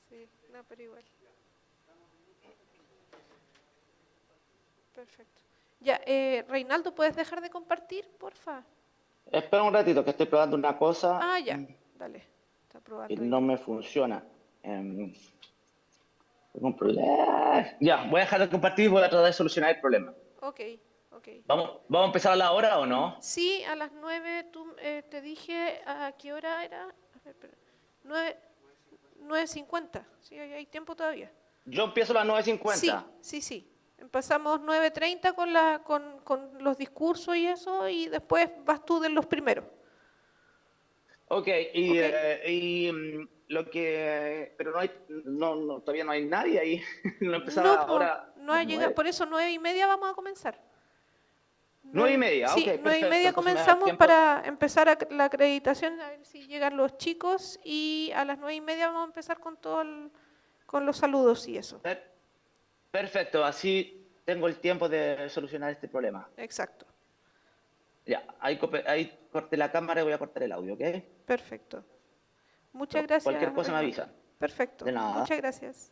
Sí, no, pero igual. Perfecto. Ya, Reinaldo, ¿puedes dejar de compartir, porfa? Espera un ratito, que estoy probando una cosa Ah, ya, dale. Está y probando ahí. no me funciona. Tengo un problema. Ya, voy a dejar de compartir y voy a tratar de solucionar el problema. Ok, ok. ¿Vamos a empezar a la hora o no? Sí, a las 9 tú, te dije a qué hora era. A ver, espera. 9, 9:50. Sí, hay tiempo todavía. Yo empiezo a las 9:50. Sí, sí, sí. Empezamos 9:30 con los discursos y eso, y después vas tú de los primeros. Ok, ¿Ok? lo que... Pero no hay, todavía no hay nadie ahí. No No, empezaba pues, ahora no a ha las llegado. 9. Por eso 9:30 vamos a comenzar. 9:30, ok, Sí, nueve y perfecto. media Entonces me da comenzamos tiempo. para empezar la acreditación, a ver si llegan los chicos, y a las 9:30 vamos a empezar con con los saludos y eso. Per- Perfecto, así tengo el tiempo de solucionar este problema. Exacto. Ya, ahí corté la cámara y voy a cortar el audio, ¿ok? Perfecto. Muchas Cualquier gracias, cosa me Reinaldo. avisan. Perfecto. De nada. Muchas gracias.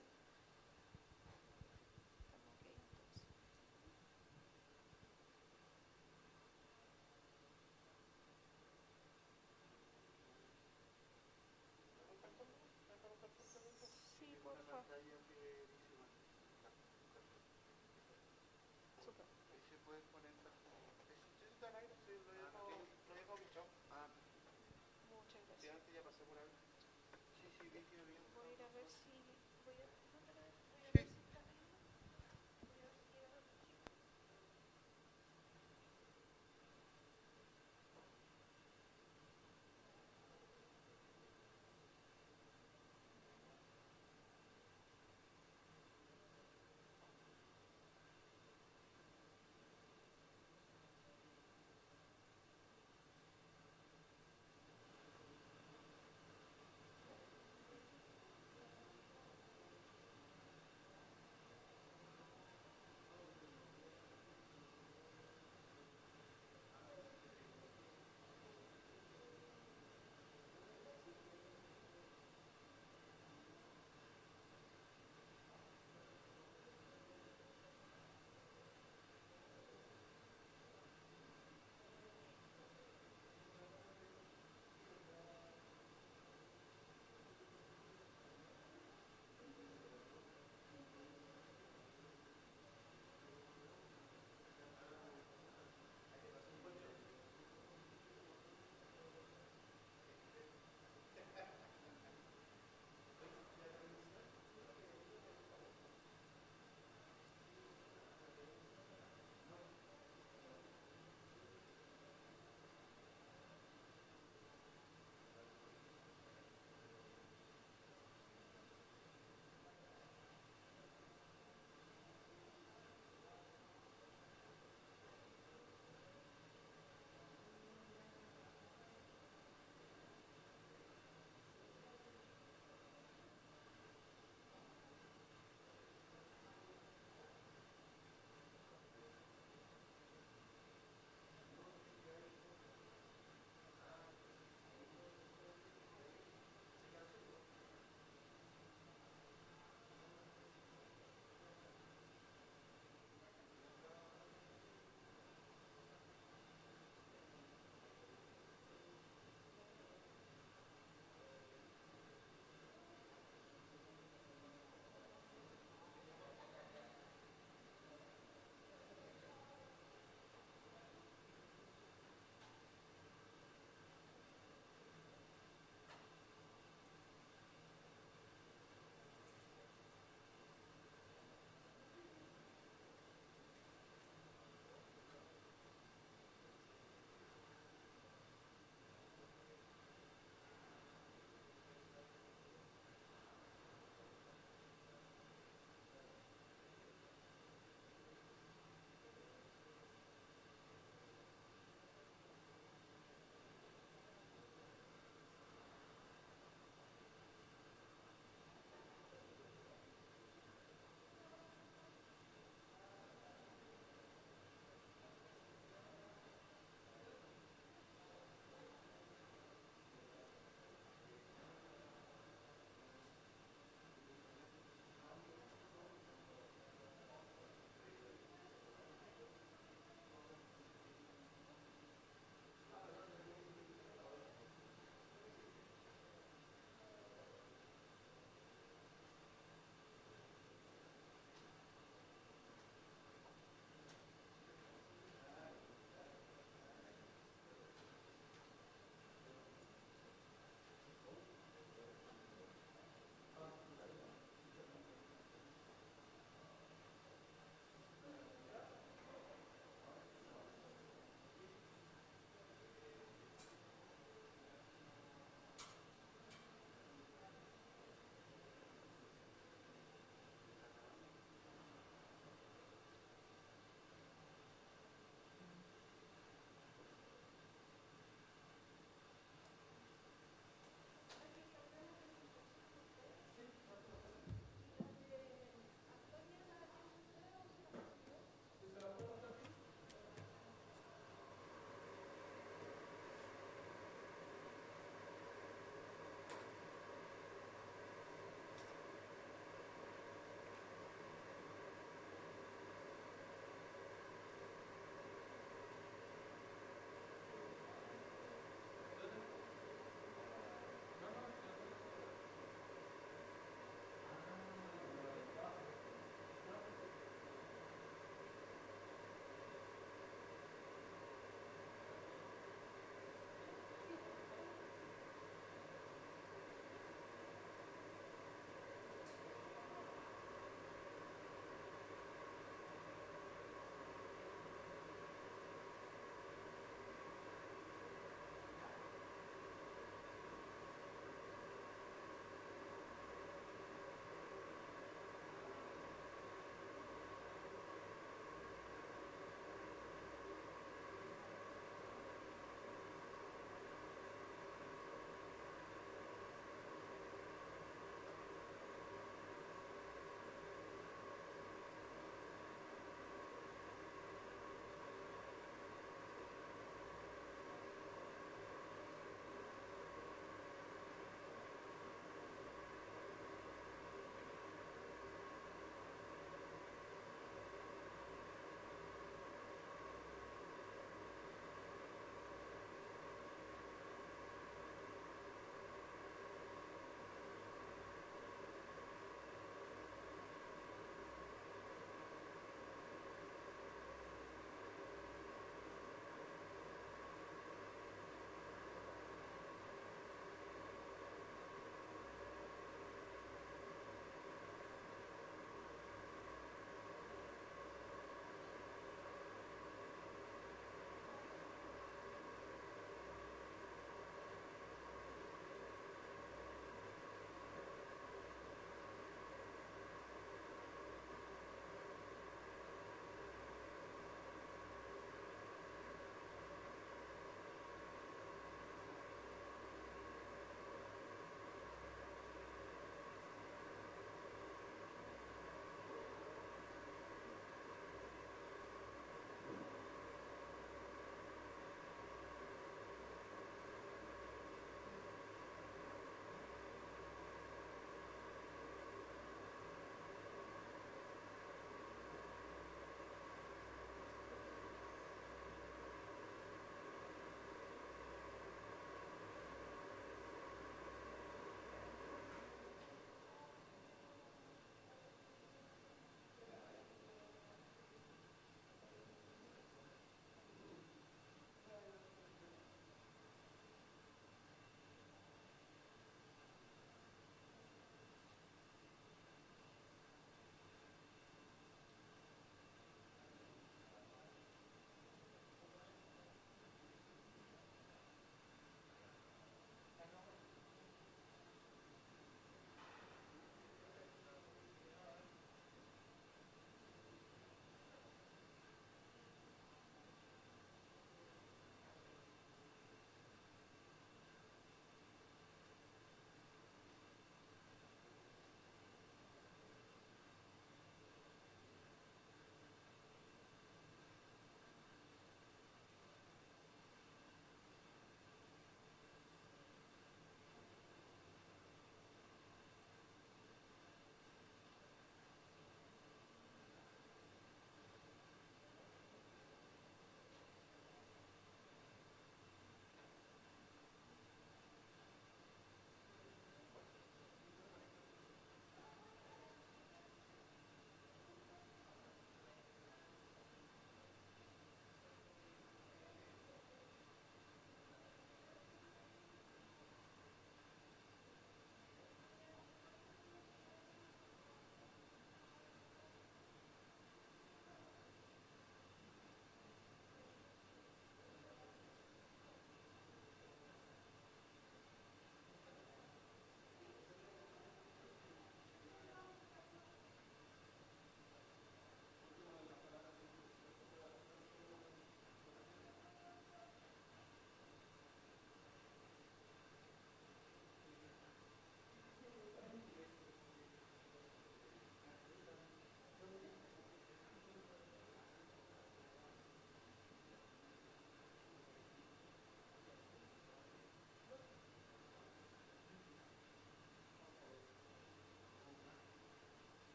Sí, por favor. Muchas gracias. Voy a ir a ver si... Voy a, ¿dónde voy a ver si está ahí? Voy a ver si llegan los chicos.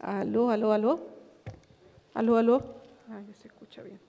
Aló, aló, aló. Aló, aló. Ah, ya se escucha bien.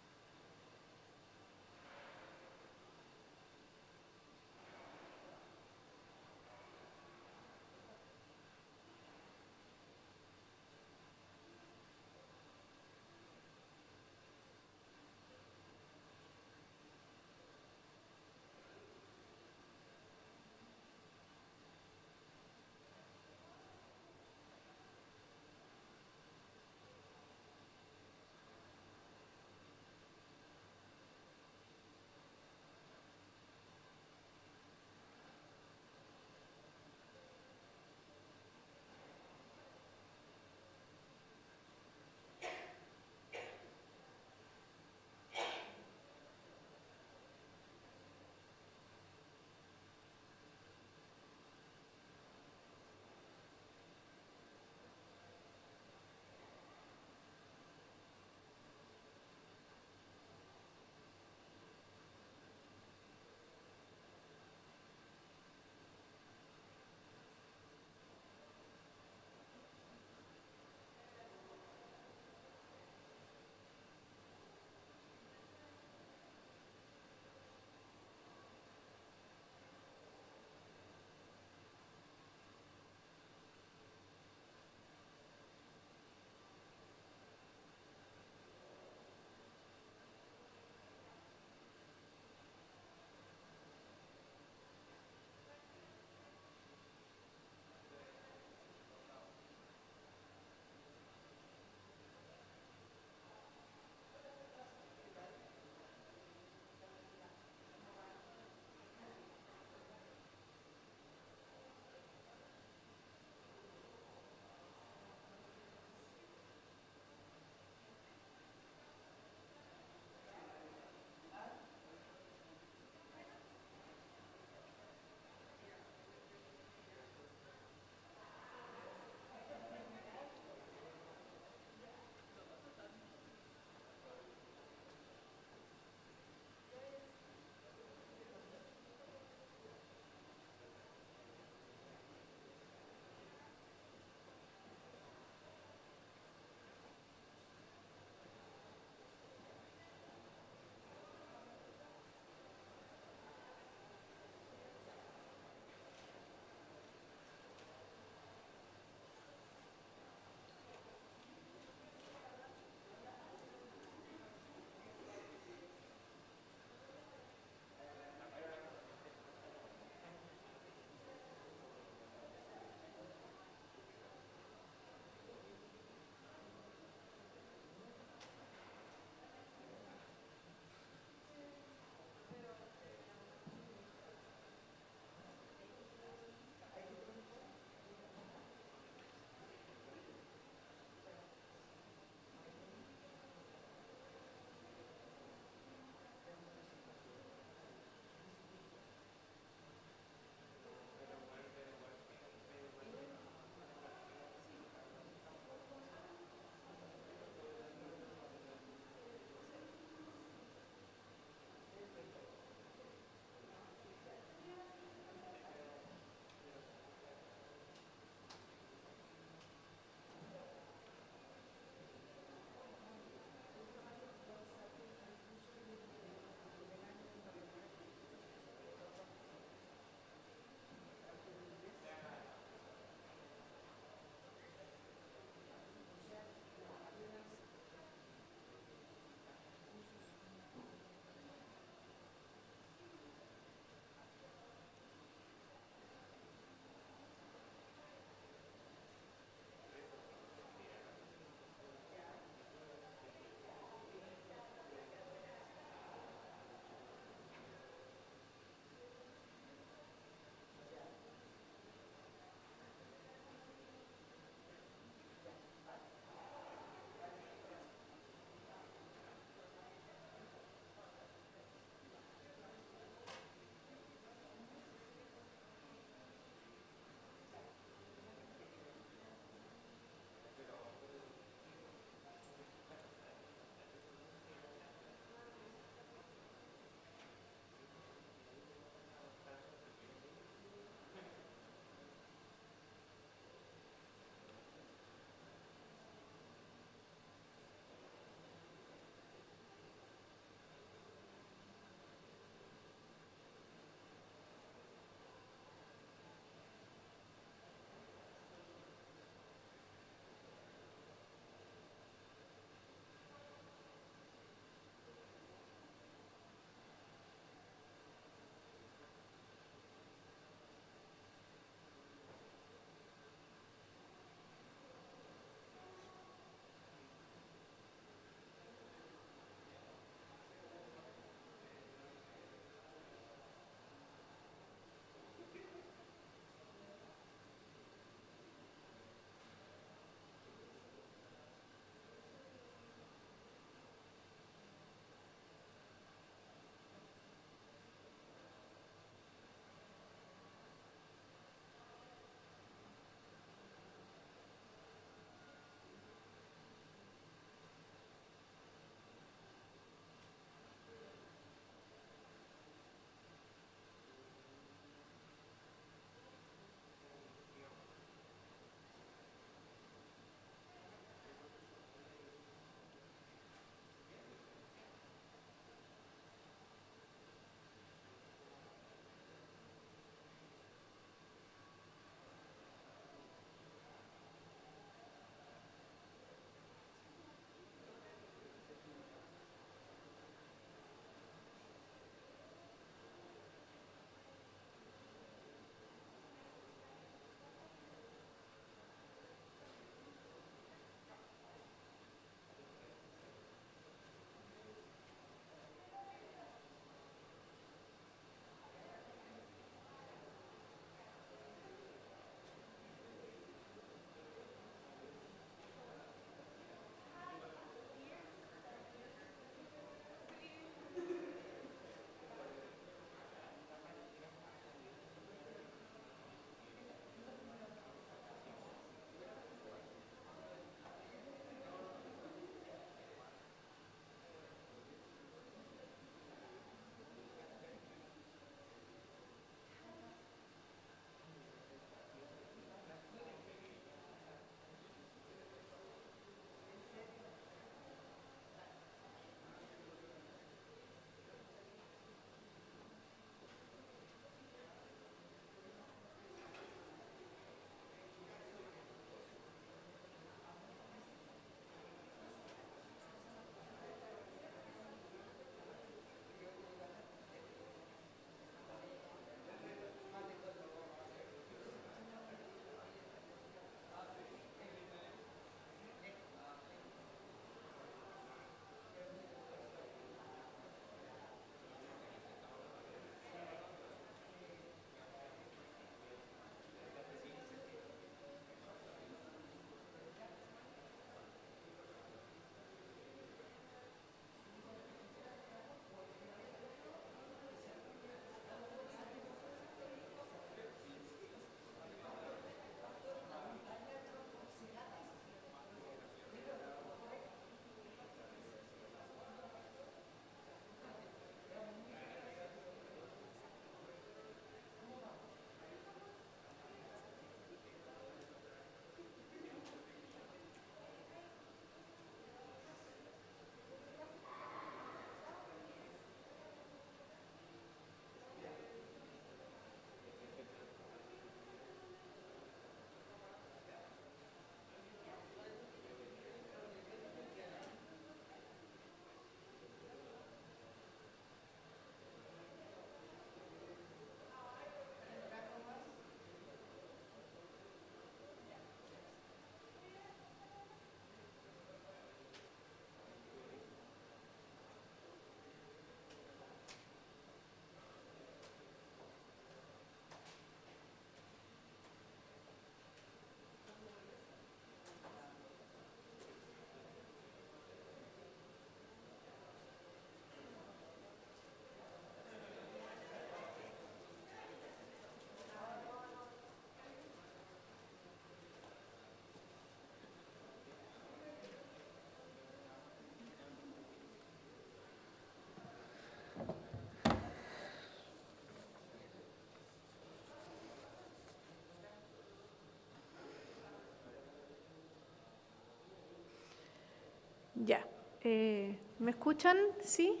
Ya. ¿Me escuchan? ¿Sí?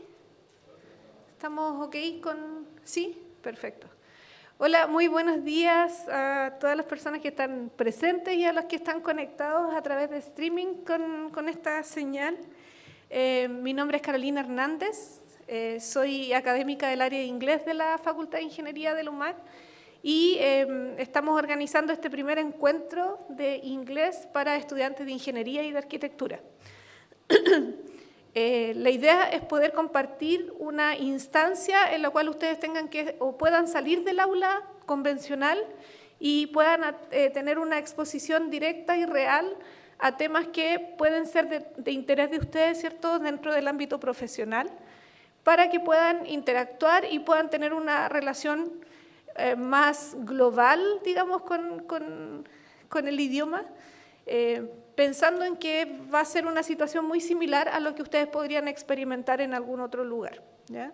¿Estamos ok con...? ¿Sí? Perfecto. Hola, muy buenos días a todas las personas que están presentes y a los que están conectados a través de streaming con esta señal. Mi nombre es Carolina Hernández, soy académica del área de inglés de la Facultad de Ingeniería del UMAG y estamos organizando este primer encuentro de inglés para estudiantes de ingeniería y de arquitectura. La idea es poder compartir una instancia en la cual ustedes tengan que o puedan salir del aula convencional y puedan tener una exposición directa y real a temas que pueden ser de interés de ustedes, ¿cierto?, dentro del ámbito profesional, para que puedan interactuar y puedan tener una relación más global, digamos, con el idioma, pensando en que va a ser una situación muy similar a lo que ustedes podrían experimentar en algún otro lugar, ¿ya?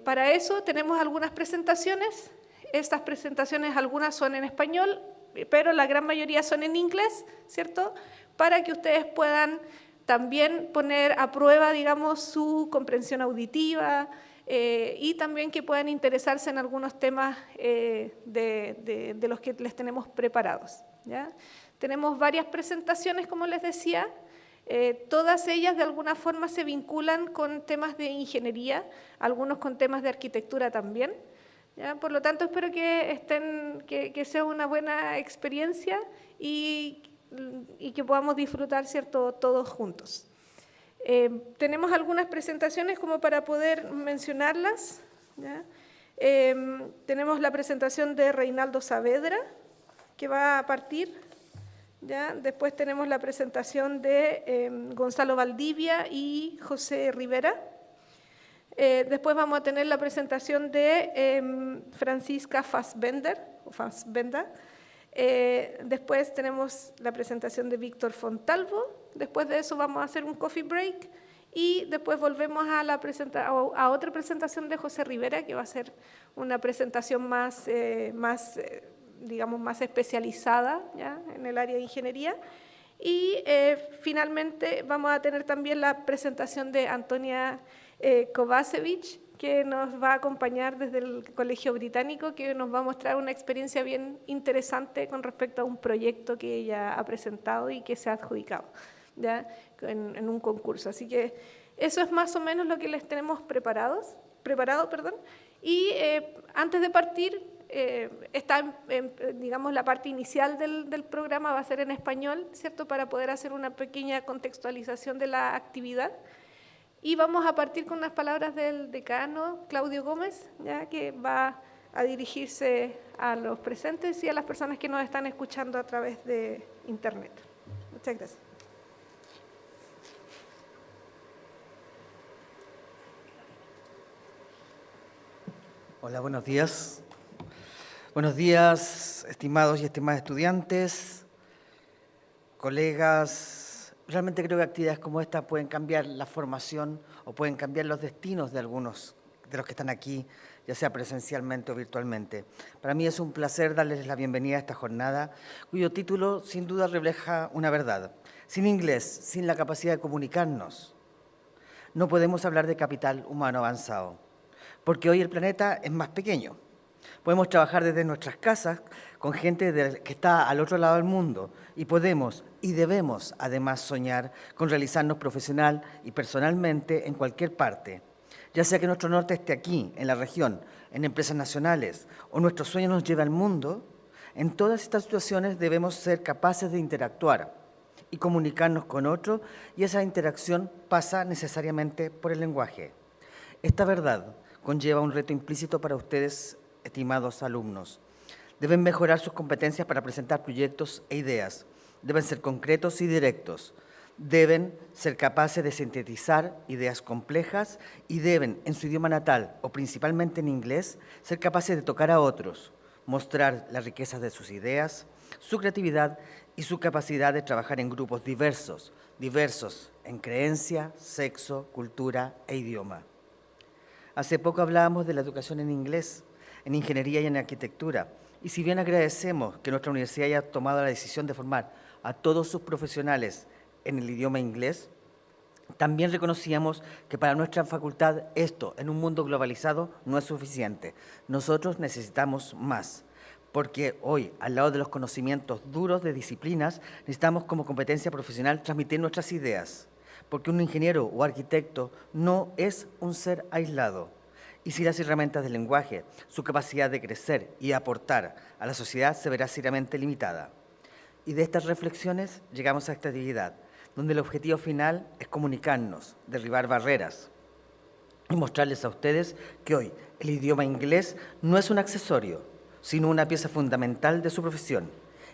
Para eso tenemos algunas presentaciones. Estas presentaciones, algunas son en español, pero la gran mayoría son en inglés, ¿cierto? Para que ustedes puedan también poner a prueba, digamos, su comprensión auditiva y también que puedan interesarse en algunos temas de los que les tenemos preparados, ¿ya? Tenemos varias presentaciones, como les decía, todas ellas de alguna forma se vinculan con temas de ingeniería, algunos con temas de arquitectura también, ¿ya? Por lo tanto, espero que sea una buena experiencia y que podamos disfrutar, ¿cierto?, todos juntos. Tenemos algunas presentaciones como para poder mencionarlas, ¿ya? Tenemos la presentación de Reinaldo Saavedra, que va a partir. ¿Ya? Después tenemos la presentación de Gonzalo Valdivia y José Rivera. Después vamos a tener la presentación de Francisca Fassbender. Después tenemos la presentación de Víctor Fontalvo. Después de eso vamos a hacer un coffee break y después volvemos a otra presentación de José Rivera, que va a ser una presentación digamos, más especializada, ¿ya?, en el área de ingeniería. Y finalmente vamos a tener también la presentación de Antonia Kovacevic, que nos va a acompañar desde el Colegio Británico, que nos va a mostrar una experiencia bien interesante con respecto a un proyecto que ella ha presentado y que se ha adjudicado, ¿ya?, en un concurso. Así que eso es más o menos lo que les tenemos preparado. Y antes de partir, digamos, la parte inicial del programa va a ser en español, ¿cierto?, para poder hacer una pequeña contextualización de la actividad. Y vamos a partir con unas palabras del decano, Claudio Gómez, ¿ya?, que va a dirigirse a los presentes y a las personas que nos están escuchando a través de Internet. Muchas gracias. Hola, buenos días. Buenos días, estimados y estimadas estudiantes, colegas. Realmente creo que actividades como esta pueden cambiar la formación o pueden cambiar los destinos de algunos de los que están aquí, ya sea presencialmente o virtualmente. Para mí es un placer darles la bienvenida a esta jornada, cuyo título sin duda refleja una verdad. Sin inglés, sin la capacidad de comunicarnos, no podemos hablar de capital humano avanzado, porque hoy el planeta es más pequeño. Podemos trabajar desde nuestras casas con gente que está al otro lado del mundo y podemos y debemos además soñar con realizarnos profesional y personalmente en cualquier parte, ya sea que nuestro norte esté aquí, en la región, en empresas nacionales o nuestro sueño nos lleve al mundo. En todas estas situaciones debemos ser capaces de interactuar y comunicarnos con otros y esa interacción pasa necesariamente por el lenguaje. Esta verdad conlleva un reto implícito para ustedes, estimados alumnos. Deben mejorar sus competencias para presentar proyectos e ideas. Deben ser concretos y directos. Deben ser capaces de sintetizar ideas complejas y deben, en su idioma natal o principalmente en inglés, ser capaces de tocar a otros, mostrar las riquezas de sus ideas, su creatividad y su capacidad de trabajar en grupos diversos en creencia, sexo, cultura e idioma. Hace poco hablábamos de la educación en inglés, en ingeniería y en arquitectura, y si bien agradecemos que nuestra universidad haya tomado la decisión de formar a todos sus profesionales en el idioma inglés, También reconocíamos que para nuestra facultad esto, en un mundo globalizado, no es suficiente. Nosotros necesitamos más, porque hoy, al lado de los conocimientos duros de disciplinas, necesitamos como competencia profesional transmitir nuestras ideas, porque un ingeniero o arquitecto no es un ser aislado. Y sin las herramientas del lenguaje, su capacidad de crecer y aportar a la sociedad se verá seriamente limitada. Y de estas reflexiones llegamos a esta actividad, donde el objetivo final es comunicarnos, derribar barreras y mostrarles a ustedes que hoy el idioma inglés no es un accesorio, sino una pieza fundamental de su profesión,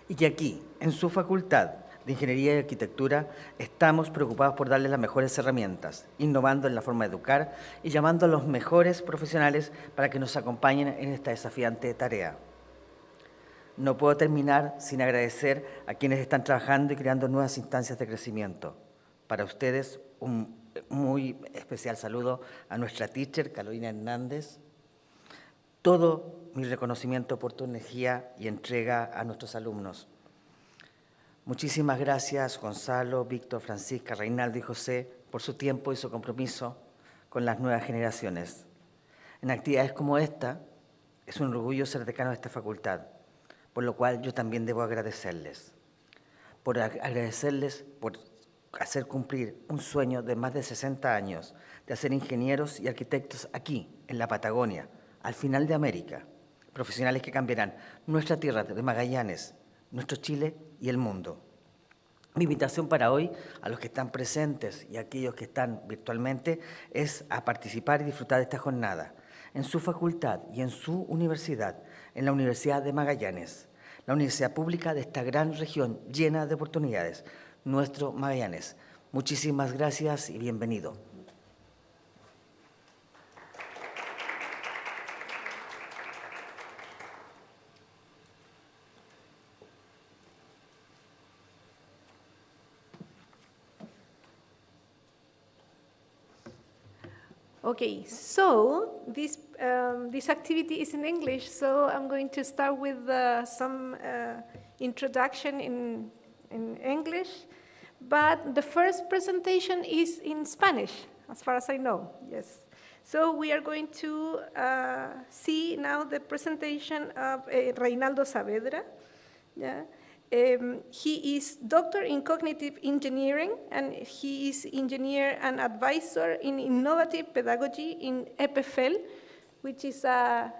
y que aquí, en su facultad de Ingeniería y Arquitectura, estamos preocupados por darles las mejores herramientas, innovando en la forma de educar y llamando a los mejores profesionales para que nos acompañen en esta desafiante tarea. No puedo terminar sin agradecer a quienes están trabajando y creando nuevas instancias de crecimiento. Para ustedes, un muy especial saludo a nuestra teacher, Carolina Hernández. Todo mi reconocimiento por tu energía y entrega a nuestros alumnos. Muchísimas gracias, Gonzalo, Víctor, Francisca, Reinaldo y José, por su tiempo y su compromiso con las nuevas generaciones. En actividades como esta, es un orgullo ser decano de esta facultad, por lo cual yo también debo agradecerles. Por agradecerles por hacer cumplir un sueño de más de 60 años, de hacer ingenieros y arquitectos aquí, en la Patagonia, al final de América, profesionales que cambiarán nuestra tierra de Magallanes, nuestro Chile y el mundo. Mi invitación para hoy, a los que están presentes y a aquellos que están virtualmente, es a participar y disfrutar de esta jornada en su facultad y en su universidad, en la Universidad de Magallanes, la universidad pública de esta gran región llena de oportunidades, nuestro Magallanes. Muchísimas gracias y bienvenido. Okay, so this activity is in English, so I'm going to start with some introduction in English, but the first presentation is in Spanish, as far as I know, yes. So we are going to see now the presentation of Reinaldo Saavedra. Yeah. He is doctor in cognitive engineering, and he is engineer and advisor in innovative pedagogy in EPFL, which is a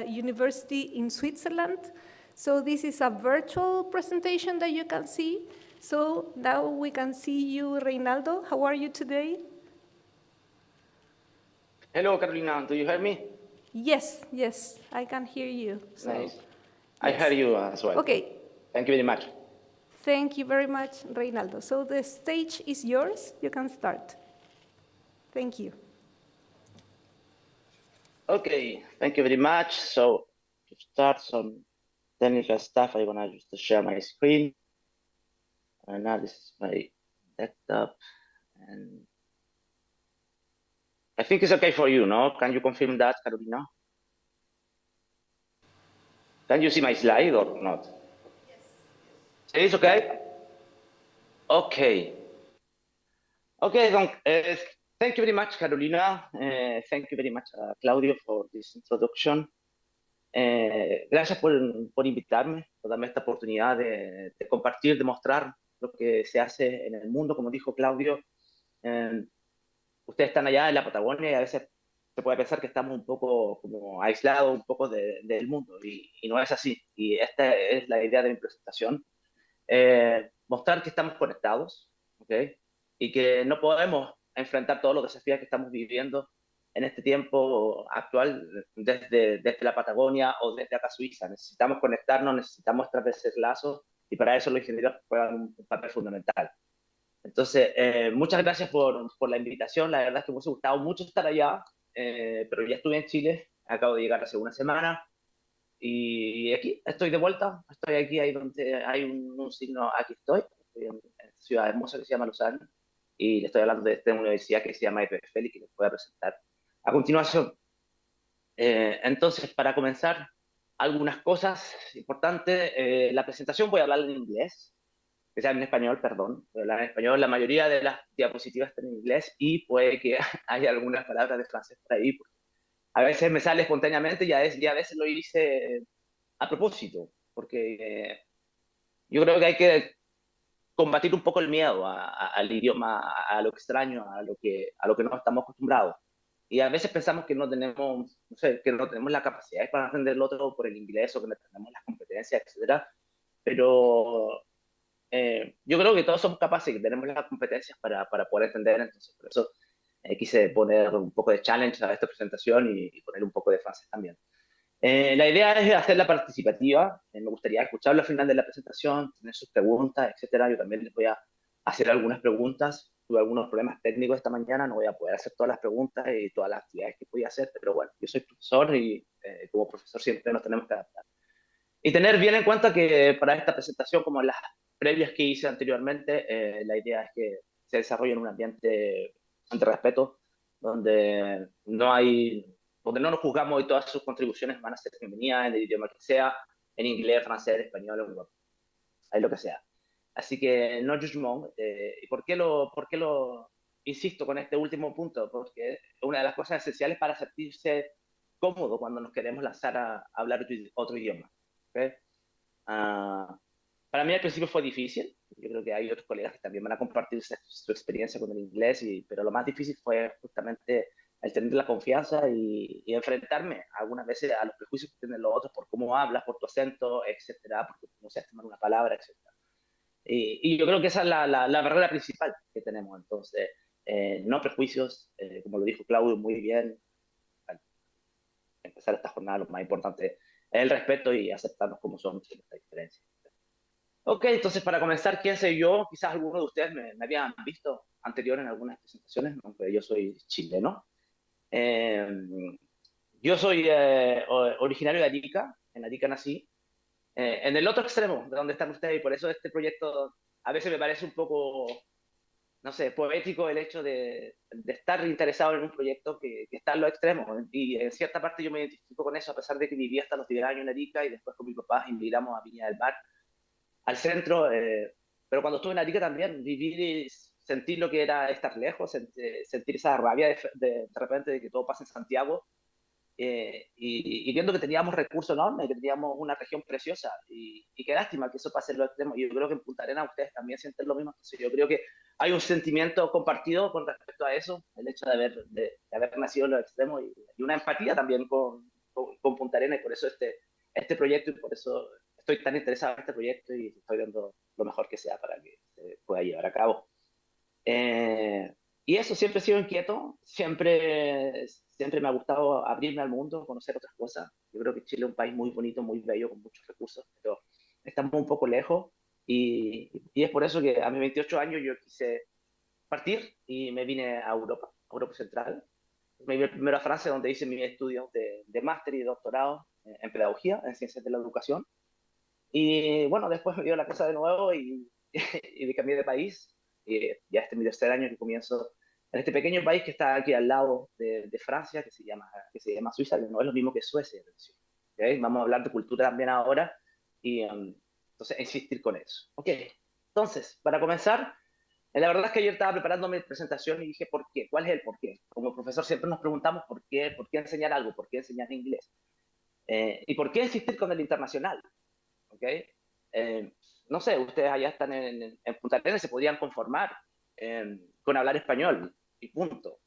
university in Switzerland. So this is a virtual presentation that you can see. So now we can see you, Reinaldo. How are you today? Hello, Carolina. Do you hear me? Yes, yes, I can hear you. So, Nice. I hear you as well. Okay. Thank you very much. Thank you very much, Reinaldo. So the stage is yours. You can start. Thank you. Okay, thank you very much. So to start some technical stuff, I want to just share my screen. And now this is my desktop. And I think it's okay for you, no? Can you confirm that, Carolina? Can you see my slide or not? Yes. It's okay? Okay. Okay, donc, thank you very much, Carolina. Thank you very much, Claudio, for this introduction. Gracias por invitarme, por darme esta oportunidad de compartir, de mostrar lo que se hace en el mundo. Como dijo Claudio, ustedes están allá en la Patagonia y a veces se puede pensar que estamos un poco como aislados un poco del mundo, y no es así. Y esta es la idea de mi presentación. Mostrar que estamos conectados, ¿okay? Y que no podemos enfrentar todos los desafíos que estamos viviendo en este tiempo actual desde la Patagonia o desde acá Suiza. Necesitamos conectarnos, necesitamos establecer lazos, y para eso los ingenieros juegan un papel fundamental. Entonces, muchas gracias por la invitación. La verdad es que me hubiese gustado mucho estar allá, pero ya estuve en Chile, acabo de llegar hace una semana, y aquí estoy de vuelta. Estoy aquí, ahí donde hay un signo, aquí estoy en esta ciudad hermosa que se llama Lausanne, y le estoy hablando de esta universidad que se llama EPFL y que les voy a presentar a continuación. Entonces, para comenzar, algunas cosas importantes. La presentación voy a hablar en inglés. que sea en español, perdón, pero en español la mayoría de las diapositivas están en inglés y puede que haya algunas palabras de francés por ahí. A veces me sale espontáneamente y a veces lo hice a propósito, porque yo creo que hay que combatir un poco el miedo al idioma, a lo extraño, a lo que no estamos acostumbrados. Y a veces pensamos que no tenemos, no sé, que no tenemos la capacidad para aprender el otro por el inglés o que no tenemos las competencias, etcétera. Pero yo creo que todos somos capaces y que tenemos las competencias para poder entender. Entonces, por eso quise poner un poco de challenge a esta presentación y poner un poco de francés también. La idea es hacerla participativa. Me gustaría escucharlo al final de la presentación, tener sus preguntas, etcétera. Yo también les voy a hacer algunas preguntas. Tuve algunos problemas técnicos esta mañana, no voy a poder hacer todas las preguntas y todas las actividades que podía hacer, pero bueno, yo soy profesor y como profesor siempre nos tenemos que adaptar. Y tener bien en cuenta que para esta presentación, como las previas que hice anteriormente, la idea es que se desarrolle en un ambiente de respeto, donde no hay, donde no nos juzgamos y todas sus contribuciones van a ser bienvenidas en el idioma que sea, en inglés, francés, español, ahí lo que sea. Así que no jugement. ¿Y por qué lo insisto con este último punto? Porque es una de las cosas esenciales para sentirse cómodo cuando nos queremos lanzar a hablar otro idioma. ¿Okay? Uh, para mí al principio fue difícil. Yo creo que hay otros colegas que también van a compartir su experiencia con el inglés, pero lo más difícil fue justamente el tener la confianza y enfrentarme algunas veces a los prejuicios que tienen los otros por cómo hablas, por tu acento, etcétera, porque no sabes tomar una palabra, etcétera. Y yo creo que esa es la barrera principal que tenemos. Entonces, no prejuicios, como lo dijo Claudio muy bien, al empezar esta jornada lo más importante es el respeto y aceptarnos como somos sin esta diferencia. Ok, entonces para comenzar, ¿quién soy yo? Quizás algunos de ustedes me habían visto anterior en algunas presentaciones, aunque yo soy chileno. Eh, yo soy originario de Arica, en Arica nací, en el otro extremo de donde están ustedes, y por eso este proyecto a veces me parece un poco, no sé, poético el hecho de estar interesado en un proyecto que está en los extremos. Y en cierta parte yo me identifico con eso, a pesar de que viví hasta los 10 años en Arica y después con mi papá emigramos a Viña del Mar, al centro. Pero cuando estuve en Arica también viví y sentí lo que era estar lejos, sentir esa rabia de repente de que todo pasa en Santiago. Y viendo que teníamos recursos enormes, que teníamos una región preciosa, y qué lástima que eso pase en los extremos. Y yo creo que en Punta Arenas ustedes también sienten lo mismo. Entonces yo creo que hay un sentimiento compartido con respecto a eso, el hecho de haber nacido en los extremos, y una empatía también con Punta Arenas, y por eso este proyecto, y por eso estoy tan interesado en este proyecto y estoy dando lo mejor que sea para que se pueda llevar a cabo. Y eso, siempre he sido inquieto, siempre me ha gustado abrirme al mundo, conocer otras cosas. Yo creo que Chile es un país muy bonito, muy bello, con muchos recursos, pero estamos un poco lejos, y es por eso que a mis 28 años yo quise partir y me vine a Europa Central. Me vine primero a Francia, donde hice mis estudios de máster y doctorado en pedagogía, en ciencias de la educación. Y bueno, después me dio la cosa de nuevo y me cambié de país. Y ya este es mi tercer año que comienzo en este pequeño país que está aquí al lado de Francia, que se llama Suiza, que no es lo mismo que Suecia. ¿Okay? Vamos a hablar de cultura también ahora, y entonces insistir con eso. Ok, entonces, para comenzar, la verdad es que ayer estaba preparando mi presentación y dije, ¿por qué? ¿Cuál es el por qué? Como profesor siempre nos preguntamos por qué enseñar algo, por qué enseñar inglés. ¿Y por qué insistir con el internacional? ¿Okay? No sé, ustedes allá están en Punta Arenas, se podrían conformar con hablar español y punto.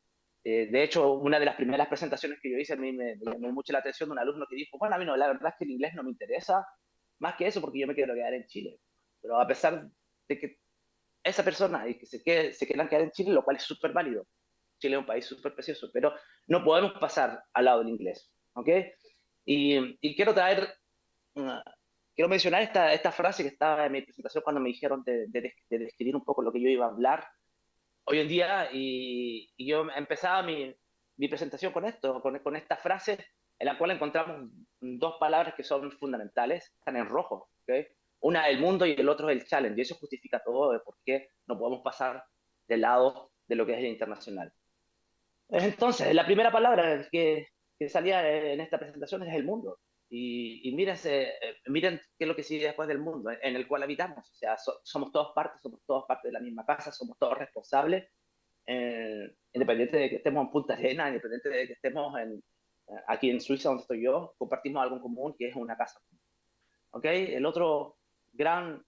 De hecho, una de las primeras presentaciones que yo hice a mí me llamó mucho la atención de un alumno que dijo, bueno, a mí no, la verdad es que el inglés no me interesa más que eso porque yo me quiero quedar en Chile. Pero a pesar de que esa persona y que se quieran quedar en Chile, lo cual es súper válido. Chile es un país súper precioso, pero no podemos pasar al lado del inglés. ¿Ok? Y quiero traer quiero mencionar esta frase que estaba en mi presentación cuando me dijeron de describir un poco lo que yo iba a hablar hoy en día, y yo empezaba mi presentación con esto, con esta frase en la cual encontramos dos palabras que son fundamentales, están en rojo. ¿Okay? Una el mundo y el otro el challenge, y eso justifica todo de por qué no podemos pasar del lado de lo que es el internacional. Entonces, la primera palabra que salía en esta presentación es el mundo. Y miren qué es lo que sigue después del mundo en el cual habitamos. O sea, somos todos parte de la misma casa, somos todos responsables, independiente de que estemos en Punta Arenas, independiente de que estemos aquí en Suiza, donde estoy yo, compartimos algo en común, que es una casa. ¿Ok? El otro gran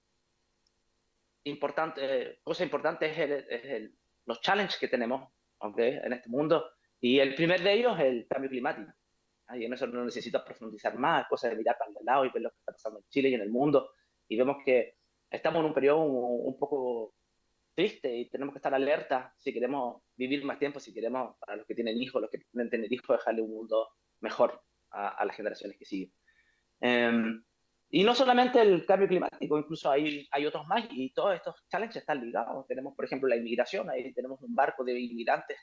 cosa importante es los challenges que tenemos, ¿okay? En este mundo. Y el primer de ellos es el cambio climático. Y en eso no necesito profundizar más, cosas de mirar para el lado y ver lo que está pasando en Chile y en el mundo. Y vemos que estamos en un periodo un poco triste y tenemos que estar alerta si queremos vivir más tiempo, si queremos, para los que tienen hijos, los que quieren tener hijos, dejarle un mundo mejor a las generaciones que siguen. Y no solamente el cambio climático, incluso hay otros más y todos estos challenges están ligados. Tenemos, por ejemplo, la inmigración, ahí tenemos un barco de inmigrantes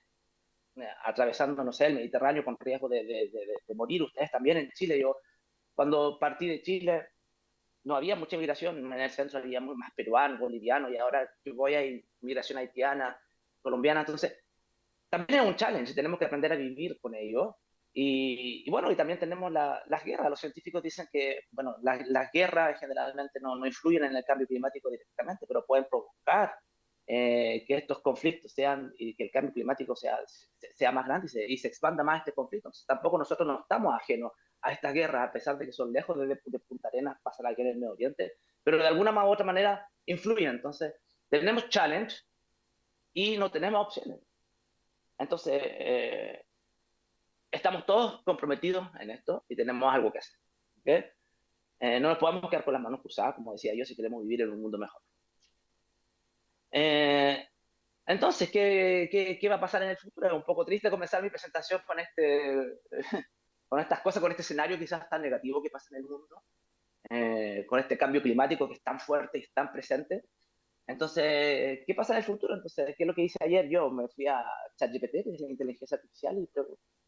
atravesando, no sé, el Mediterráneo con riesgo de morir. Ustedes también en Chile, yo cuando partí de Chile no había mucha inmigración, en el centro había más peruano, boliviano, y ahora yo voy a inmigración haitiana, colombiana, entonces también es un challenge, tenemos que aprender a vivir con ello. Y bueno, y también tenemos las guerras. Los científicos dicen que, bueno, las guerras generalmente no influyen en el cambio climático directamente, pero pueden provocar que estos conflictos sean, y que el cambio climático sea más grande y se expanda más este conflicto. Entonces, tampoco nosotros no estamos ajenos a estas guerras, a pesar de que son lejos de Punta Arenas, pasa la guerra en el Medio Oriente, pero de alguna u otra manera influyen. Entonces, tenemos challenge y no tenemos opciones. Entonces, estamos todos comprometidos en esto y tenemos algo que hacer. ¿Okay? No nos podemos quedar con las manos cruzadas, como decía yo, si queremos vivir en un mundo mejor. Entonces, ¿qué va a pasar en el futuro? Es un poco triste comenzar mi presentación con estas cosas, con este escenario quizás tan negativo que pasa en el mundo, con este cambio climático que es tan fuerte y es tan presente. Entonces, ¿qué pasa en el futuro? Entonces, ¿qué es lo que hice ayer? Yo me fui a ChatGPT, que es la inteligencia artificial,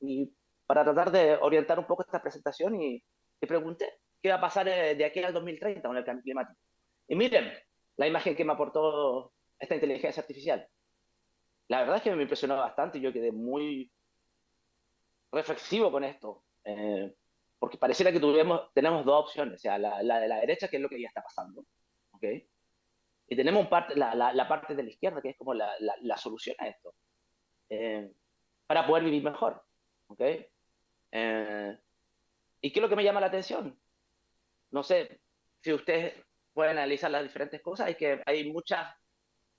y para tratar de orientar un poco esta presentación y pregunté, ¿qué va a pasar de aquí al 2030 con el cambio climático? Y miren, la imagen que me aportó esta inteligencia artificial. La verdad es que me impresionó bastante, yo quedé muy reflexivo con esto, porque pareciera que tenemos dos opciones, o sea, la de la derecha, que es lo que ya está pasando, ¿ok? Y tenemos la parte de la izquierda, que es como la solución a esto, para poder vivir mejor. ¿Ok? ¿Y qué es lo que me llama la atención? No sé si ustedes pueden analizar las diferentes cosas, es que hay muchas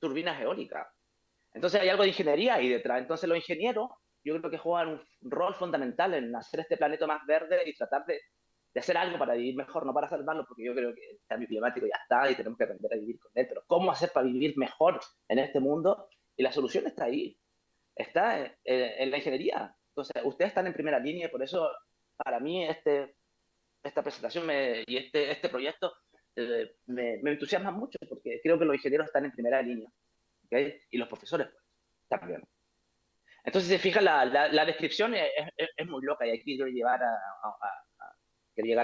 turbinas eólicas. Entonces hay algo de ingeniería ahí detrás. Entonces los ingenieros, yo creo que juegan un rol fundamental en hacer este planeta más verde y tratar de hacer algo para vivir mejor, no para salvarlo, porque yo creo que el cambio climático ya está y tenemos que aprender a vivir con él, pero ¿cómo hacer para vivir mejor en este mundo? Y la solución está ahí, está en la ingeniería. Entonces, ustedes están en primera línea y por eso, para mí, esta presentación y este proyecto me entusiasma mucho, porque creo que los ingenieros están en primera línea, ¿okay? Y los profesores, pues, también. Entonces, si se fijan, la descripción es muy loca y aquí quiero llegar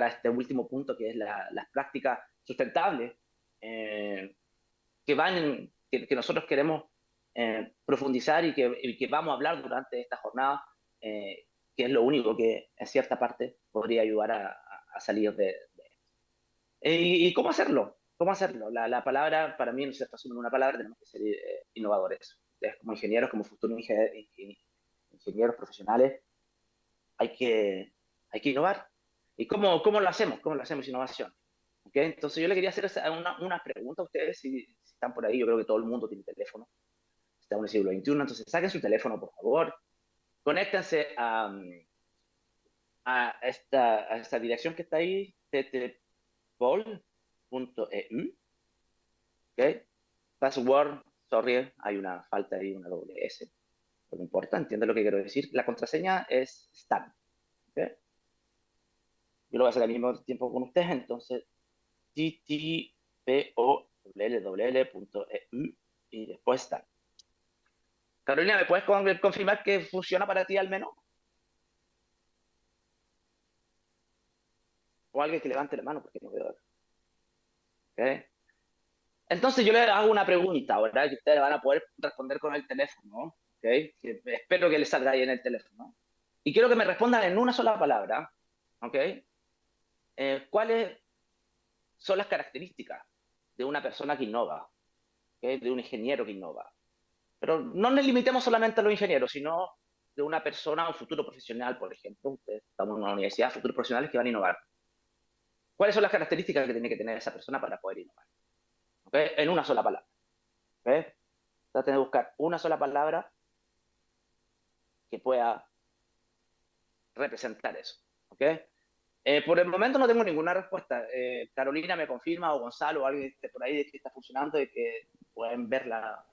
a este último punto, que es las prácticas sustentables que nosotros queremos profundizar y que vamos a hablar durante esta jornada, que es lo único que en cierta parte podría ayudar a salir de esto. ¿Y cómo hacerlo? ¿Cómo hacerlo? La palabra, para mí, no se resume en una palabra, tenemos que ser innovadores. Ustedes como ingenieros, como futuros ingenieros profesionales, hay que innovar. ¿Y cómo lo hacemos? ¿Cómo lo hacemos innovación? ¿Okay? Entonces yo le quería hacer una pregunta a ustedes, si están por ahí. Yo creo que todo el mundo tiene teléfono, estamos en el siglo XXI, entonces saquen su teléfono, por favor, conéctense a esta dirección que está ahí, ttpol.eu, ¿ok? Password, sorry, hay una falta ahí, una doble S, pero no importa, entiende lo que quiero decir. La contraseña es STAN, ¿ok? Yo lo voy a hacer al mismo tiempo con ustedes, entonces ttpoll.eu y después STAN. Carolina, ¿me puedes confirmar que funciona para ti al menos? O alguien que levante la mano porque no veo. ¿Okay? Entonces yo les hago una pregunta ahora que ustedes van a poder responder con el teléfono. ¿Okay? Que espero que les salga ahí en el teléfono. Y quiero que me respondan en una sola palabra. ¿Okay? ¿cuáles son las características de una persona que innova, ¿okay? De un ingeniero que innova? Pero no nos limitemos solamente a los ingenieros, sino de una persona, un futuro profesional, por ejemplo. Ustedes estamos en una universidad, futuros profesionales que van a innovar. ¿Cuáles son las características que tiene que tener esa persona para poder innovar? ¿Okay? En una sola palabra. ¿Okay? Traten de buscar una sola palabra que pueda representar eso. ¿Okay? Por el momento no tengo ninguna respuesta. Carolina me confirma, o Gonzalo, o alguien por ahí que está funcionando y que pueden verla.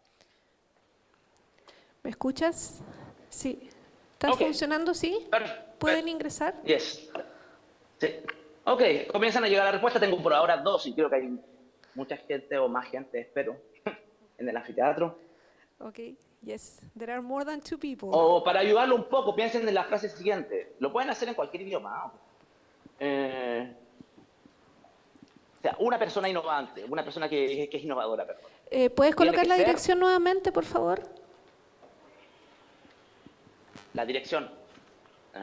¿Me escuchas? Sí. ¿Está Ok. funcionando? ¿Sí? ¿Pueden ingresar? Yes. Sí. Ok, comienzan a llegar las respuestas. Tengo por ahora 2 y creo que hay mucha gente o más gente, espero, en el anfiteatro. Ok, yes. There are more than 2 people. O para ayudarlo un poco, piensen en la frase siguiente. Lo pueden hacer en cualquier idioma. O sea, una persona innovante, una persona que es innovadora, perdón. ¿Puedes Tiene colocar que la ser dirección nuevamente, por favor? la dirección.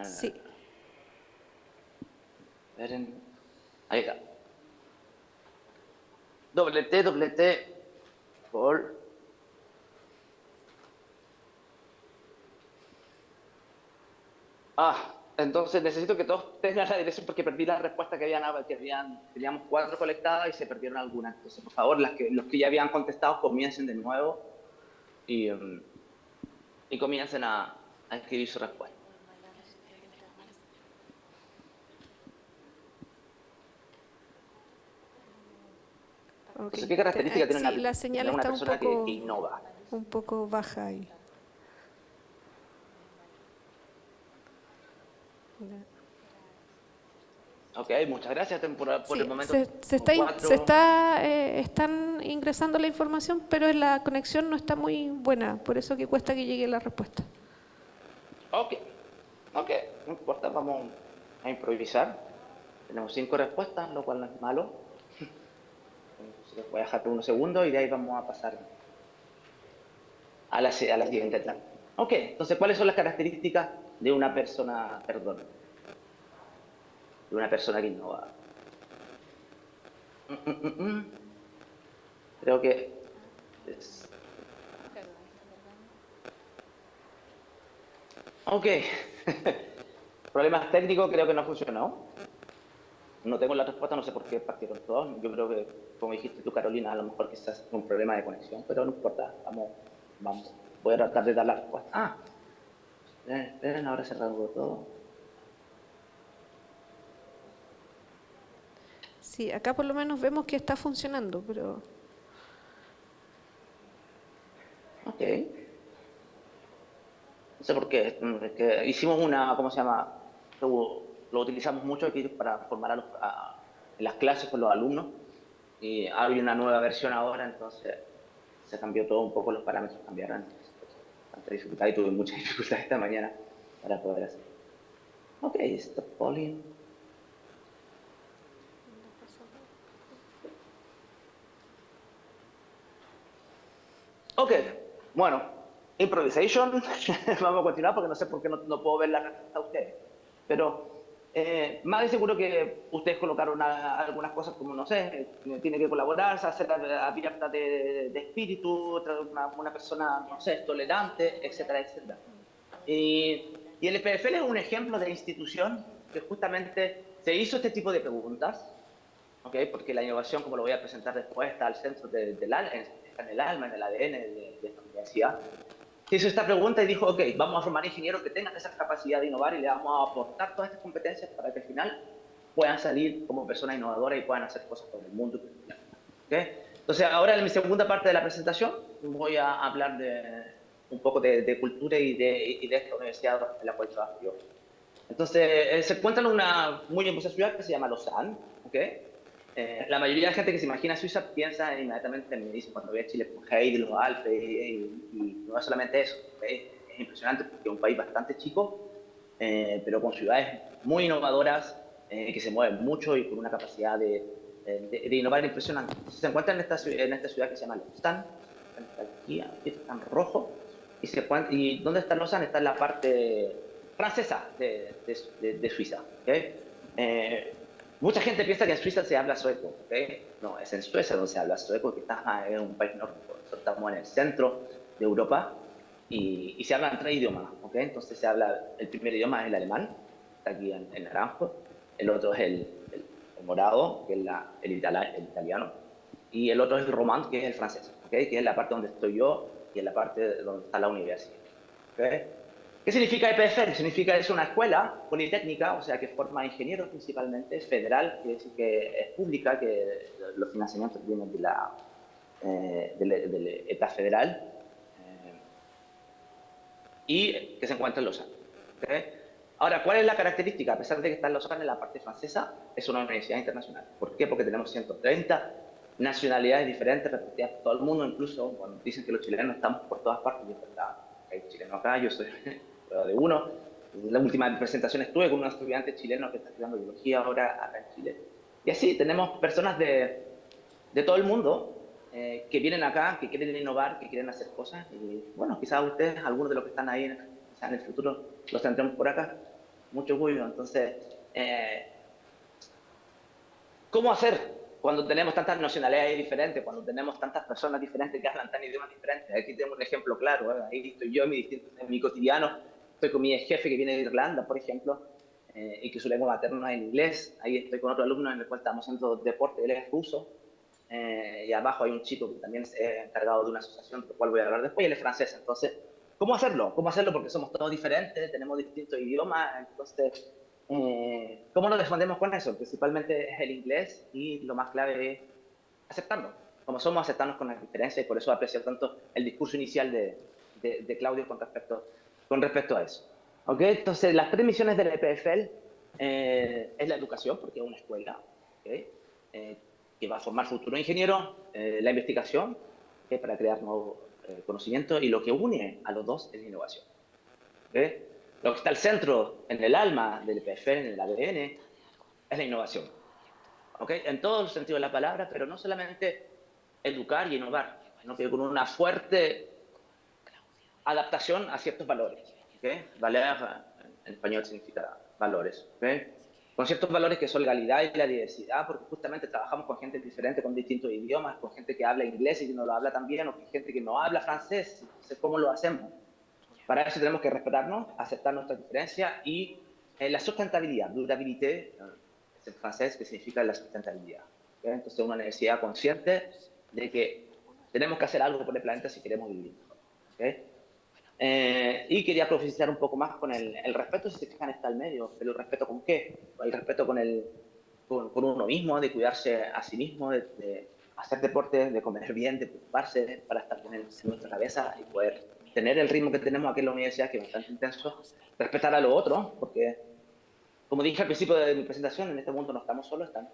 Sí. Esperen. Ahí está. WT por... Entonces necesito que todos tengan la dirección porque perdí la respuesta teníamos 4 colectadas y se perdieron algunas. Entonces, por favor, los que ya habían contestado comiencen de nuevo y comiencen a escribir su respuesta. Entonces, ¿qué característica tiene la señal una está persona que innova? un poco baja ahí. Ok, muchas gracias por el momento. Están ingresando la información, pero la conexión no está muy buena, por eso que cuesta que llegue la respuesta. Ok, no importa, vamos a improvisar. Tenemos 5 respuestas, lo cual no es malo. Entonces voy a dejar por unos segundos y de ahí vamos a pasar a la siguiente etapa. Ok, entonces, ¿cuáles son las características de una persona, de una persona que innova? Creo que ok. Problemas técnicos, creo que no funcionó. No tengo la respuesta, no sé por qué partieron todos. Yo creo que, como dijiste tú, Carolina, a lo mejor quizás es un problema de conexión, pero no importa. Vamos. Voy a tratar de dar la respuesta. Esperen, ahora se reanudó todo. Sí, acá por lo menos vemos que está funcionando, pero... Ok. No sé por qué. Es que hicimos una, ¿cómo se llama? Lo utilizamos mucho aquí para formar en las clases con los alumnos. Y hay una nueva versión ahora, entonces se cambió todo un poco, los parámetros cambiaron. Bastante dificultad y tuve mucha dificultad esta mañana para poder hacer. Ok, stop polling. Ok, bueno, improvisation. Vamos a continuar porque no sé por qué no puedo ver la respuesta a ustedes. Pero más de seguro que ustedes colocaron algunas cosas como, no sé, tiene que colaborar, ser abierta de espíritu, una persona, no sé, tolerante, etcétera, etcétera. Y el PFL es un ejemplo de institución que justamente se hizo este tipo de preguntas, ¿okay? Porque la innovación, como lo voy a presentar después, está al centro está en el alma, en el ADN de esta universidad. Se hizo esta pregunta y dijo, ok, vamos a formar ingenieros que tengan esa capacidad de innovar y le vamos a aportar todas estas competencias para que al final puedan salir como personas innovadoras y puedan hacer cosas por el mundo. ¿Okay? Entonces, ahora en mi segunda parte de la presentación voy a hablar un poco de cultura y de esta universidad en la cual trabajo yo. Entonces, se encuentra en una muy hermosa ciudad que se llama Lausanne, ¿okay? La mayoría de la gente que se imagina Suiza piensa inmediatamente en Medellín cuando ve a Chile con Heide, los Alpes, y no es solamente eso, ¿okay? Es impresionante porque es un país bastante chico, pero con ciudades muy innovadoras, que se mueven mucho y con una capacidad de innovar impresionante. Entonces, se encuentra en esta ciudad que se llama Lausanne, aquí está en rojo, y ¿dónde está Lausanne? Está en la parte francesa de Suiza. ¿Okay? Mucha gente piensa que en Suiza se habla sueco, ¿ok? No, es en Suecia donde se habla sueco, que es un país nórdico. Nosotros estamos en el centro de Europa y se hablan 3 idiomas, ¿ok? Entonces se habla, el primer idioma es el alemán, está aquí en naranjo, el otro es el morado, que es el italiano, y el otro es el román, que es el francés, ¿ok? Que es la parte donde estoy yo y en la parte donde está la universidad, ¿ok? ¿Qué significa EPFL? Significa que es una escuela politécnica, o sea, que forma ingenieros principalmente, es federal, quiere decir que es pública, que los financiamientos vienen del ETA federal, y que se encuentra en Lausanne. ¿Okay? Ahora, ¿cuál es la característica? A pesar de que está en Lausanne, en la parte francesa, es una universidad internacional. ¿Por qué? Porque tenemos 130 nacionalidades diferentes repartidas por todo el mundo, incluso cuando dicen que los chilenos estamos por todas partes, y es verdad, hay chilenos acá, yo soy de uno. En la última presentación estuve con unos estudiantes chilenos que están estudiando biología ahora acá en Chile. Y así, tenemos personas de todo el mundo que vienen acá, que quieren innovar, que quieren hacer cosas. Y bueno, quizás ustedes, algunos de los que están ahí, quizás en el futuro, los tendremos por acá. Mucho orgullo. Entonces, ¿cómo hacer cuando tenemos tantas nacionalidades diferentes, cuando tenemos tantas personas diferentes que hablan tan idiomas diferentes? Aquí tenemos un ejemplo claro. Ahí estoy yo en mi cotidiano. Estoy con mi jefe que viene de Irlanda, por ejemplo, y que su lengua materna es el inglés. Ahí estoy con otro alumno en el cual estamos haciendo deporte, él es ruso. Y abajo hay un chico que también es encargado de una asociación, de la cual voy a hablar después, y él es francés. Entonces, ¿cómo hacerlo? ¿Cómo hacerlo? Porque somos todos diferentes, tenemos distintos idiomas, entonces, ¿cómo nos defendemos con eso? Principalmente es el inglés y lo más clave es aceptarlo. Como somos, aceptarnos con las diferencias y por eso aprecio tanto el discurso inicial de Claudio con respecto a eso. ¿Ok? Entonces, las 3 misiones del EPFL es la educación, porque es una escuela, ¿ok? Que va a formar futuros ingenieros, la investigación, para crear nuevos conocimientos, y lo que une a los dos es la innovación. ¿Okay? Lo que está al centro, en el alma del EPFL, en el ADN, es la innovación. ¿Okay? En todos los sentidos de la palabra, pero no solamente educar y innovar, sino que con una fuerte adaptación a ciertos valores. ¿Okay? Valeurs en español significa valores. ¿Okay? Con ciertos valores que son la calidad y la diversidad, porque justamente trabajamos con gente diferente, con distintos idiomas, con gente que habla inglés y que no lo habla tan bien, o con gente que no habla francés. Entonces, ¿cómo lo hacemos? Para eso tenemos que respetarnos, aceptar nuestras diferencias y la sustentabilidad, durabilité, es en francés, que significa la sustentabilidad. ¿Okay? Entonces, una necesidad consciente de que tenemos que hacer algo por el planeta si queremos vivir mejor. ¿Okay? Y quería profundizar un poco más con el respeto, si se fijan, está al medio. ¿Pero el respeto con qué? El respeto con uno mismo, de cuidarse a sí mismo, de hacer deporte, de comer bien, de preocuparse para estar bien en nuestra cabeza y poder tener el ritmo que tenemos aquí en la universidad, que es bastante intenso. Respetar a los otros, porque, como dije al principio de mi presentación, en este mundo no estamos solos, estamos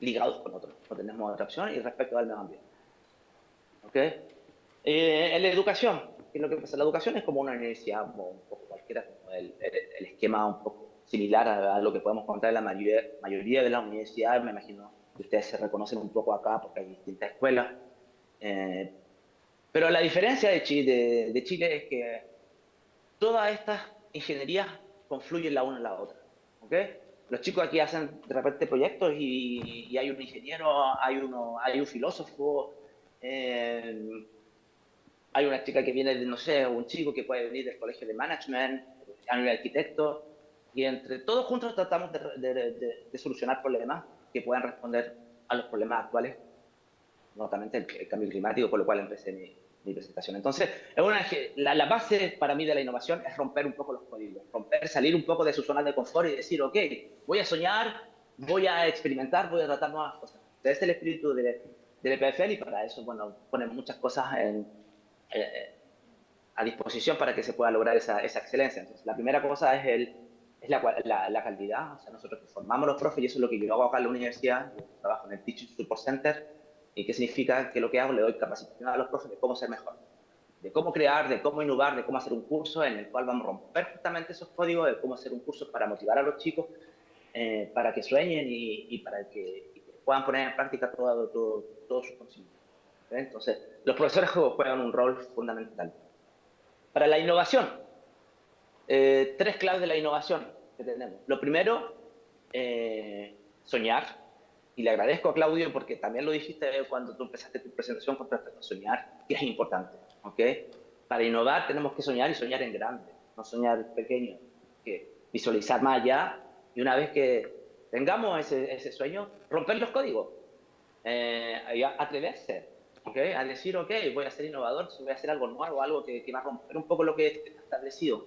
ligados con otros, no tenemos otra opción, y respeto al medio ambiente. ¿Ok? En la educación, ¿qué es lo que pasa? La educación es como una universidad, como un poco cualquiera, como el esquema un poco similar a lo que podemos contar en la mayoría de las universidades. Me imagino que ustedes se reconocen un poco acá porque hay distintas escuelas. Pero la diferencia de Chile es que todas estas ingenierías confluyen la una en la otra. ¿Ok? Los chicos aquí hacen de repente proyectos y hay un ingeniero, hay un filósofo, hay una chica que viene de, no sé, un chico que puede venir del colegio de management, hay un arquitecto, y entre todos juntos tratamos de solucionar problemas que puedan responder a los problemas actuales, notablemente el cambio climático, por lo cual empecé mi presentación. Entonces, la base para mí de la innovación es romper un poco los códigos, salir un poco de su zona de confort y decir, ok, voy a soñar, voy a experimentar, voy a tratar nuevas cosas. Ese es el espíritu del EPFL, y para eso, bueno, ponen muchas cosas a disposición para que se pueda lograr esa excelencia. Entonces, la primera cosa es la calidad. O sea, nosotros formamos los profes, y eso es lo que yo hago acá en la universidad. Yo trabajo en el Teaching Support Center. ¿Y qué significa? Que lo que hago, le doy capacitación a los profes de cómo ser mejor, de cómo crear, de cómo innovar, de cómo hacer un curso en el cual vamos a romper justamente esos códigos, de cómo hacer un curso para motivar a los chicos, para que sueñen y para que puedan poner en práctica todo su conocimiento. Entonces, los profesores juegan un rol fundamental. Para la innovación, 3 claves de la innovación que tenemos. Lo primero, soñar, y le agradezco a Claudio porque también lo dijiste cuando tú empezaste tu presentación con respecto a soñar, que es importante, ¿ok? Para innovar tenemos que soñar y soñar en grande, no soñar pequeño, que visualizar más allá, y una vez que tengamos ese sueño, romper los códigos, y atreverse, ¿ok? A decir, ok, voy a ser innovador, voy a hacer algo nuevo, algo que va a romper un poco lo que está establecido,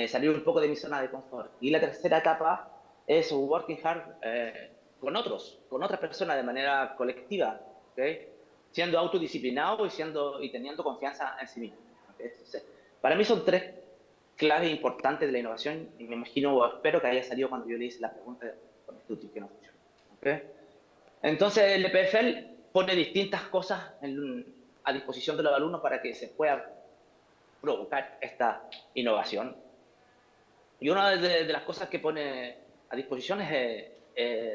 salir un poco de mi zona de confort. Y la tercera etapa es working hard con otros, con otras personas de manera colectiva, ¿ok? Siendo autodisciplinado y teniendo confianza en sí mismo. ¿Okay? Entonces, para mí son tres claves importantes de la innovación y me imagino o espero que haya salido cuando yo le hice la pregunta con este útil que no funciona. ¿Okay? Entonces, el EPFL pone distintas cosas a disposición de los alumnos para que se pueda provocar esta innovación. Y una de las cosas que pone a disposición es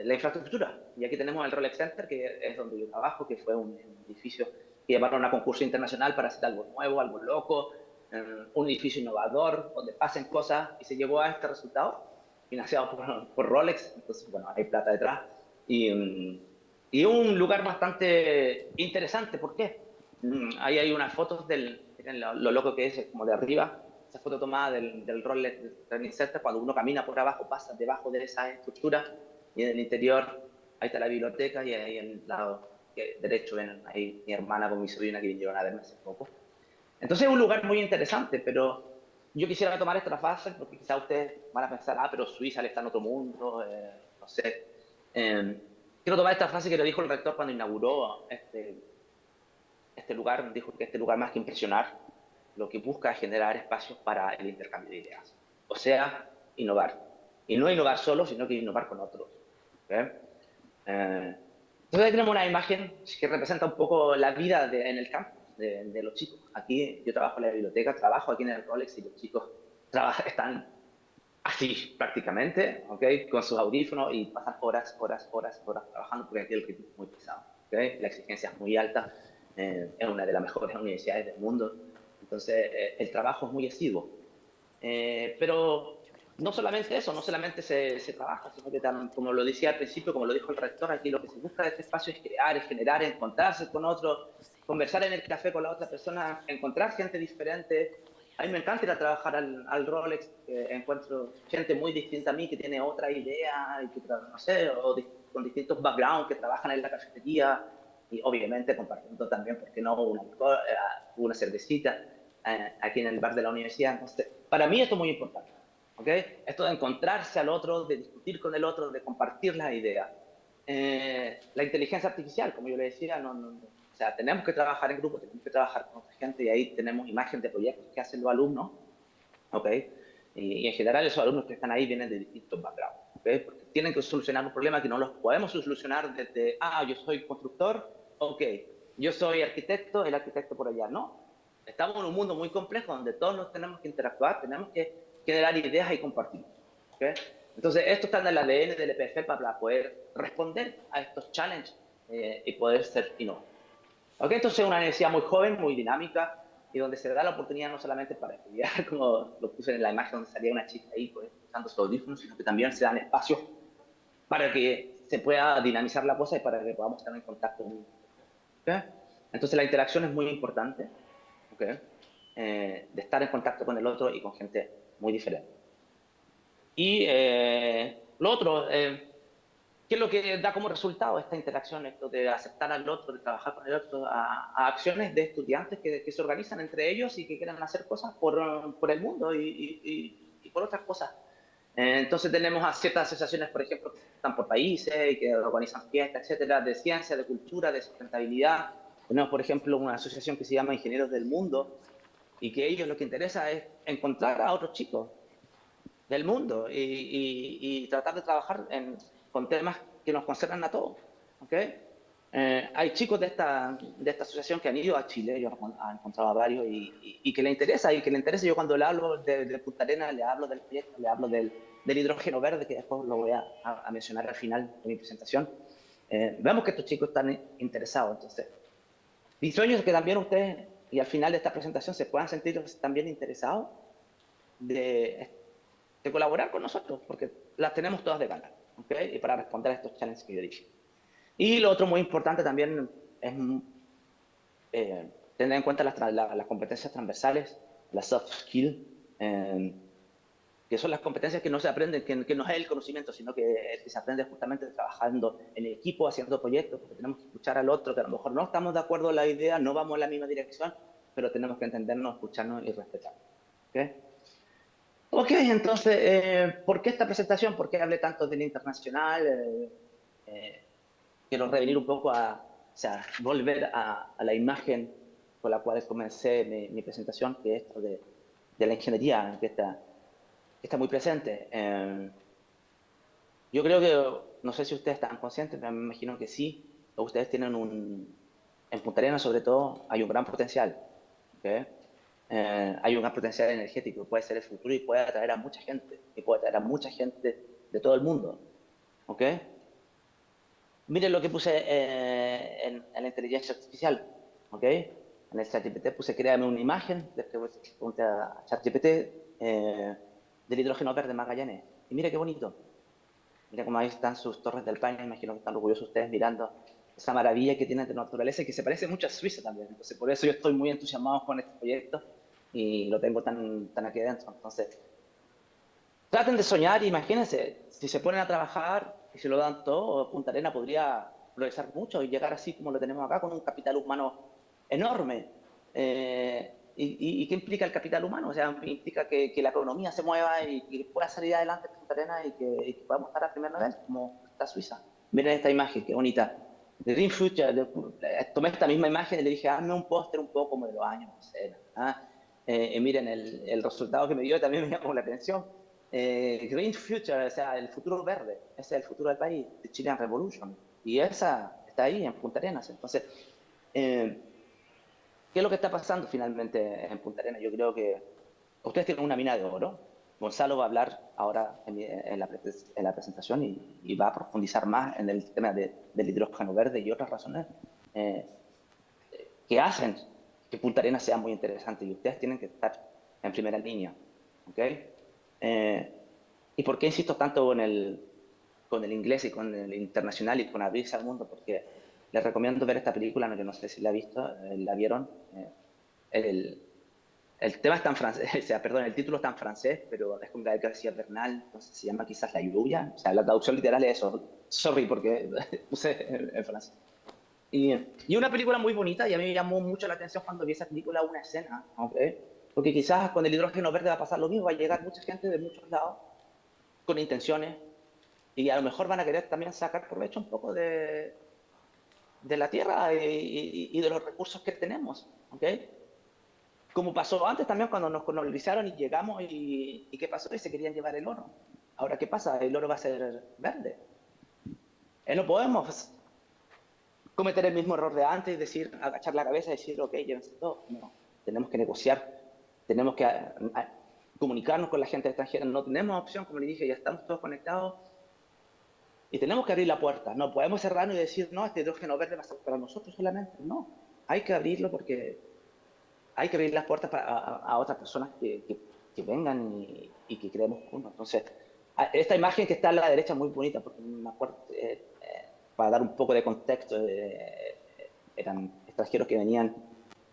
la infraestructura. Y aquí tenemos el Rolex Center, que es donde yo trabajo, que fue un edificio que llevaron a concurso internacional para hacer algo nuevo, algo loco, un edificio innovador, donde pasen cosas, y se llegó a este resultado, financiado por Rolex. Entonces, bueno, hay plata detrás. Y un lugar bastante interesante. ¿Por qué? Ahí hay unas fotos miren lo loco que es, como de arriba, esa foto tomada del Rolex Training Center, cuando uno camina por abajo, pasa debajo de esa estructura, y en el interior, ahí está la biblioteca, y ahí en el lado derecho ven ahí mi hermana con mi sobrina que vinieron a verme hace poco. Entonces es un lugar muy interesante, pero yo quisiera tomar esta fase, porque quizá ustedes van a pensar, pero Suiza le está en otro mundo, no sé. Quiero tomar esta frase que lo dijo el rector cuando inauguró este lugar. Dijo que este lugar, más que impresionar, lo que busca es generar espacios para el intercambio de ideas. O sea, innovar. Y no innovar solo, sino que innovar con otros. ¿Okay? Entonces ahí tenemos una imagen que representa un poco la vida en el campo de los chicos. Aquí yo trabajo en la biblioteca, trabajo aquí en el Rolex, y los chicos están así prácticamente, ¿okay? Con sus audífonos, y pasan horas trabajando, porque aquí el ritmo es muy pesado. ¿Okay? La exigencia es muy alta, es una de las mejores universidades del mundo. Entonces, el trabajo es muy asiduo. Pero no solamente eso, no solamente se trabaja, sino que también, como lo decía al principio, como lo dijo el rector, aquí lo que se busca de este espacio es crear, es generar, encontrarse con otros, conversar en el café con la otra persona, encontrar gente diferente. A mí me encanta ir a trabajar al Rolex, encuentro gente muy distinta a mí que tiene otra idea, y que, no sé, con distintos backgrounds, que trabajan en la cafetería, y obviamente compartiendo también, ¿por qué no?, una cervecita aquí en el bar de la universidad. Entonces, para mí esto es muy importante, ¿ok? Esto de encontrarse al otro, de discutir con el otro, de compartir las ideas. La inteligencia artificial, como yo le decía, o sea, tenemos que trabajar en grupo, tenemos que trabajar con otra gente, y ahí tenemos imagen de proyectos que hacen los alumnos, ¿ok? Y en general esos alumnos que están ahí vienen de distintos backgrounds, ¿ok? Porque tienen que solucionar un problema que no los podemos solucionar desde, yo soy constructor, ok, yo soy arquitecto, el arquitecto por allá. No, estamos en un mundo muy complejo donde todos nos tenemos que interactuar, tenemos que generar ideas y compartir, ¿ok? Entonces, esto está en el ADN del EPF para poder responder a estos challenges y poder ser innovadores. ¿Ok? Entonces, es una universidad muy joven, muy dinámica, y donde se da la oportunidad no solamente para estudiar, como lo puse en la imagen donde salía una chica ahí pues, usando sus audífonos, sino que también se dan espacios para que se pueda dinamizar la cosa y para que podamos estar en contacto. ¿Okay? Entonces, la interacción es muy importante, ¿okay? De estar en contacto con el otro y con gente muy diferente. Y lo otro, ¿qué es lo que da como resultado esta interacción, esto de aceptar al otro, de trabajar con el otro, a acciones de estudiantes que se organizan entre ellos y que quieran hacer cosas por el mundo y por otras cosas? Entonces tenemos a ciertas asociaciones, por ejemplo, que están por países y que organizan fiestas, etcétera, de ciencia, de cultura, de sustentabilidad. Tenemos, por ejemplo, una asociación que se llama Ingenieros del Mundo, y que a ellos lo que interesa es encontrar a otros chicos del mundo y tratar de trabajar con temas que nos concernan a todos. ¿Okay? Hay chicos de esta asociación que han ido a Chile, yo he encontrado a varios, y que le interesa, yo cuando le hablo de Punta Arenas, le hablo del proyecto, le hablo del hidrógeno verde, que después lo voy a mencionar al final de mi presentación. Vemos que estos chicos están interesados. Entonces, mi sueño es que también ustedes, y al final de esta presentación, se puedan sentir también interesados de colaborar con nosotros, porque las tenemos todas de gana. ¿ok? Y para responder a estos challenges que yo dije. Y lo otro muy importante también es tener en cuenta las competencias transversales, las soft skills, que son las competencias que no se aprenden, que no es el conocimiento, sino que se aprende justamente trabajando en equipo, haciendo proyectos, porque tenemos que escuchar al otro, que a lo mejor no estamos de acuerdo en la idea, no vamos en la misma dirección, pero tenemos que entendernos, escucharnos y respetarnos. ¿Ok? Ok, entonces, ¿por qué esta presentación? ¿Por qué hablé tanto del internacional? Quiero revenir un poco o sea, volver a la imagen con la cual comencé mi presentación, que es esto de la ingeniería, que está muy presente. Yo creo que, no sé si ustedes están conscientes, pero me imagino que sí. Ustedes tienen en Punta Arenas sobre todo, hay un gran potencial. ¿Ok? Hay un gran potencial energético, puede ser el futuro y puede atraer a mucha gente, y puede atraer a mucha gente de todo el mundo. ¿Ok? Miren lo que puse en la inteligencia artificial. ¿Ok? En el ChatGPT puse, créame una imagen, después pregunté a ChatGPT del hidrógeno verde en Magallanes. Y mira qué bonito. Mira cómo ahí están sus torres del Paine, imagino que están orgullosos ustedes mirando esa maravilla que tienen de naturaleza y que se parece mucho a Suiza también. Entonces, por eso yo estoy muy entusiasmado con este proyecto y lo tengo tan aquí dentro. Entonces, traten de soñar, imagínense, si se ponen a trabajar y se lo dan todo, Punta Arena podría progresar mucho y llegar así como lo tenemos acá, con un capital humano enorme. ¿Y qué implica el capital humano? O sea, implica que la economía se mueva y que pueda salir adelante Punta Arena y que podamos estar a primer nivel, como está Suiza. Miren esta imagen, qué bonita. The Green Future, tomé esta misma imagen y le dije, hazme un póster un poco como de los años, no sé, ¿ah? Miren el resultado que me dio también me llamó la atención. Green Future, o sea, el futuro verde, ese es el futuro del país, the Chilean Revolution. Y esa está ahí en Punta Arenas. Entonces, eh, ¿qué es lo que está pasando finalmente en Punta Arenas? Yo creo que ustedes tienen una mina de oro. Gonzalo va a hablar ahora en la presentación y va a profundizar más en el tema del hidrógeno verde y otras razones eh, que hacen que Punta Arenas sea muy interesante y ustedes tienen que estar en primera línea. ¿Ok? ¿Y por qué insisto tanto con el inglés y con el internacional y con abrirse al mundo? Porque les recomiendo ver esta película, que no sé si la han visto, la vieron. El, el tema está en francés, o sea, perdón, el título está en francés, pero es con Gael García Bernal, entonces se llama quizás La Lluvia. O sea, la traducción literal es eso. Sorry, porque puse en francés. Y una película muy bonita, y a mí me llamó mucho la atención cuando vi esa película, una escena, ¿ok? Porque quizás con el hidrógeno verde va a pasar lo mismo, va a llegar mucha gente de muchos lados con intenciones y a lo mejor van a querer también sacar provecho un poco de la tierra y de los recursos que tenemos, ¿ok? Como pasó antes también cuando nos colonizaron y llegamos y ¿qué pasó? Y se querían llevar el oro. Ahora, ¿qué pasa? El oro va a ser verde. No podemos cometer el mismo error de antes y decir, agachar la cabeza y decir, ok, llévense todo. No, tenemos que negociar, tenemos que comunicarnos con la gente extranjera. No tenemos opción, como le dije, ya estamos todos conectados y tenemos que abrir la puerta. No podemos cerrarnos y decir, no, este hidrógeno verde va a ser para nosotros solamente. No, hay que abrirlo porque hay que abrir las puertas a otras personas que vengan y que creemos juntos. Entonces, esta imagen que está a la derecha es muy bonita porque me acuerdo, para dar un poco de contexto, eran extranjeros que venían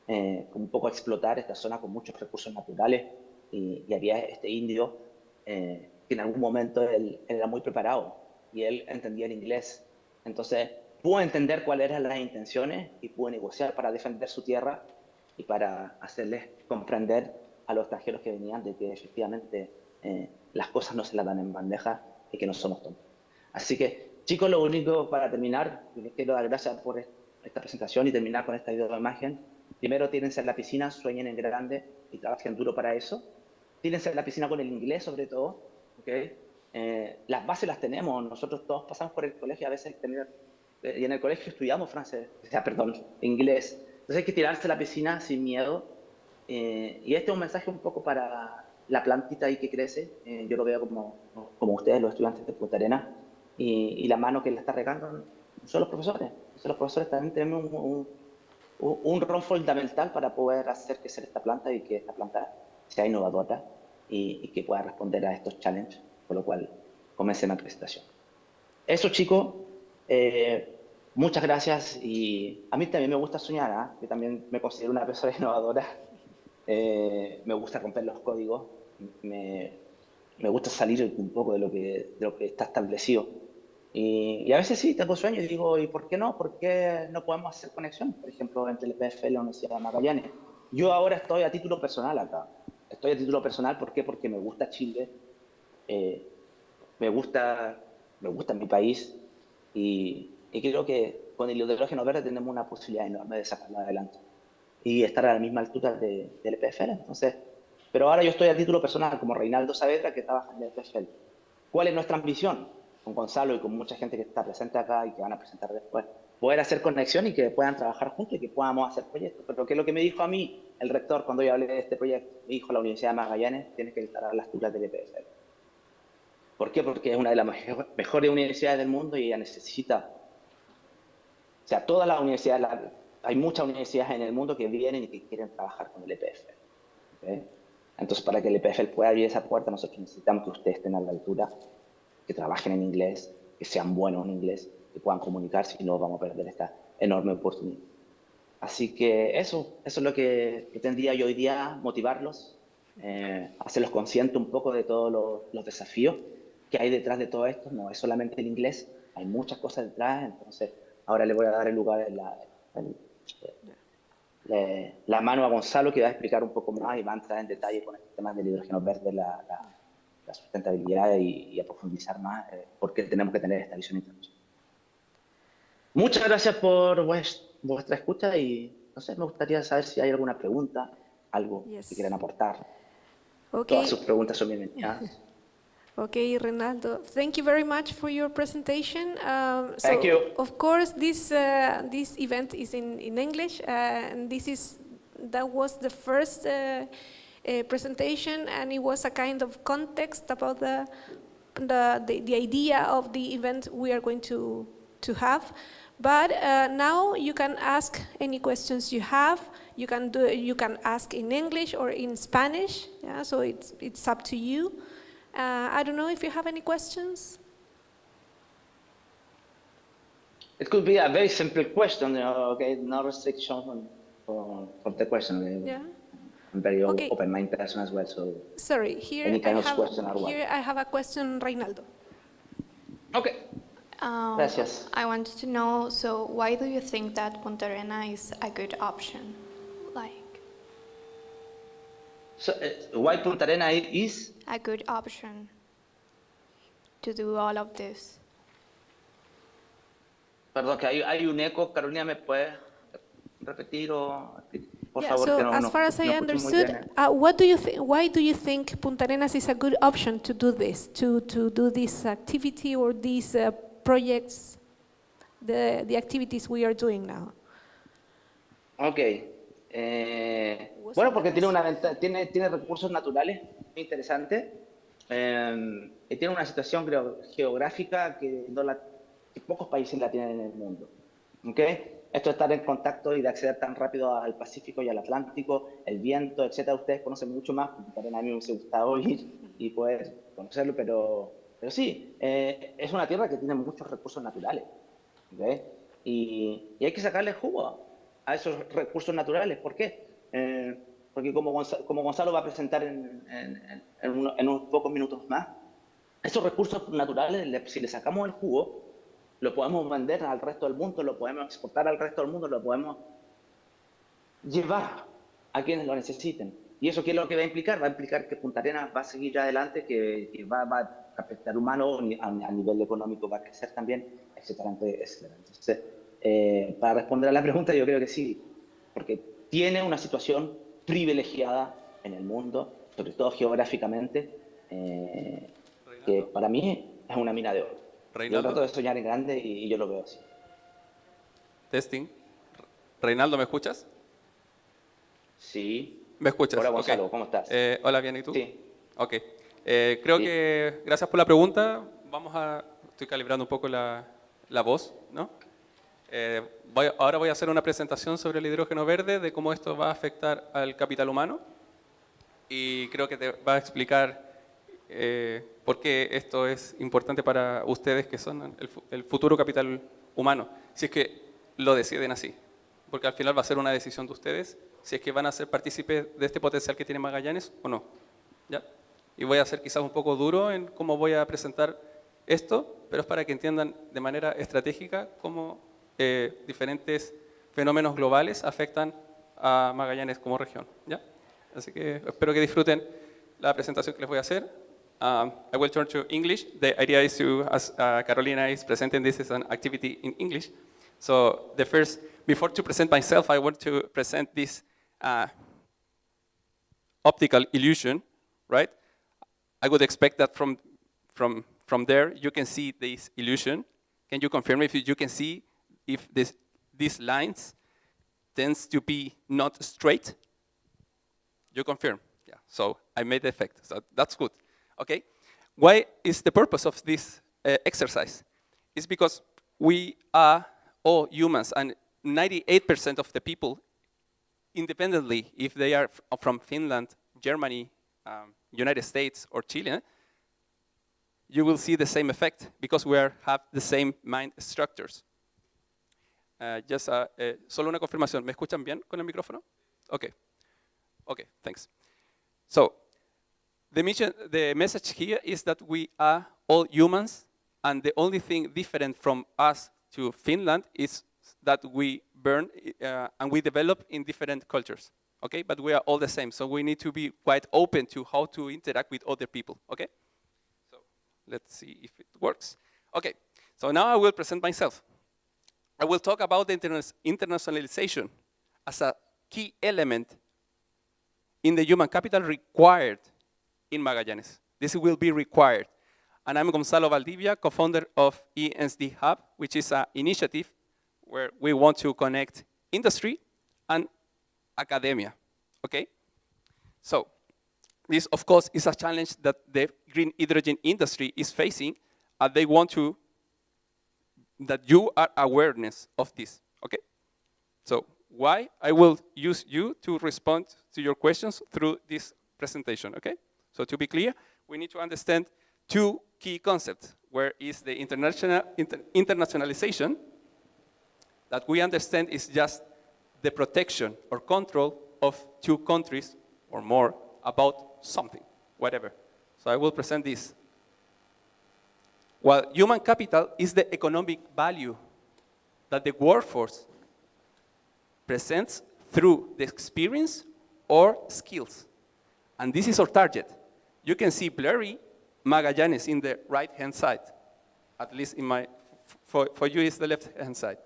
un poco a explotar esta zona con muchos recursos naturales y había este indio que en algún momento él era muy preparado y él entendía el inglés. Entonces, pudo entender cuáles eran las intenciones y pudo negociar para defender su tierra y para hacerles comprender a los extranjeros que venían de que efectivamente las cosas no se las dan en bandeja y que no somos tontos. Así que, chicos, lo único para terminar, les quiero dar gracias por esta presentación y terminar con esta imagen. Primero, tírense en la piscina, sueñen en grande y trabajen duro para eso. Tírense en la piscina con el inglés, sobre todo. ¿Okay? Las bases las tenemos, nosotros todos pasamos por el colegio, a veces y en el colegio estudiamos francés, o sea, perdón, inglés. Entonces hay que tirarse a la piscina sin miedo. Y este es un mensaje un poco para la plantita ahí que crece. Yo lo veo como ustedes, los estudiantes de Punta Arenas, y la mano que la está regando son los profesores. Entonces, los profesores también tenemos un rol fundamental para poder hacer crecer esta planta y que esta planta sea innovadora y que pueda responder a estos challenges, por lo cual comencé mi presentación. eso, chicos, muchas gracias. Y a mí también me gusta soñar, ¿ah? Yo también me considero una persona innovadora. Me gusta romper los códigos. Me, me gusta salir un poco de lo que está establecido. Y a veces sí, tengo sueños y digo, ¿y por qué no? ¿Por qué no podemos hacer conexión? Por ejemplo, entre el PFL y la Universidad de Magallanes. Yo ahora estoy a título personal acá. Estoy a título personal, ¿por qué? Porque me gusta Chile, eh, me gusta, me gusta mi país y creo que con el hidrógeno verde tenemos una posibilidad enorme de sacarlo adelante y estar a la misma altura del EPFL. Entonces, pero ahora yo estoy a título personal como Reinaldo Saavedra, que trabaja en el EPFL. ¿Cuál es nuestra ambición? Con Gonzalo y con mucha gente que está presente acá y que van a presentar después, poder hacer conexión y que puedan trabajar juntos y que podamos hacer proyectos. Pero ¿qué es lo que me dijo a mí el rector cuando yo hablé de este proyecto? Me dijo, la Universidad de Magallanes tiene que instalar las tulas del EPFL. ¿Por qué? Porque es una de las mejores universidades del mundo y ella necesita, o sea, todas las universidades, hay muchas universidades en el mundo que vienen y que quieren trabajar con el EPFL. ¿Okay? Entonces, para que el EPFL pueda abrir esa puerta, nosotros necesitamos que ustedes estén a la altura, que trabajen en inglés, que sean buenos en inglés, que puedan comunicarse y no vamos a perder esta enorme oportunidad. Así que eso es lo que pretendía yo hoy día, motivarlos, hacerlos conscientes un poco de todos los desafíos que hay detrás de todo esto. No es solamente el inglés, hay muchas cosas detrás. Entonces, ahora le voy a dar el lugar, la mano a Gonzalo, que va a explicar un poco más y va a entrar en detalle con este tema del hidrógeno verde, la sustentabilidad y a profundizar más por qué tenemos que tener esta visión internacional. Muchas gracias por vuestra escucha y no sé, me gustaría saber si hay alguna pregunta, algo que quieran aportar. Todas sus preguntas son bienvenidas. Okay, Ronaldo, thank you very much for your presentation. Thank you. Of course, this event is in English, and that was the first presentation, and it was a kind of context about the idea of the event we are going to have. But now you can ask any questions you have. You can ask in English or in Spanish. Yeah, so it's up to you. I don't know if you have any questions. It could be a very simple question, okay, no restriction for the question. Okay? Yeah. I'm very open-minded person as well, so. Sorry, here any kind of question or what? Here I have a question, Reinaldo. Okay. Gracias. I wanted to know, so why do you think that Punta Arena is a good option? So, why Punta Arena is? A good option to do all of this. Perdón, que hay un eco. Carolina, ¿me puede repetir por favor? So que no, as far as I understood, why do you think Punta Arenas is a good option to do this, to do this activity or these projects, the activities we are doing now? Okay. Bueno, porque tiene recursos naturales muy interesantes y tiene una situación geográfica que pocos países la tienen en el mundo. ¿Okay? Esto de estar en contacto y de acceder tan rápido al Pacífico y al Atlántico, el viento, etcétera, ustedes conocen mucho más. A mí me hubiese gustado ir y poder conocerlo, pero sí, es una tierra que tiene muchos recursos naturales. ¿Okay? Y hay que sacarle jugo a esos recursos naturales. ¿Por qué? Porque como Gonzalo va a presentar en unos pocos minutos más, esos recursos naturales, si le sacamos el jugo, lo podemos vender al resto del mundo, lo podemos exportar al resto del mundo, lo podemos llevar a quienes lo necesiten. ¿Y eso qué es lo que va a implicar? Va a implicar que Punta Arenas va a seguir adelante, que va a capital humano a nivel económico, va a crecer también, etcétera, etcétera. Entonces, para responder a la pregunta, yo creo que sí, porque tiene una situación privilegiada en el mundo, sobre todo geográficamente, que para mí es una mina de oro. Yo trato de soñar en grande y yo lo veo así. Testing. Reinaldo, ¿me escuchas? Sí. ¿Me escuchas? Hola, Gonzalo, okay. ¿Cómo estás? Hola, bien, ¿y tú? Sí. Ok. Creo que, gracias por la pregunta, estoy calibrando un poco la voz, ¿no? Ahora voy a hacer una presentación sobre el hidrógeno verde, de cómo esto va a afectar al capital humano, y creo que te va a explicar por qué esto es importante para ustedes que son el futuro capital humano, si es que lo deciden así. Porque al final va a ser una decisión de ustedes si es que van a ser partícipes de este potencial que tiene Magallanes o no. ¿Ya? Y voy a ser quizás un poco duro en cómo voy a presentar esto, pero es para que entiendan de manera estratégica cómo diferentes fenómenos globales afectan a Magallanes como región. ¿Ya? Así que espero que disfruten la presentación que les voy a hacer. I will turn to English. The idea is to, as Carolina is presenting, this is an activity in English. So the first, before to present myself, I want to present this optical illusion, right? I would expect that from there you can see this illusion. Can you confirm if you can see if these lines tends to be not straight? You confirm, yeah. So I made the effect, so that's good. Okay, why is the purpose of this exercise? It's because we are all humans, and 98% of the people, independently if they are from Finland, Germany, United States, or Chile, you will see the same effect because we have the same mind structures. Solo una confirmación. ¿Me escuchan bien con el micrófono? Okay. Okay, thanks. So, the message here is that we are all humans, and the only thing different from us to Finland is that we burn and we develop in different cultures. Okay, but we are all the same, so we need to be quite open to how to interact with other people. Okay, so let's see if it works. Okay, so now I will present myself. I will talk about the internationalization as a key element in the human capital required in Magallanes. This will be required. And I'm Gonzalo Valdivia, co-founder of ESD Hub, which is an initiative where we want to connect industry and academia, okay? So this, of course, is a challenge that the green hydrogen industry is facing, and they want to, that you are awareness of this, okay? So why? I will use you to respond to your questions through this presentation, okay? So to be clear, we need to understand two key concepts. Where is the internationalization that we understand is just the protection or control of two countries or more about something, whatever. So I will present this. While human capital is the economic value that the workforce presents through the experience or skills. And this is our target. You can see blurry Magallanes in the right-hand side. At least in my, for you is the left-hand side.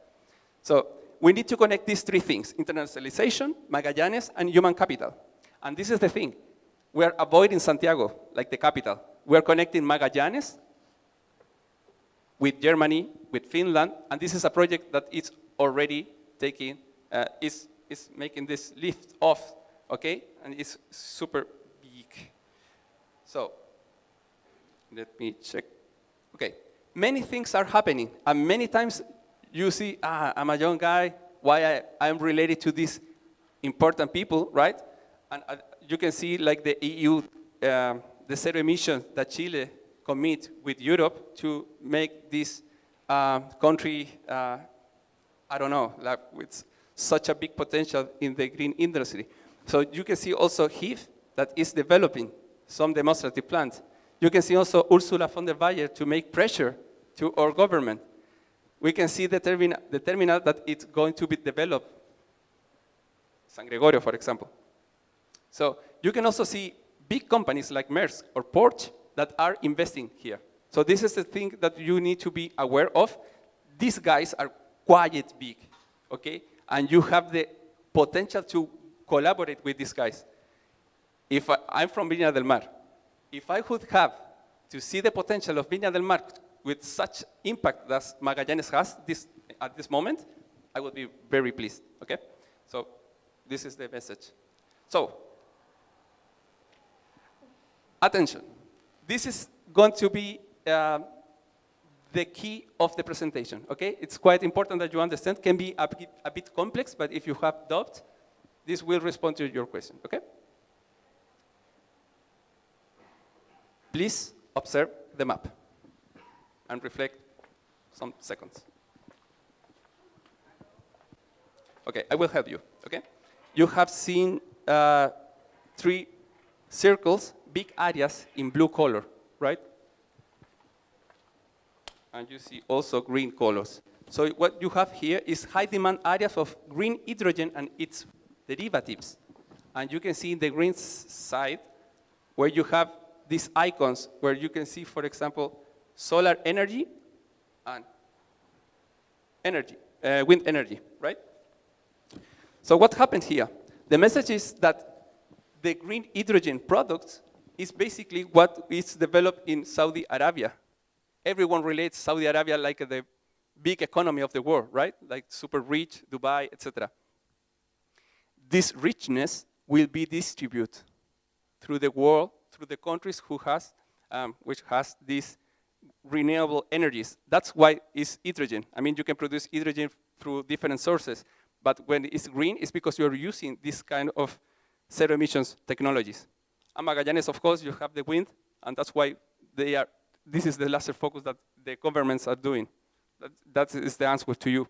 So we need to connect these three things: internationalization, Magallanes, and human capital. And this is the thing. We are avoiding Santiago, like the capital. We are connecting Magallanes with Germany, with Finland, and this is a project that is already taking, is making this lift off, okay? And it's super big. So let me check. Okay, many things are happening, and many times you see, I'm a young guy, why I'm related to these important people, right? And you can see like the EU, the zero emissions that Chile commit with Europe to make this country, I don't know, like with such a big potential in the green industry. So you can see also HIF that is developing some demonstrative plants. You can see also Ursula von der Leyen to make pressure to our government. We can see the terminal that it's going to be developed, San Gregorio, for example. So you can also see big companies like Maersk or Porsche that are investing here. So this is the thing that you need to be aware of. These guys are quite big, okay? And you have the potential to collaborate with these guys. If I'm from Viña del Mar, if I would have to see the potential of Viña del Mar with such impact that Magallanes has at this moment, I would be very pleased, okay? So this is the message. So, attention. This is going to be the key of the presentation, okay? It's quite important that you understand. Can be a bit complex, but if you have doubt, this will respond to your question, okay? Please observe the map and reflect some seconds. Okay, I will help you, okay? You have seen 3 circles, big areas in blue color, right? And you see also green colors. So what you have here is high demand areas of green hydrogen and its derivatives. And you can see in the green side where you have these icons where you can see, for example, solar energy and energy, wind energy, right? So what happened here? The message is that the green hydrogen products is basically what is developed in Saudi Arabia. Everyone relates Saudi Arabia like the big economy of the world, right? Like super rich, Dubai, etc. This richness will be distributed through the world, through the countries which has these renewable energies. That's why it's hydrogen. I mean, you can produce hydrogen through different sources, but when it's green, it's because you're using this kind of zero emissions technologies. And Magallanes, of course, you have the wind, and that's why this is the laser focus that the governments are doing. That is the answer to you.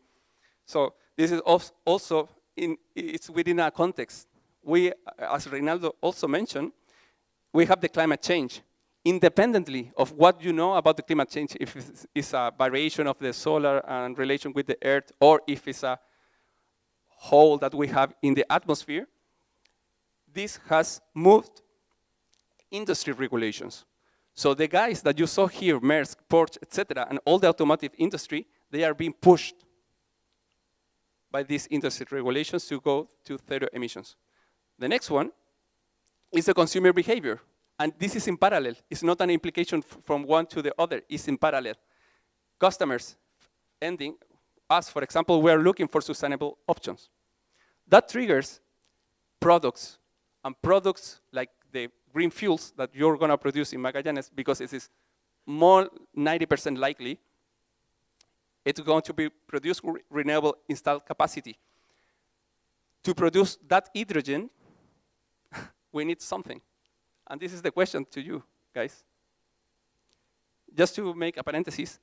So this is also, it's within a context. We, as Reynaldo also mentioned, we have the climate change. Independently of what you know about the climate change, if it's a variation of the solar and relation with the earth, or if it's a hole that we have in the atmosphere, this has moved industry regulations. So the guys that you saw here, Maersk, Porsche, etc., and all the automotive industry, they are being pushed by these industry regulations to go to zero emissions. The next one is the consumer behavior. And this is in parallel. It's not an implication from one to the other. It's in parallel. Customers, us, for example, we are looking for sustainable options. That triggers products, and products like the green fuels that you're going to produce in Magallanes, because it is more 90% likely it's going to be produced renewable installed capacity. To produce that hydrogen, we need something. And this is the question to you, guys. Just to make a parenthesis,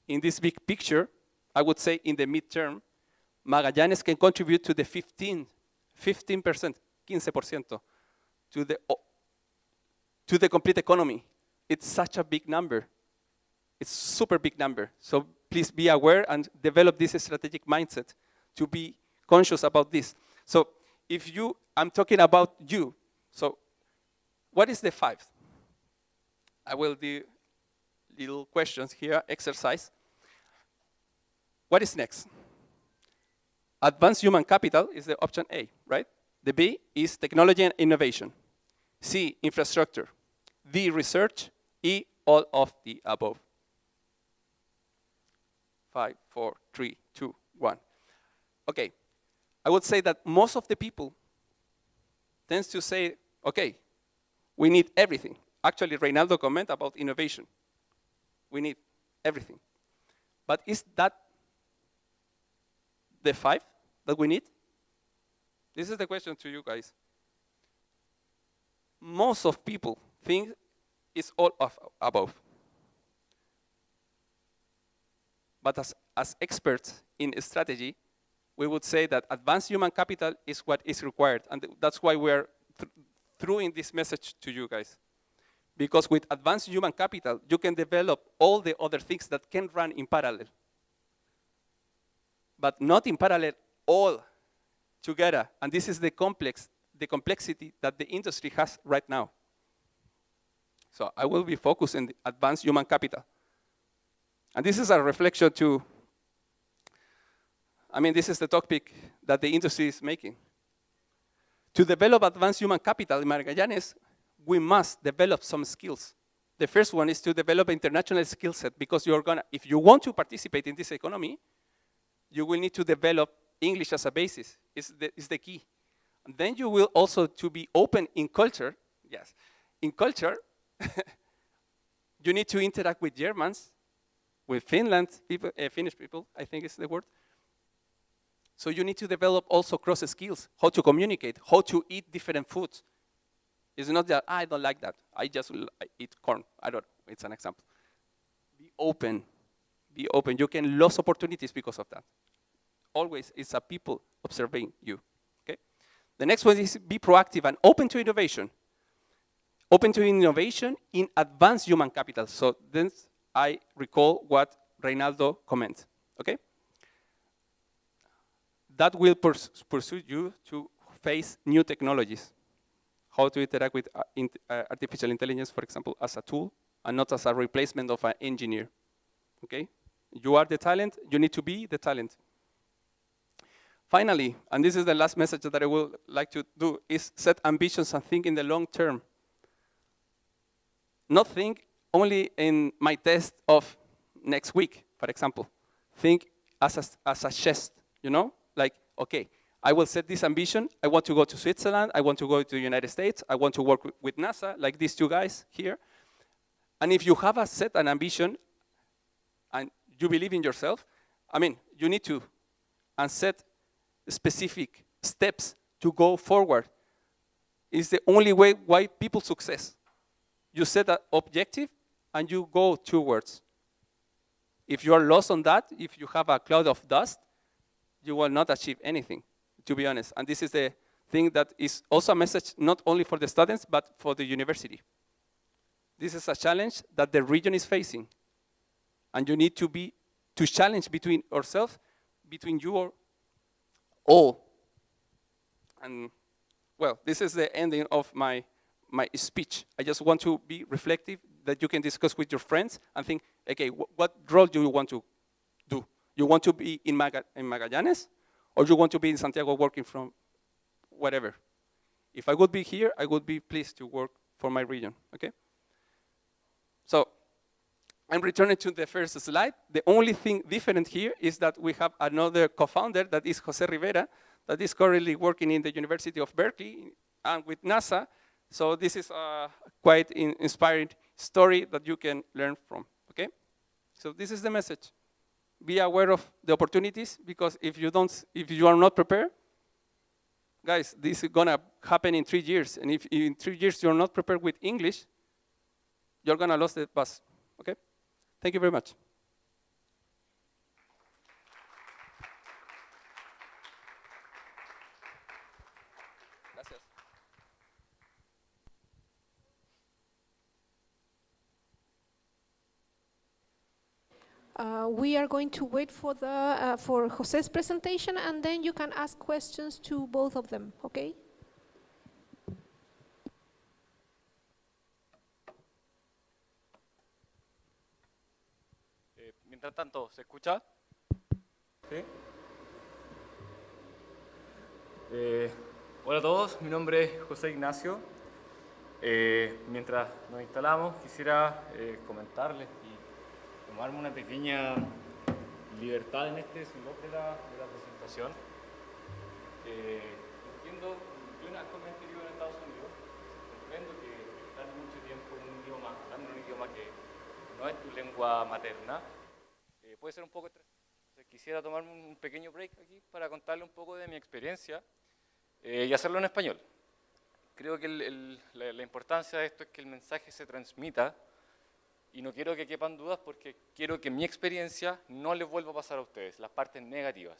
in this big picture, I would say in the midterm, Magallanes can contribute to the 15%, 15%, to the complete economy. It's such a big number. It's super big number. So please be aware and develop this strategic mindset to be conscious about this. So I'm talking about you. So what is the 5? I will do little questions here, exercise. What is next? Advanced human capital is the option A, right? The B is technology and innovation. C, infrastructure. D, research. E, all of the above. 5, 4, 3, 2, 1. Okay, I would say that most of the people tends to say, okay, we need everything. Actually, Reynaldo commented about innovation. We need everything. But is that the 5 that we need? This is the question to you guys. Most of people think it's all of above. But as experts in strategy, we would say that advanced human capital is what is required. And that's why we're throwing this message to you guys. Because with advanced human capital, you can develop all the other things that can run in parallel. But not in parallel all together. And this is the complexity that the industry has right now. So I will be focused on the advanced human capital. And this is a reflection to, this is the topic that the industry is making. To develop advanced human capital in Magallanes, we must develop some skills. The first one is to develop an international skill set, because if you want to participate in this economy, you will need to develop English as a basis. It's the key. And then you will also to be open in culture. Yes, in culture, you need to interact with Germans, with Finnish people, I think is the word. So you need to develop also cross skills, how to communicate, how to eat different foods. It's not that I don't like that. I just eat corn. I don't know. It's an example. Be open. Be open. You can lose opportunities because of that. Always, it's a people observing you. Okay. The next one is be proactive and open to innovation. Open to innovation in advanced human capital. So then I recall what Reynaldo commented. Okay. That will pursue you to face new technologies. How to interact with artificial intelligence, for example, as a tool and not as a replacement of an engineer. Okay? You are the talent, you need to be the talent. Finally, and this is the last message that I would like to do, is set ambitions and think in the long term. Not think only in my test of next week, for example. Think as a chest, you know? Like, okay, I will set this ambition. I want to go to Switzerland. I want to go to the United States. I want to work with NASA, like these two guys here. And if you have set an ambition and you believe in yourself, I mean, you need to and set specific steps to go forward. It's the only way why people success. You set an objective and you go towards. If you are lost on that, if you have a cloud of dust, you will not achieve anything, to be honest. And this is the thing that is also a message not only for the students, but for the university. This is a challenge that the region is facing. And you need to challenge between ourselves, between you all. And, well, this is the ending of my speech. I just want to be reflective, that you can discuss with your friends and think, okay, what role do you want to do? You want to be in Magallanes, or you want to be in Santiago working from whatever? If I would be here, I would be pleased to work for my region, okay? So I'm returning to the first slide. The only thing different here is that we have another co-founder, that is Jose Rivera, that is currently working in the University of Berkeley and with NASA. So this is a quite inspiring story that you can learn from, okay? So this is the message. Be aware of the opportunities, because if you are not prepared, guys, this is gonna happen in 3 years. And if in 3 years you're not prepared with English, you're gonna lose the bus, okay? Thank you very much. Gracias. We are going to wait for for José's presentation, and then you can ask questions to both of them, okay? Mientras tanto, ¿se escucha? ¿Sí? Hola a todos, mi nombre es José Ignacio. Mientras nos instalamos, quisiera comentarles y tomarme una pequeña libertad en este slot de la presentación. Entiendo, yo actualmente vivo en Estados Unidos, comprendo que estar mucho tiempo en un idioma, hablando en un idioma que no es tu lengua materna, puede ser un poco estresante. Entonces, quisiera tomarme un pequeño break aquí para contarle un poco de mi experiencia y hacerlo en español. Creo que la importancia de esto es que el mensaje se transmita, y no quiero que quepan dudas, porque quiero que mi experiencia no les vuelva a pasar a ustedes, las partes negativas.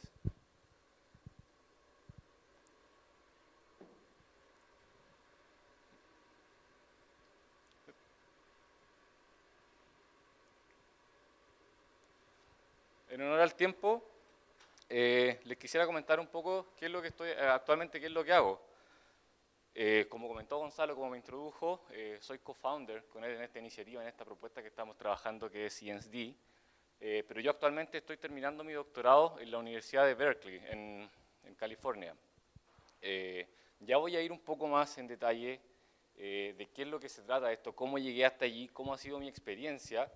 En honor al tiempo, les quisiera comentar un poco qué es lo que estoy actualmente, qué es lo que hago. Como comentó Gonzalo, como me introdujo, soy co-founder con él en esta iniciativa, en esta propuesta que estamos trabajando, que es ENSD, pero yo actualmente estoy terminando mi doctorado en la Universidad de Berkeley, en California. Ya voy a ir un poco más en detalle de qué es lo que se trata de esto, cómo llegué hasta allí, cómo ha sido mi experiencia.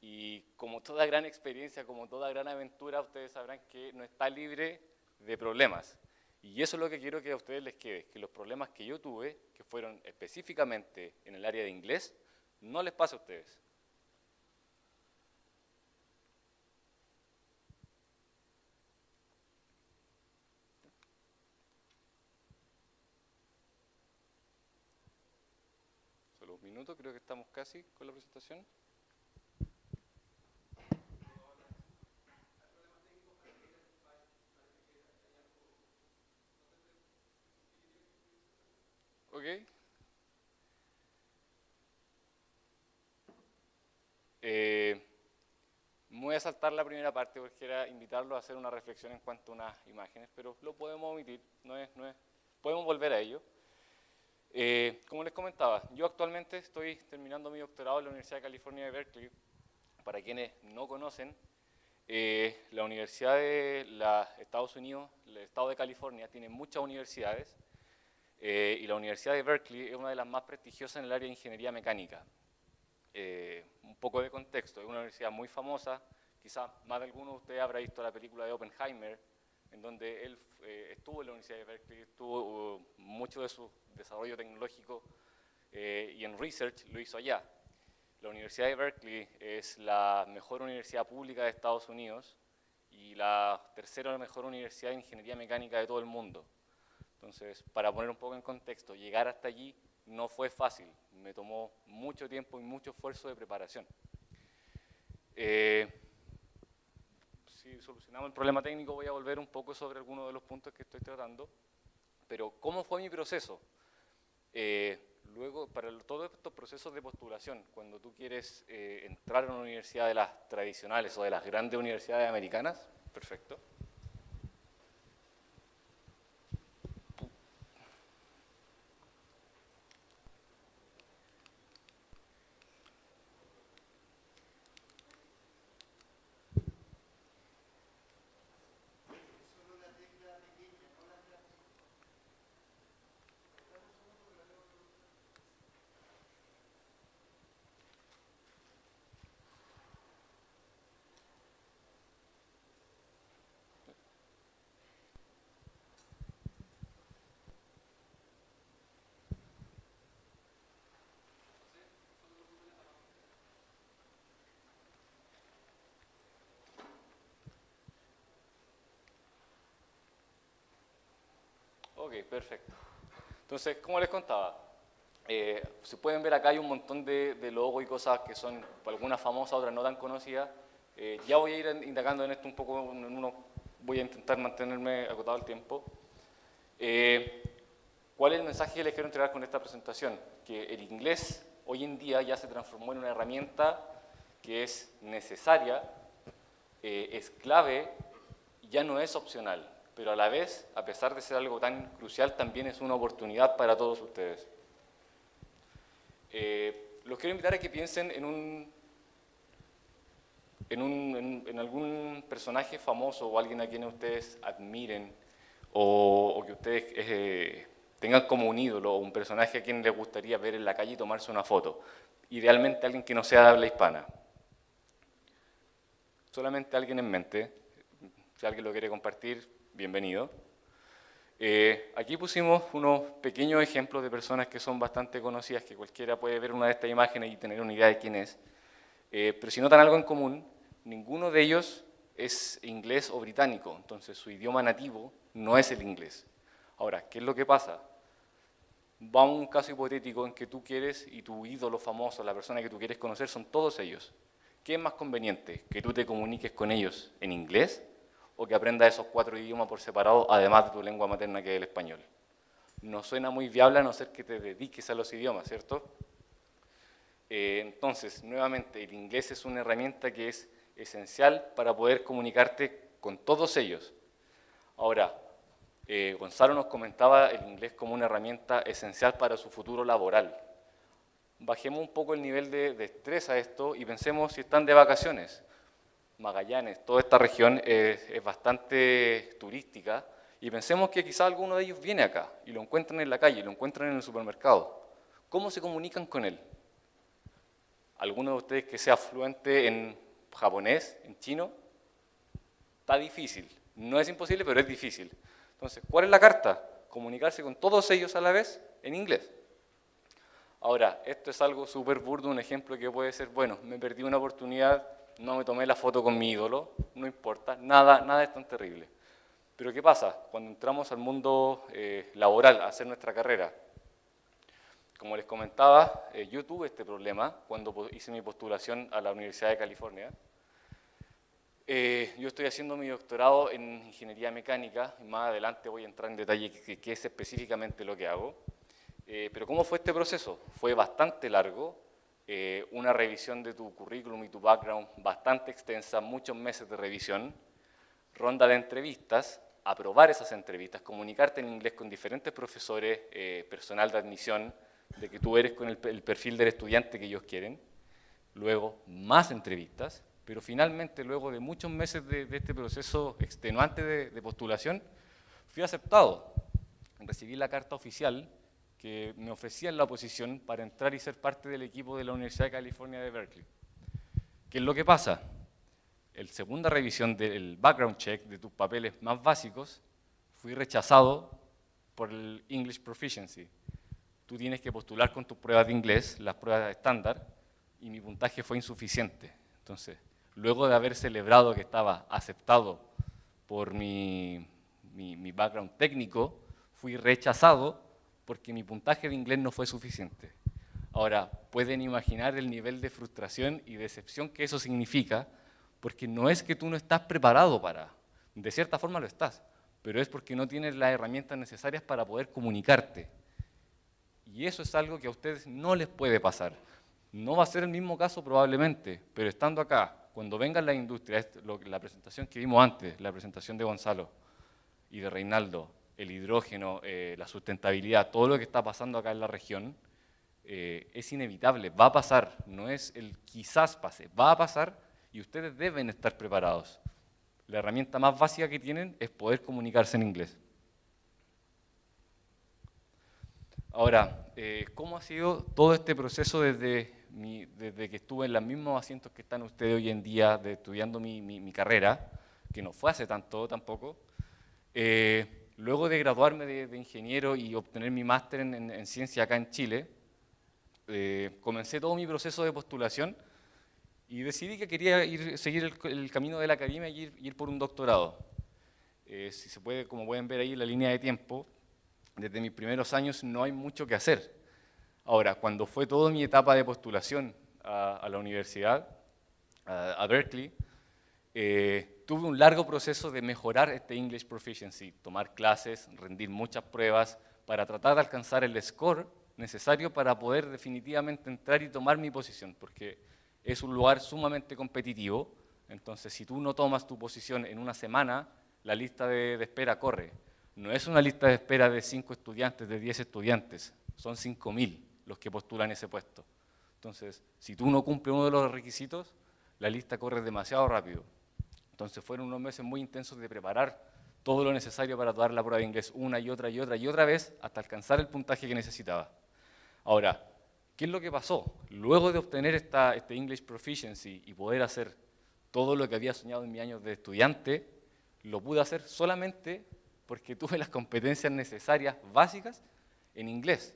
Y como toda gran experiencia, como toda gran aventura, ustedes sabrán que no está libre de problemas. Y eso es lo que quiero que a ustedes les quede, que los problemas que yo tuve, que fueron específicamente en el área de inglés, no les pase a ustedes. solo un minuto, creo que estamos casi con la presentación. Ok. Me voy a saltar la primera parte porque era invitarlo a hacer una reflexión en cuanto a unas imágenes, pero lo podemos omitir, podemos volver a ello. Como les comentaba, yo actualmente estoy terminando mi doctorado en la Universidad de California de Berkeley. Para quienes no conocen, la Universidad de Estados Unidos, el estado de California, tiene muchas universidades y la Universidad de Berkeley es una de las más prestigiosas en el área de ingeniería mecánica. Un poco de contexto, es una universidad muy famosa, quizás más de alguno de ustedes habrá visto la película de Oppenheimer, en donde él estuvo en la Universidad de Berkeley, tuvo mucho de su desarrollo tecnológico y en research lo hizo allá. La Universidad de Berkeley es la mejor universidad pública de Estados Unidos y la tercera mejor universidad de ingeniería mecánica de todo el mundo. Entonces, para poner un poco en contexto, llegar hasta allí no fue fácil, me tomó mucho tiempo y mucho esfuerzo de preparación. Si solucionamos el problema técnico, voy a volver un poco sobre algunos de los puntos que estoy tratando, pero ¿cómo fue mi proceso? Luego, para todos estos procesos de postulación, cuando tú quieres entrar a una universidad de las tradicionales o de las grandes universidades americanas, perfecto. Ok, perfecto. Entonces, como les contaba, si pueden ver acá hay un montón de logos y cosas que son algunas famosas, otras no tan conocidas. Ya voy a ir indagando en esto un poco, voy a intentar mantenerme acotado el tiempo. ¿Cuál es el mensaje que les quiero entregar con esta presentación? Que el inglés hoy en día ya se transformó en una herramienta que es necesaria, es clave, ya no es opcional, pero a la vez, a pesar de ser algo tan crucial, también es una oportunidad para todos ustedes. Los quiero invitar a que piensen en algún personaje famoso o alguien a quien ustedes admiren o que ustedes tengan como un ídolo o un personaje a quien les gustaría ver en la calle y tomarse una foto. Idealmente alguien que no sea de habla hispana. Solamente alguien en mente. Si alguien lo quiere compartir, bienvenido. Aquí pusimos unos pequeños ejemplos de personas que son bastante conocidas, que cualquiera puede ver una de estas imágenes y tener una idea de quién es. Pero si notan algo en común, ninguno de ellos es inglés o británico, entonces su idioma nativo no es el inglés. Ahora, ¿qué es lo que pasa? Va a un caso hipotético en que tú quieres y tu ídolo famoso, la persona que tú quieres conocer, son todos ellos. ¿Qué es más conveniente? ¿Que tú te comuniques con ellos en inglés o que aprendas esos 4 idiomas por separado, además de tu lengua materna que es el español? No suena muy viable a no ser que te dediques a los idiomas, ¿cierto? Entonces, nuevamente, el inglés es una herramienta que es esencial para poder comunicarte con todos ellos. Ahora, Gonzalo nos comentaba el inglés como una herramienta esencial para su futuro laboral. Bajemos un poco el nivel de estrés a esto y pensemos si están de vacaciones. Magallanes, toda esta región es bastante turística y pensemos que quizá alguno de ellos viene acá y lo encuentran en la calle, lo encuentran en el supermercado. ¿Cómo se comunican con él? ¿Alguno de ustedes que sea fluente en japonés, en chino? Está difícil. No es imposible, pero es difícil. Entonces, ¿cuál es la carta? Comunicarse con todos ellos a la vez en inglés. Ahora, esto es algo súper burdo, un ejemplo que puede ser, bueno, me perdí una oportunidad, no me tomé la foto con mi ídolo, no importa, nada es tan terrible. Pero ¿qué pasa? Cuando entramos al mundo laboral, a hacer nuestra carrera, como les comentaba, yo tuve este problema cuando hice mi postulación a la Universidad de California. Yo estoy haciendo mi doctorado en ingeniería mecánica, y más adelante voy a entrar en detalle qué es específicamente lo que hago. Pero ¿cómo fue este proceso? Fue bastante largo, una revisión de tu currículum y tu background bastante extensa, muchos meses de revisión, ronda de entrevistas, aprobar esas entrevistas, comunicarte en inglés con diferentes profesores, personal de admisión, de que tú eres con el perfil del estudiante que ellos quieren, luego más entrevistas, pero finalmente luego de muchos meses de este proceso extenuante de postulación, fui aceptado. Recibí la carta oficial que me ofrecían la posición para entrar y ser parte del equipo de la Universidad de California de Berkeley. ¿Qué es lo que pasa? En segunda revisión del background check de tus papeles más básicos, fui rechazado por el English Proficiency. Tú tienes que postular con tus pruebas de inglés, las pruebas estándar, y mi puntaje fue insuficiente. Entonces, luego de haber celebrado que estaba aceptado por mi background técnico, fui rechazado porque mi puntaje de inglés no fue suficiente. Ahora, pueden imaginar el nivel de frustración y decepción que eso significa, porque no es que tú no estás preparado para, de cierta forma lo estás, pero es porque no tienes las herramientas necesarias para poder comunicarte. Y eso es algo que a ustedes no les puede pasar. No va a ser el mismo caso probablemente, pero estando acá, cuando vengan la industria, la presentación que vimos antes, la presentación de Gonzalo y de Reinaldo, el hidrógeno, la sustentabilidad, todo lo que está pasando acá en la región, es inevitable, va a pasar, no es el quizás pase, va a pasar y ustedes deben estar preparados. La herramienta más básica que tienen es poder comunicarse en inglés. Ahora, ¿cómo ha sido todo este proceso desde que estuve en los mismos asientos que están ustedes hoy en día estudiando mi carrera, que no fue hace tanto tampoco? Luego de graduarme de ingeniero y obtener mi máster en ciencia acá en Chile, comencé todo mi proceso de postulación y decidí que quería seguir el camino de la academia y ir por un doctorado. Si se puede, como pueden ver ahí en la línea de tiempo, desde mis primeros años no hay mucho que hacer. Ahora, cuando fue toda mi etapa de postulación a la universidad, a Berkeley, tuve un largo proceso de mejorar este English Proficiency, tomar clases, rendir muchas pruebas, para tratar de alcanzar el score necesario para poder definitivamente entrar y tomar mi posición, porque es un lugar sumamente competitivo. Entonces, si tú no tomas tu posición en una semana, la lista de espera corre. No es una lista de espera de 5 estudiantes, de 10 estudiantes, son 5.000 los que postulan ese puesto. Entonces, si tú no cumples uno de los requisitos, la lista corre demasiado rápido. Entonces, fueron unos meses muy intensos de preparar todo lo necesario para dar la prueba de inglés una y otra y otra y otra vez hasta alcanzar el puntaje que necesitaba. Ahora, ¿qué es lo que pasó? Luego de obtener este English Proficiency y poder hacer todo lo que había soñado en mis años de estudiante, lo pude hacer solamente porque tuve las competencias necesarias básicas en inglés.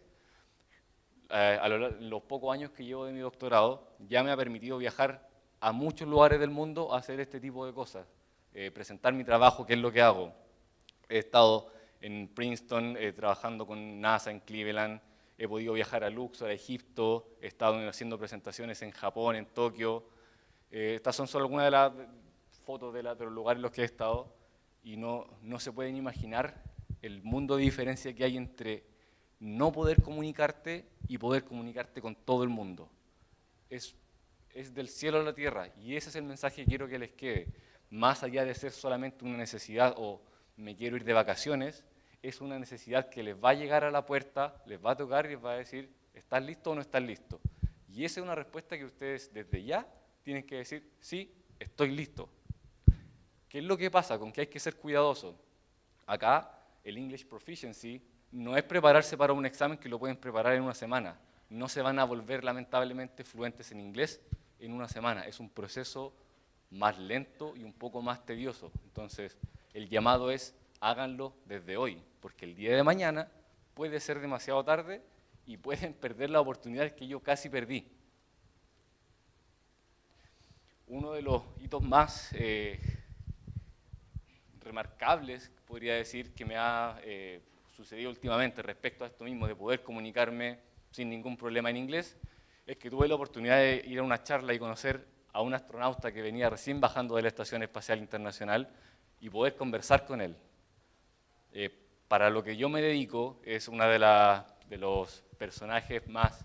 Los pocos años que llevo de mi doctorado ya me ha permitido viajar a muchos lugares del mundo a hacer este tipo de cosas, presentar mi trabajo, que es lo que hago. He estado en Princeton trabajando con NASA en Cleveland, he podido viajar a Luxor, a Egipto, he estado haciendo presentaciones en Japón, en Tokio. Estas son solo algunas de las fotos de los lugares en los que he estado y no se pueden imaginar el mundo de diferencia que hay entre no poder comunicarte y poder comunicarte con todo el mundo. Es del cielo a la tierra y ese es el mensaje que quiero que les quede. Más allá de ser solamente una necesidad o me quiero ir de vacaciones, es una necesidad que les va a llegar a la puerta, les va a tocar y les va a decir, ¿estás listo o no estás listo? Y esa es una respuesta que ustedes desde ya tienen que decir, sí, estoy listo. ¿Qué es lo que pasa? Con que hay que ser cuidadosos. Acá, el English Proficiency no es prepararse para un examen que lo pueden preparar en una semana. No se van a volver, lamentablemente, fluentes en inglés en una semana. Es un proceso más lento y un poco más tedioso. Entonces, el llamado es, háganlo desde hoy, porque el día de mañana puede ser demasiado tarde y pueden perder las oportunidades que yo casi perdí. Uno de los hitos más remarcables, podría decir, que me ha sucedido últimamente respecto a esto mismo, de poder comunicarme, sin ningún problema en inglés, es que tuve la oportunidad de ir a una charla y conocer a un astronauta que venía recién bajando de la Estación Espacial Internacional y poder conversar con él. Para lo que yo me dedico, es uno de los personajes más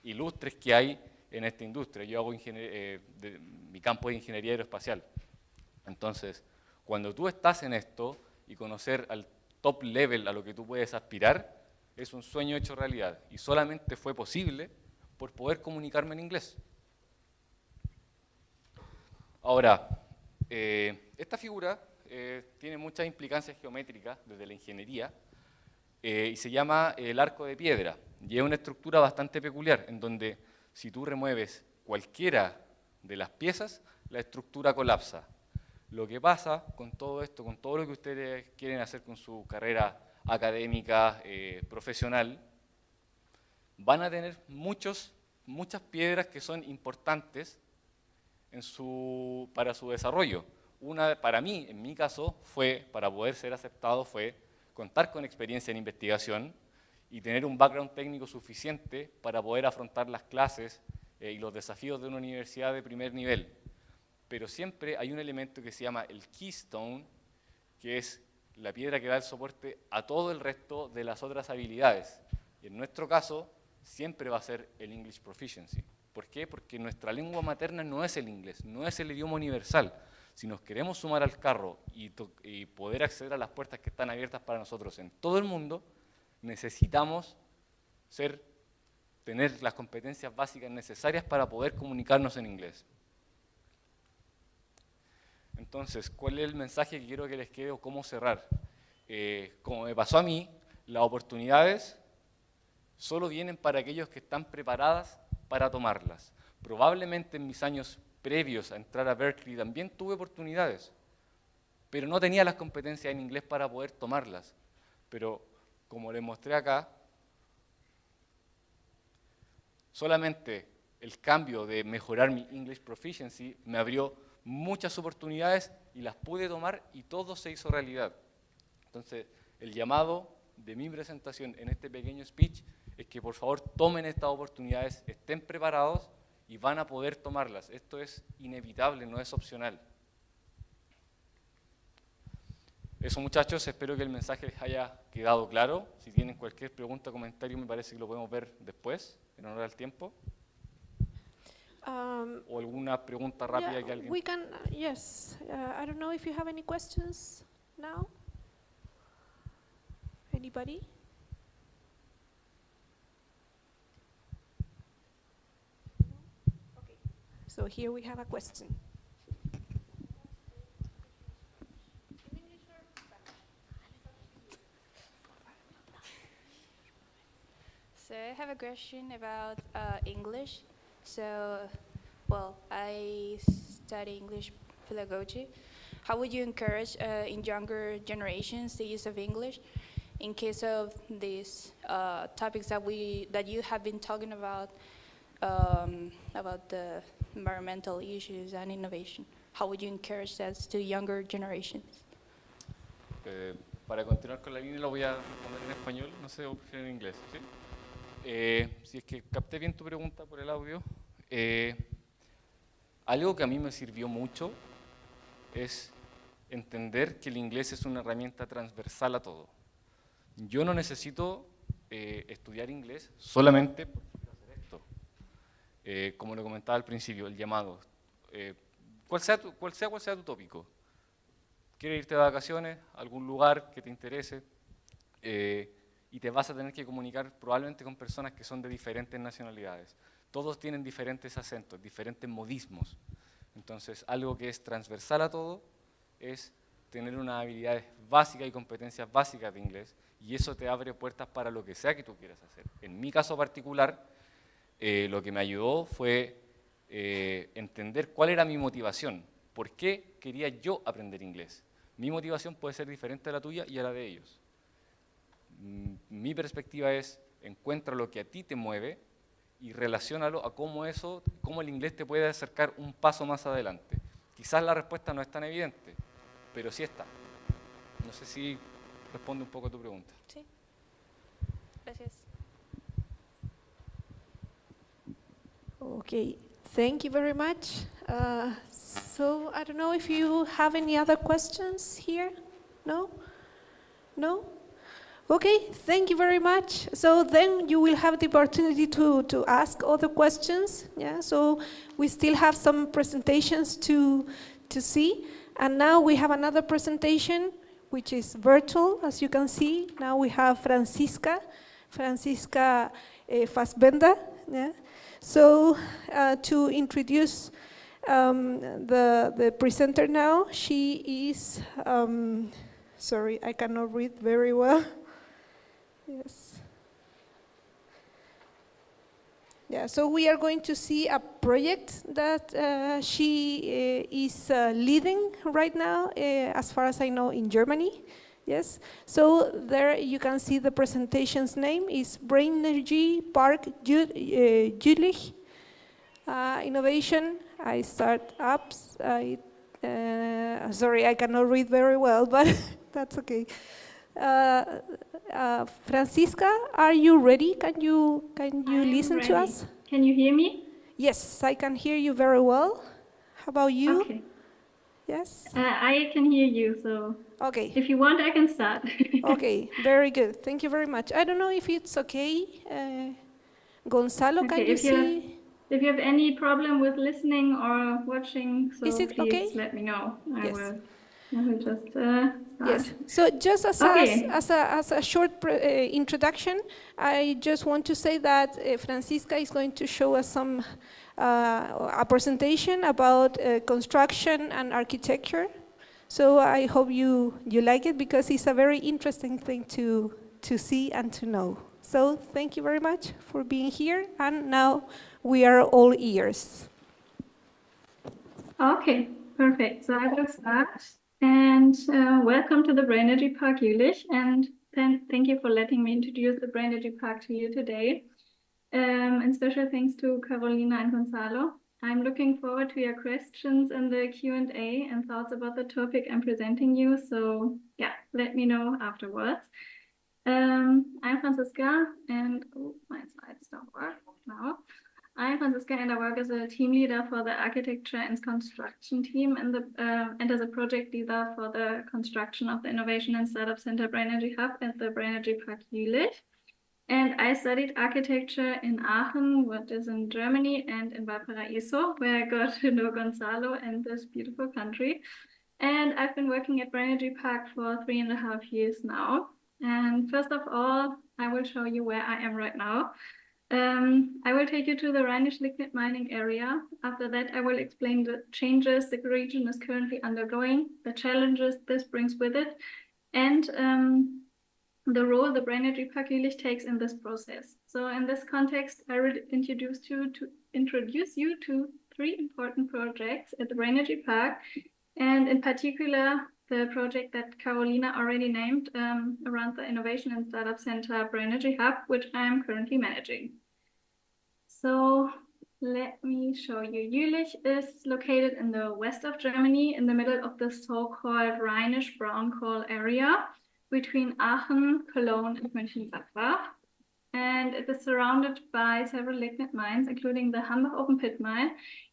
ilustres que hay en esta industria. Yo hago mi campo es ingeniería aeroespacial. Entonces, cuando tú estás en esto y conocer al top level a lo que tú puedes aspirar, es un sueño hecho realidad. Y solamente fue posible por poder comunicarme en inglés. Ahora, esta figura tiene muchas implicancias geométricas desde la ingeniería y se llama el arco de piedra. Y es una estructura bastante peculiar, en donde si tú remueves cualquiera de las piezas, la estructura colapsa. Lo que pasa con todo esto, con todo lo que ustedes quieren hacer con su carrera académica, profesional, van a tener muchas piedras que son importantes para su desarrollo. Una, para mí, en mi caso, para poder ser aceptado, fue contar con experiencia en investigación y tener un background técnico suficiente para poder afrontar las clases y los desafíos de una universidad de primer nivel. Pero siempre hay un elemento que se llama el keystone, que es la piedra que da el soporte a todo el resto de las otras habilidades. Y en nuestro caso, siempre va a ser el English Proficiency. ¿Por qué? Porque nuestra lengua materna no es el inglés, no es el idioma universal. Si nos queremos sumar al carro y poder acceder a las puertas que están abiertas para nosotros en todo el mundo, necesitamos tener las competencias básicas necesarias para poder comunicarnos en inglés. Entonces, ¿cuál es el mensaje que quiero que les quede o cómo cerrar? Como me pasó a mí, las oportunidades solo vienen para aquellos que están preparadas para tomarlas. Probablemente en mis años previos a entrar a Berkeley también tuve oportunidades, pero no tenía las competencias en inglés para poder tomarlas. Pero como les mostré acá, solamente el cambio de mejorar mi English Proficiency me abrió muchas oportunidades y las pude tomar y todo se hizo realidad. Entonces, el llamado de mi presentación en este pequeño speech es que por favor tomen estas oportunidades, estén preparados y van a poder tomarlas. Esto es inevitable, no es opcional. Eso, muchachos, espero que el mensaje les haya quedado claro. Si tienen cualquier pregunta o comentario, me parece que lo podemos ver después, en honor al tiempo. O alguna pregunta rápida que alguien... We can, yes. I don't know if you have any questions now. Anybody? Okay. So here we have a question. So I have a question about English. So, well, I study English pedagogy. How would you encourage in younger generations the use of English in case of these topics that you have been talking about the environmental issues and innovation? How would you encourage that to younger generations? Para continuar con la línea lo voy a responder en español, no sé, o prefiero en inglés, ¿sí? Si es que capté bien tu pregunta por el audio, algo que a mí me sirvió mucho es entender que el inglés es una herramienta transversal a todo. Yo no necesito estudiar inglés solamente porque quiero hacer esto. Como lo comentaba al principio, el llamado. Cual sea tu tópico. ¿Quieres irte de vacaciones a algún lugar que te interese? Y te vas a tener que comunicar probablemente con personas que son de diferentes nacionalidades. Todos tienen diferentes acentos, diferentes modismos. Entonces, algo que es transversal a todo es tener unas habilidades básicas y competencias básicas de inglés, y eso te abre puertas para lo que sea que tú quieras hacer. En mi caso particular, lo que me ayudó fue entender cuál era mi motivación, por qué quería yo aprender inglés. Mi motivación puede ser diferente a la tuya y a la de ellos. Mi perspectiva es, encuentra lo que a ti te mueve y relaciónalo a cómo el inglés te puede acercar un paso más adelante. Quizás la respuesta no es tan evidente, pero sí está. No sé si responde un poco a tu pregunta. Sí. Gracias. Okay, thank you very much. So I don't know if you have any other questions here? No? No? Okay, thank you very much. So then you will have the opportunity to ask other questions. Yeah, so we still have some presentations to see. And now we have another presentation, which is virtual, as you can see. Now we have Franziska Fassbender. Yeah. So to introduce the presenter now, she is, sorry, I cannot read very well. Yes. Yeah, so we are going to see a project that she is leading right now, as far as I know, in Germany. Yes, so there you can see the presentation's name is Brain Energy Park Jülich Innovation. I start ups. Sorry, I cannot read very well, but that's okay. Franziska, are you ready? Can you listen to us? Can you hear me? Yes, I can hear you very well. How about you? Okay. Yes? I can hear you, so Okay. if you want, I can start. Okay, very good. Thank you very much. I don't know if it's okay. Gonzalo, can you see? If you have any problem with listening or watching, so Is it please okay? let me know. I Yes. will just start. Yes. So just as Okay. as a short introduction, I just want to say that Franziska is going to show us some a presentation about construction and architecture. So I hope you like it, because it's a very interesting thing to see and to know. So thank you very much for being here, and now we are all ears. Okay, perfect. So I will start. And welcome to the Brain Energy Park Jülich. And thank you for letting me introduce the Brain Energy Park to you today. And special thanks to Carolina and Gonzalo. I'm looking forward to your questions in the Q&A and thoughts about the topic I'm presenting you. So yeah, let me know afterwards. I'm Franziska, and my slides don't work now. I'm Franziska, and I work as a team leader for the architecture and construction team and as a project leader for the construction of the Innovation and Startup Center Brain Energy Hub at the Brain Energy Park Jülich. And I studied architecture in Aachen, what is in Germany, and in Valparaiso, where I got to know Gonzalo and this beautiful country. And I've been working at Brain Energy Park for 3.5 years now. And first of all, I will show you where I am right now. I will take you to the Rhinish lignite mining area. After that, I will explain the changes the region is currently undergoing, the challenges this brings with it, and the role the Brain Energy Park Jülich takes in this process. So in this context, I will introduce you to 3 important projects at the Brain Energy Park, and in particular, the project that Carolina already named around the Innovation and Startup Center Brain Energy Hub, which I am currently managing. So let me show you. Jülich is located in the west of Germany, in the middle of the so-called Rhinish brown coal area between Aachen, Cologne, and Mönchengladbach. And it is surrounded by several lignite mines, including the Hambach open pit mine,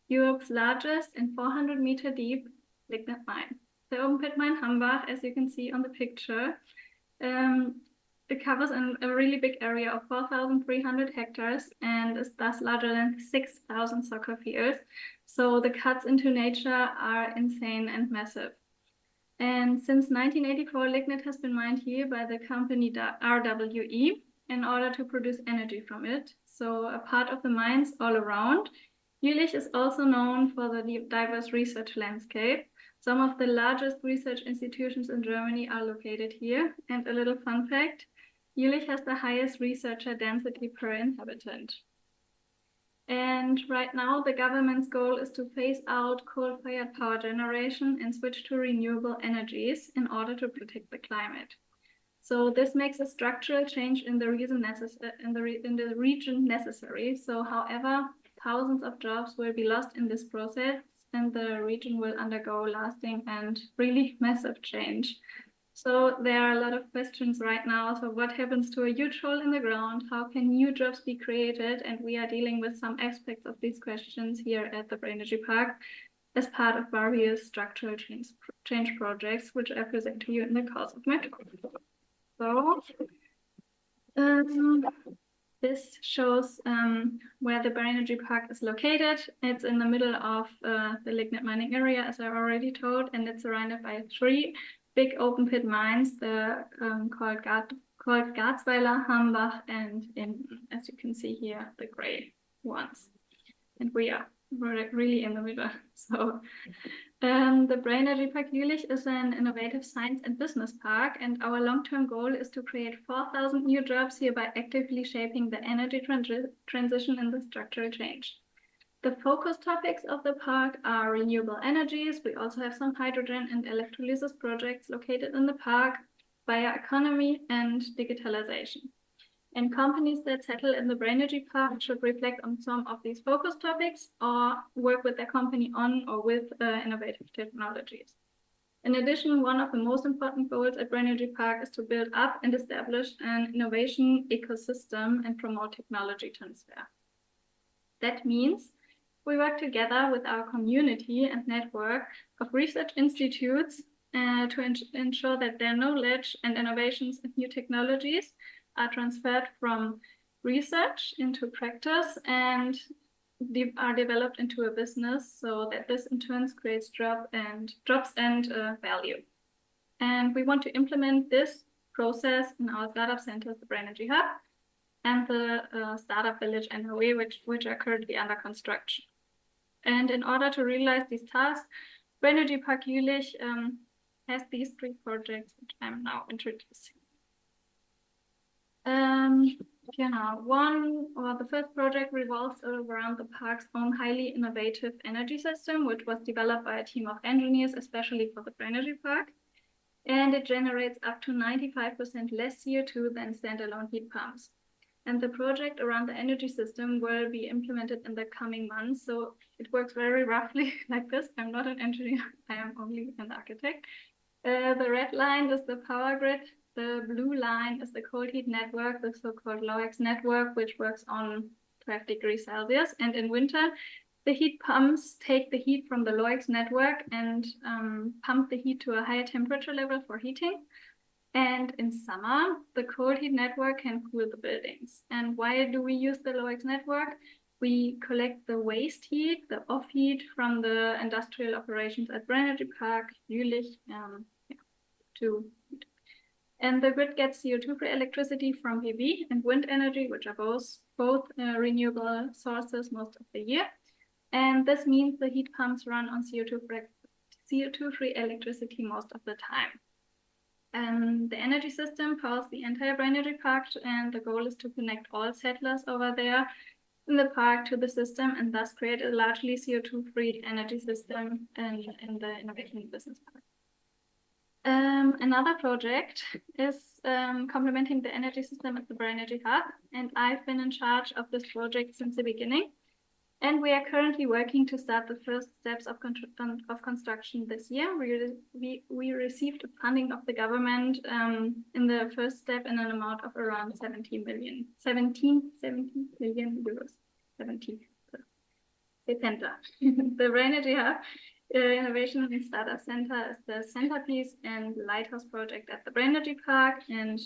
Europe's largest and 400-meter deep lignite mine. The open pit mine Hambach, as you can see on the picture, it covers a really big area of 4,300 hectares and is thus larger than 6,000 soccer fields. So the cuts into nature are insane and massive. And since 1984, lignite has been mined here by the company RWE in order to produce energy from it. So a part of the mines all around. Jülich is also known for the diverse research landscape. Some of the largest research institutions in Germany are located here. And a little fun fact, Jülich has the highest researcher density per inhabitant. And right now, the government's goal is to phase out coal-fired power generation and switch to renewable energies in order to protect the climate. So this makes a structural change in the region necessary. So however, thousands of jobs will be lost in this process, and the region will undergo lasting and really massive change. So there are a lot of questions right now. So what happens to a huge hole in the ground? How can new jobs be created? And we are dealing with some aspects of these questions here at the Brain Energy Park as part of various structural change projects, which I present to you in the course of my talk. So this shows where the Brain Energy Park is located. It's in the middle of the lignite mining area, as I already told, and it's surrounded by 3 big open pit mines, called Garzweiler, Hambach, and as you can see here, the gray ones. And we're really in the middle. So the Brain Energy Park Jülich is an innovative science and business park, and our long-term goal is to create 4,000 new jobs here by actively shaping the energy transition and the structural change. The focus topics of the park are renewable energies. We also have some hydrogen and electrolysis projects located in the park, bioeconomy, and digitalization. And companies that settle in the Brain Energy Park should reflect on some of these focus topics or work with their company on or with innovative technologies. In addition, one of the most important goals at Brain Energy Park is to build up and establish an innovation ecosystem and promote technology transfer. That means we work together with our community and network of research institutes to ensure that their knowledge and innovations and new technologies are transferred from research into practice and are developed into a business, so that this in turn creates jobs and value. And we want to implement this process in our startup centers, the Brain Energy Hub and the Startup Village NOE, which are currently under construction. And in order to realize these tasks, Brain Energy Park Jülich has these 3 projects, which I'm now introducing. The first project revolves around the park's own highly innovative energy system, which was developed by a team of engineers, especially for the Brain Energy Park. And it generates up to 95% less CO2 than standalone heat pumps. And the project around the energy system will be implemented in the coming months. So it works very roughly like this. I'm not an engineer, I am only an architect. The red line is the power grid. The blue line is the cold heat network, the so-called LOEX network, which works on 12 degrees Celsius. And in winter, the heat pumps take the heat from the LOEX network and pump the heat to a higher temperature level for heating. And in summer, the cold heat network can cool the buildings. And why do we use the LOEX network? We collect the waste heat, the off heat from the industrial operations at Brain Energy Park, Jülich, and the grid gets CO2-free electricity from PV and wind energy, which are both renewable sources most of the year. And this means the heat pumps run on CO2-free electricity most of the time. The energy system powers the entire Brain Energy Park, and the goal is to connect all settlers over there in the park to the system and thus create a largely CO2-free energy system in the innovation business park. Another project is complementing the energy system at the Brain Energy Hub, and I've been in charge of this project since the beginning. And we are currently working to start the first steps of construction this year. We received funding of the government in the first step in an amount of around 17 million euros. The Brain Energy Hub Innovation and Startup Center is the centerpiece and lighthouse project at the Brain Energy Park. And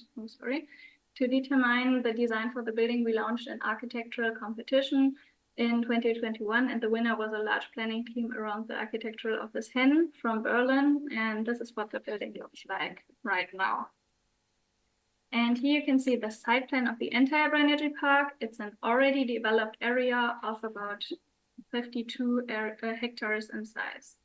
to determine the design for the building, we launched an architectural competition in 2021, and the winner was a large planning team around the architectural office Hen from Berlin. And this is what the building looks like right now. And here you can see the site plan of the entire Brain Energy Park. It's an already developed area of about 52 hectares in size.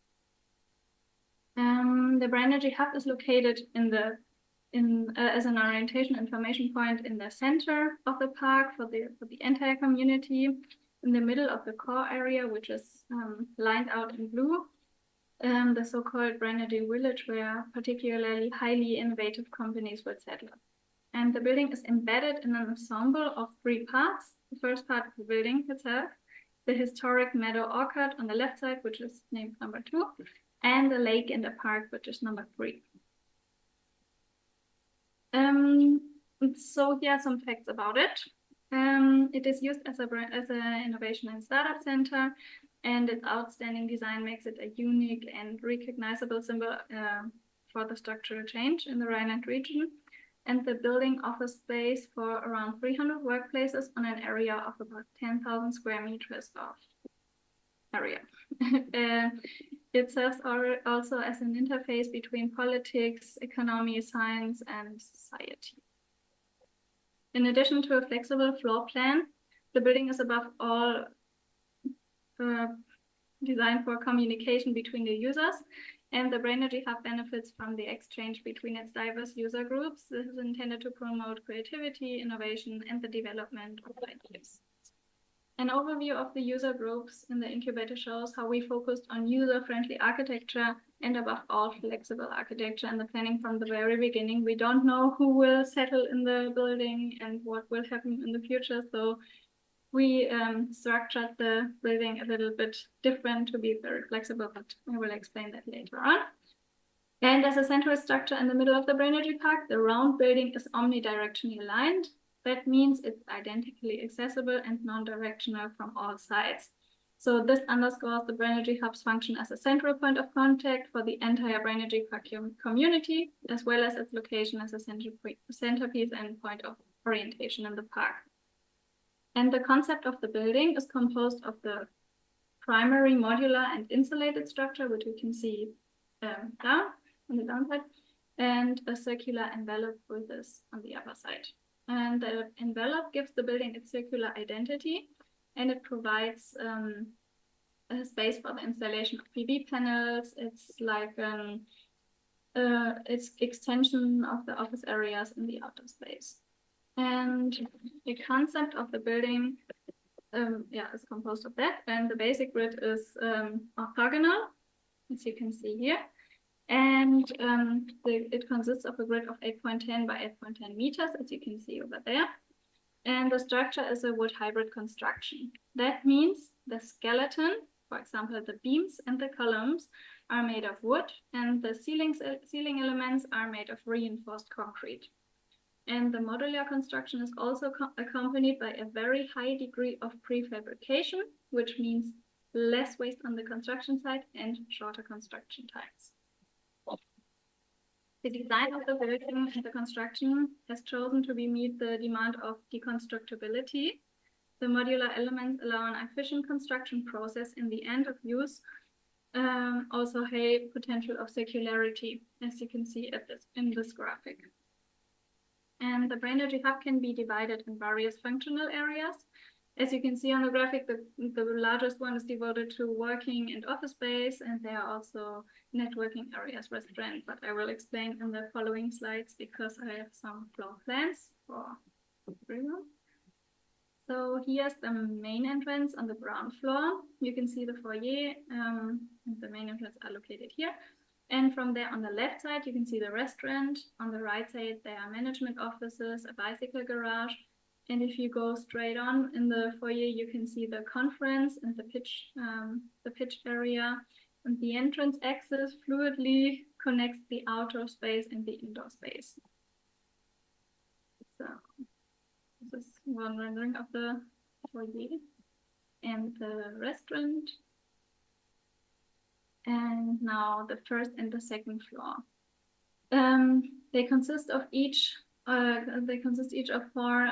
The Brain Energy Hub is located as an orientation information point in the center of the park for the entire community, in the middle of the core area, which is lined out in blue, the so-called Brain Energy Village, where particularly highly innovative companies will settle. And the building is embedded in an ensemble of 3 parts. The first part of the building itself, the historic meadow orchard on the left side, which is named number 2, and the lake in the park, which is number 3. So here are some facts about it. It is used as an innovation and startup center, and its outstanding design makes it a unique and recognizable symbol for the structural change in the Rhineland region. And the building offers space for around 300 workplaces on an area of about 10,000 square meters of area. It serves also as an interface between politics, economy, science, and society. In addition to a flexible floor plan, the building is above all designed for communication between the users, and the Brainergy Hub benefits from the exchange between its diverse user groups. This is intended to promote creativity, innovation, and the development of ideas. An overview of the user groups in the incubator shows how we focused on user-friendly architecture and above all flexible architecture and the planning from the very beginning. We don't know who will settle in the building and what will happen in the future, so we structured the building a little bit different to be very flexible, but I will explain that later on. And as a central structure in the middle of the Brainergy Park, the round building is omnidirectionally aligned. That means it's identically accessible and non-directional from all sides. So this underscores the Brainergy Hub's function as a central point of contact for the entire Brainergy Park community, as well as its location as a centerpiece and point of orientation in the park. And the concept of the building is composed of the primary modular and insulated structure, which we can see down on the downside, and a circular envelope with this on the upper side. And the envelope gives the building its circular identity, and it provides a space for the installation of PV panels. It's like it's extension of the office areas in the outer space. And the concept of the building is composed of that. And the basic grid is orthogonal, as you can see here. And it consists of a grid of 8.10 by 8.10 meters, as you can see over there. And the structure is a wood hybrid construction. That means the skeleton, for example, the beams and the columns, are made of wood, and the ceiling elements are made of reinforced concrete. And the modular construction is also accompanied by a very high degree of prefabrication, which means less waste on the construction site and shorter construction times. The design of the building and the construction has chosen to meet the demand of deconstructibility. The modular elements allow an efficient construction process in the end of use, also high potential of circularity, as you can see in this graphic. And the Brainergy Hub can be divided in various functional areas. As you can see on the graphic, the largest one is devoted to working and office space, and there are also networking areas, restaurant, but I will explain in the following slides because I have some floor plans for everyone. So here's the main entrance on the ground floor. You can see the foyer, and the main entrance are located here. And from there on the left side, you can see the restaurant. On the right side, there are management offices, a bicycle garage. And if you go straight on in the foyer, you can see the conference and the pitch area. And the entrance access fluidly connects the outdoor space and the indoor space. So this is one rendering of the foyer and the restaurant. And now the first and the second floor. They consist each of 4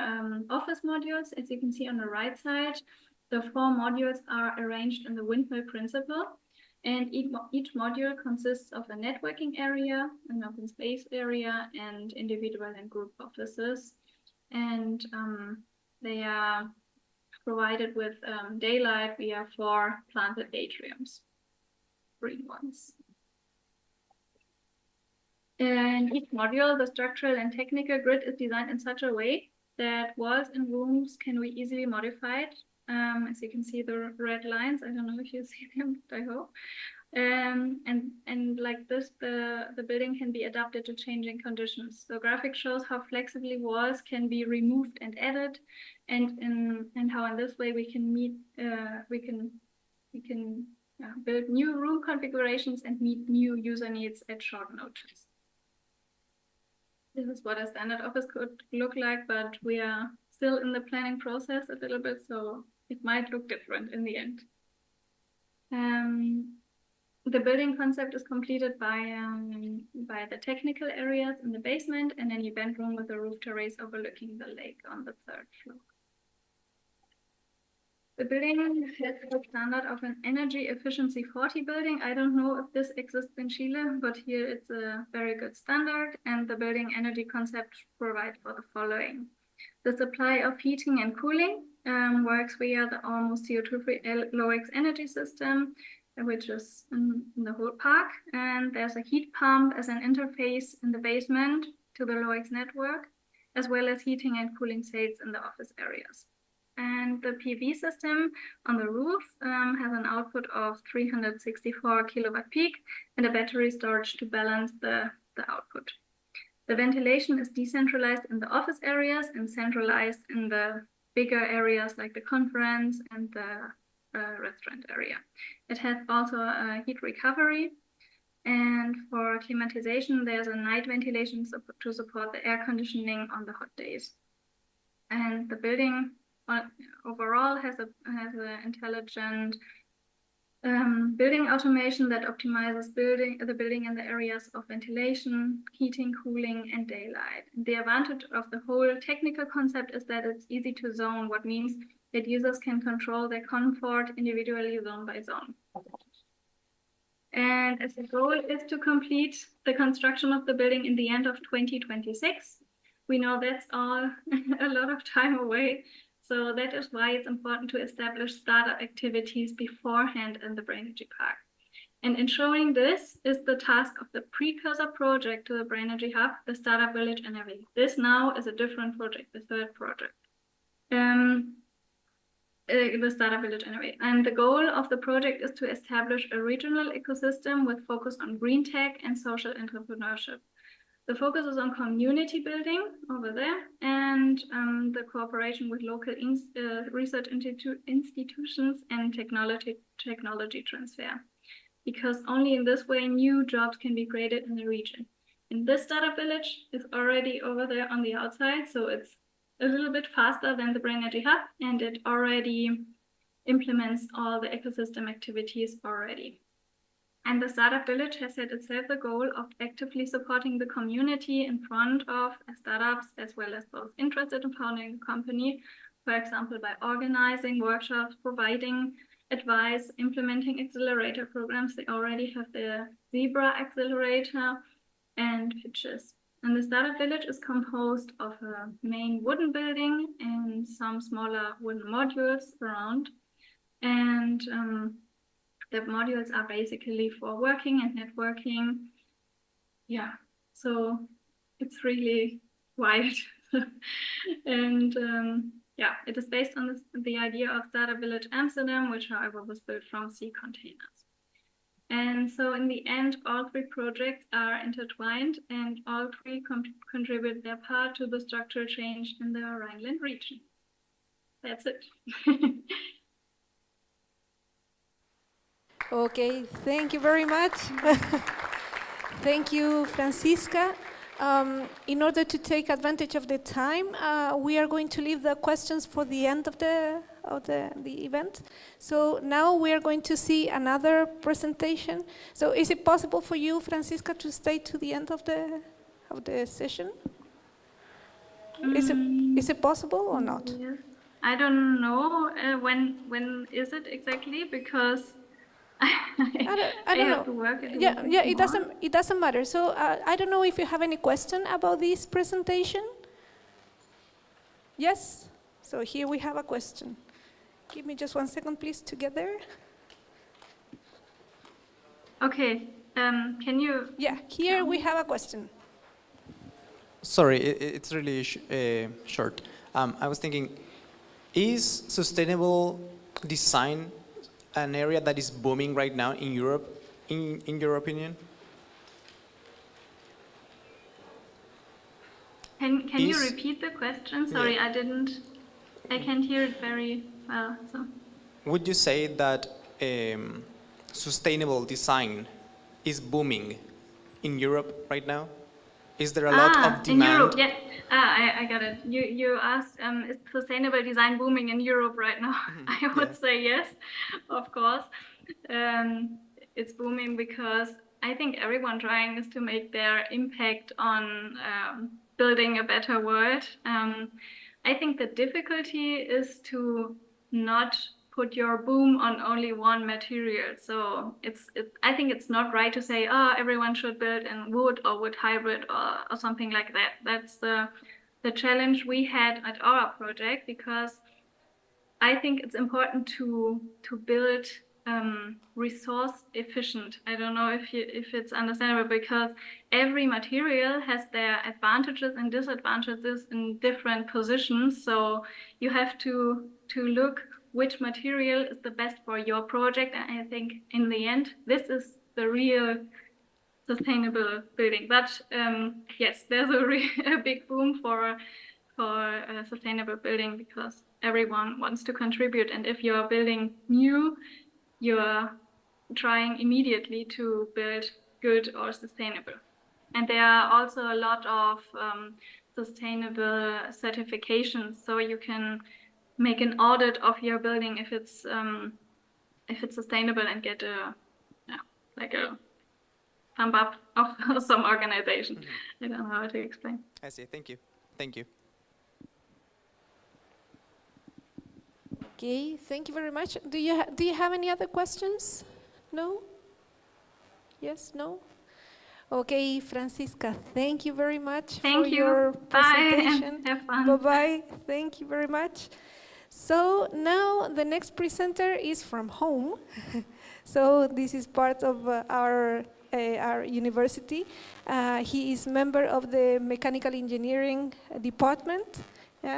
office modules. As you can see on the right side, the 4 modules are arranged in the windmill principle. And each module consists of a networking area, an open space area, and individual and group offices. And they are provided with daylight via 4 planted atriums, green ones. In each module, the structural and technical grid is designed in such a way that walls and rooms can be easily modified. As you can see, the red lines, I don't know if you see them, but I hope. And like this, the building can be adapted to changing conditions. The graphic shows how flexibly walls can be removed and added, and how in this way we can build new room configurations and meet new user needs at short notice. this is what a standard office could look like, but we are still in the planning process a little bit, so it might look different in the end. The building concept is completed by the technical areas in the basement and an event room with a roof terrace overlooking the lake on the 3rd floor. The building has the standard of an energy efficiency 40 building. I don't know if this exists in Chile, but here it's a very good standard, and the building energy concept provides for the following. The supply of heating and cooling works via the almost CO2-free LOX energy system, which is in the whole park. And there's a heat pump as an interface in the basement to the LOX network, as well as heating and cooling shades in the office areas. And the PV system on the roof has an output of 364 kilowatt peak and a battery storage to balance the output. The ventilation is decentralized in the office areas and centralized in the bigger areas like the conference and the restaurant area. It has also a heat recovery. And for climatization, there's a night ventilation to support the air conditioning on the hot days. And the building overall has an intelligent building automation that optimizes the building in the areas of ventilation, heating, cooling, and daylight. And the advantage of the whole technical concept is that it's easy to zone, what means that users can control their comfort individually zone by zone. And as the goal is to complete the construction of the building in the end of 2026, we know that's all a lot of time away. So that is why it's important to establish startup activities beforehand in the Brainergy Park. And ensuring this is the task of the precursor project to the Brainergy Hub, the Startup Village NRV. This now is a different project, the 3rd project. The Startup Village NRV. And the goal of the project is to establish a regional ecosystem with focus on green tech and social entrepreneurship. The focus is on community building over there and the cooperation with local research institutions and technology transfer. Because only in this way new jobs can be created in the region. And this startup village is already over there on the outside, so it's a little bit faster than the Brainergy Hub, and it already implements all the ecosystem activities already. And the Startup Village has set itself the goal of actively supporting the community in front of startups, as well as those interested in founding a company, for example, by organizing workshops, providing advice, implementing accelerator programs. They already have the Zebra accelerator and pitches. And the Startup Village is composed of a main wooden building and some smaller wooden modules around. And the modules are basically for working and networking. Yeah, so it's really wild. And yeah, it is based on the idea of Startup Village Amsterdam, which however was built from sea containers. And so in the end, all 3 projects are intertwined and all 3 contribute their part to the structural change in the Rhineland region. That's it. Okay, thank you very much. Thank you, Francisca. In order to take advantage of the time, we are going to leave the questions for the end of the event. So now we are going to see another presentation. So is it possible for you, Francisca, to stay to the end of the session? Is it possible or not? Yes. I don't know when is it exactly, because I don't have to know. work Yeah, it doesn't matter. So I don't know if you have any question about this presentation. Yes. So here we have a question. Give me just 1 second, please, to get there. Okay. Can you? Yeah. Here we have a question. Sorry, it's really short. I was thinking, is sustainable design an area that is booming right now in Europe, in your opinion? Can you repeat the question? Sorry, yeah. I can't hear it very well. So. Would you say that sustainable design is booming in Europe right now? Is there a lot of In Europe, demand? yeah. I got it. You asked, is sustainable design booming in Europe right now? I would say yes, of course. It's booming because I think everyone trying is to make their impact on building a better world. I think the difficulty is to not put your boom on only one material. So I think it's not right to say, oh, everyone should build in wood or wood hybrid or something like that. That's the challenge we had at our project, because I think it's important to build resource efficient. I don't know if it's understandable, because every material has their advantages and disadvantages in different positions. So you have to look which material is the best for your project. And I think in the end, this is the real sustainable building. But yes, there's a big boom for sustainable building, because everyone wants to contribute. And if you're building new, you're trying immediately to build good or sustainable. And there are also a lot of sustainable certifications, so you can make an audit of your building if it's sustainable and get a thumb up of some organization. I don't know how to explain. I see. Thank you. Thank you. Okay, thank you very much. Do you have any other questions? No? Yes, no? Okay, Francisca, thank you very much for your presentation. Bye, and have fun. Bye-bye. Thank you very much. So now the next presenter is from home. So this is part of our university. He is member of the mechanical engineering department.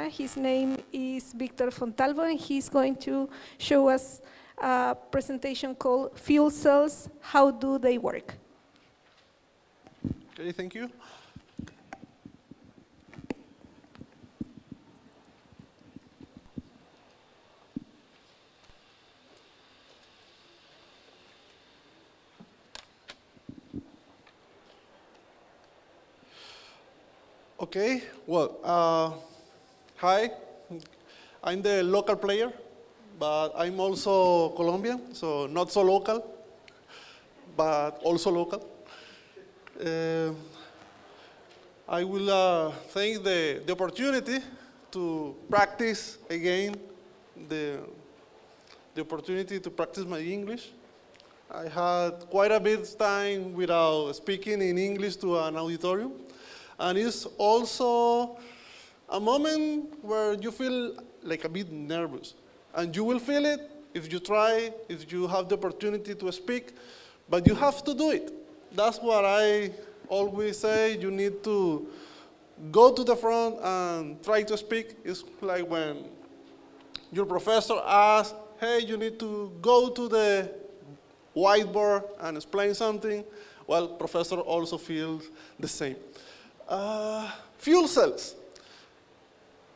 His name is Victor Fontalvo, and he's going to show us a presentation called Fuel Cells, How Do They Work? Okay, thank you. Okay, well, hi, I'm the local player, but I'm also Colombian, so not so local, but also local. I will thank the opportunity to practice again, the opportunity to practice my English. I had quite a bit of time without speaking in English to an auditorium. And it's also a moment where you feel like a bit nervous. And you will feel it if you try, if you have the opportunity to speak, but you have to do it. That's what I always say. You need to go to the front and try to speak. It's like when your professor asks, hey, you need to go to the whiteboard and explain something. Well, professor also feels the same. Fuel cells.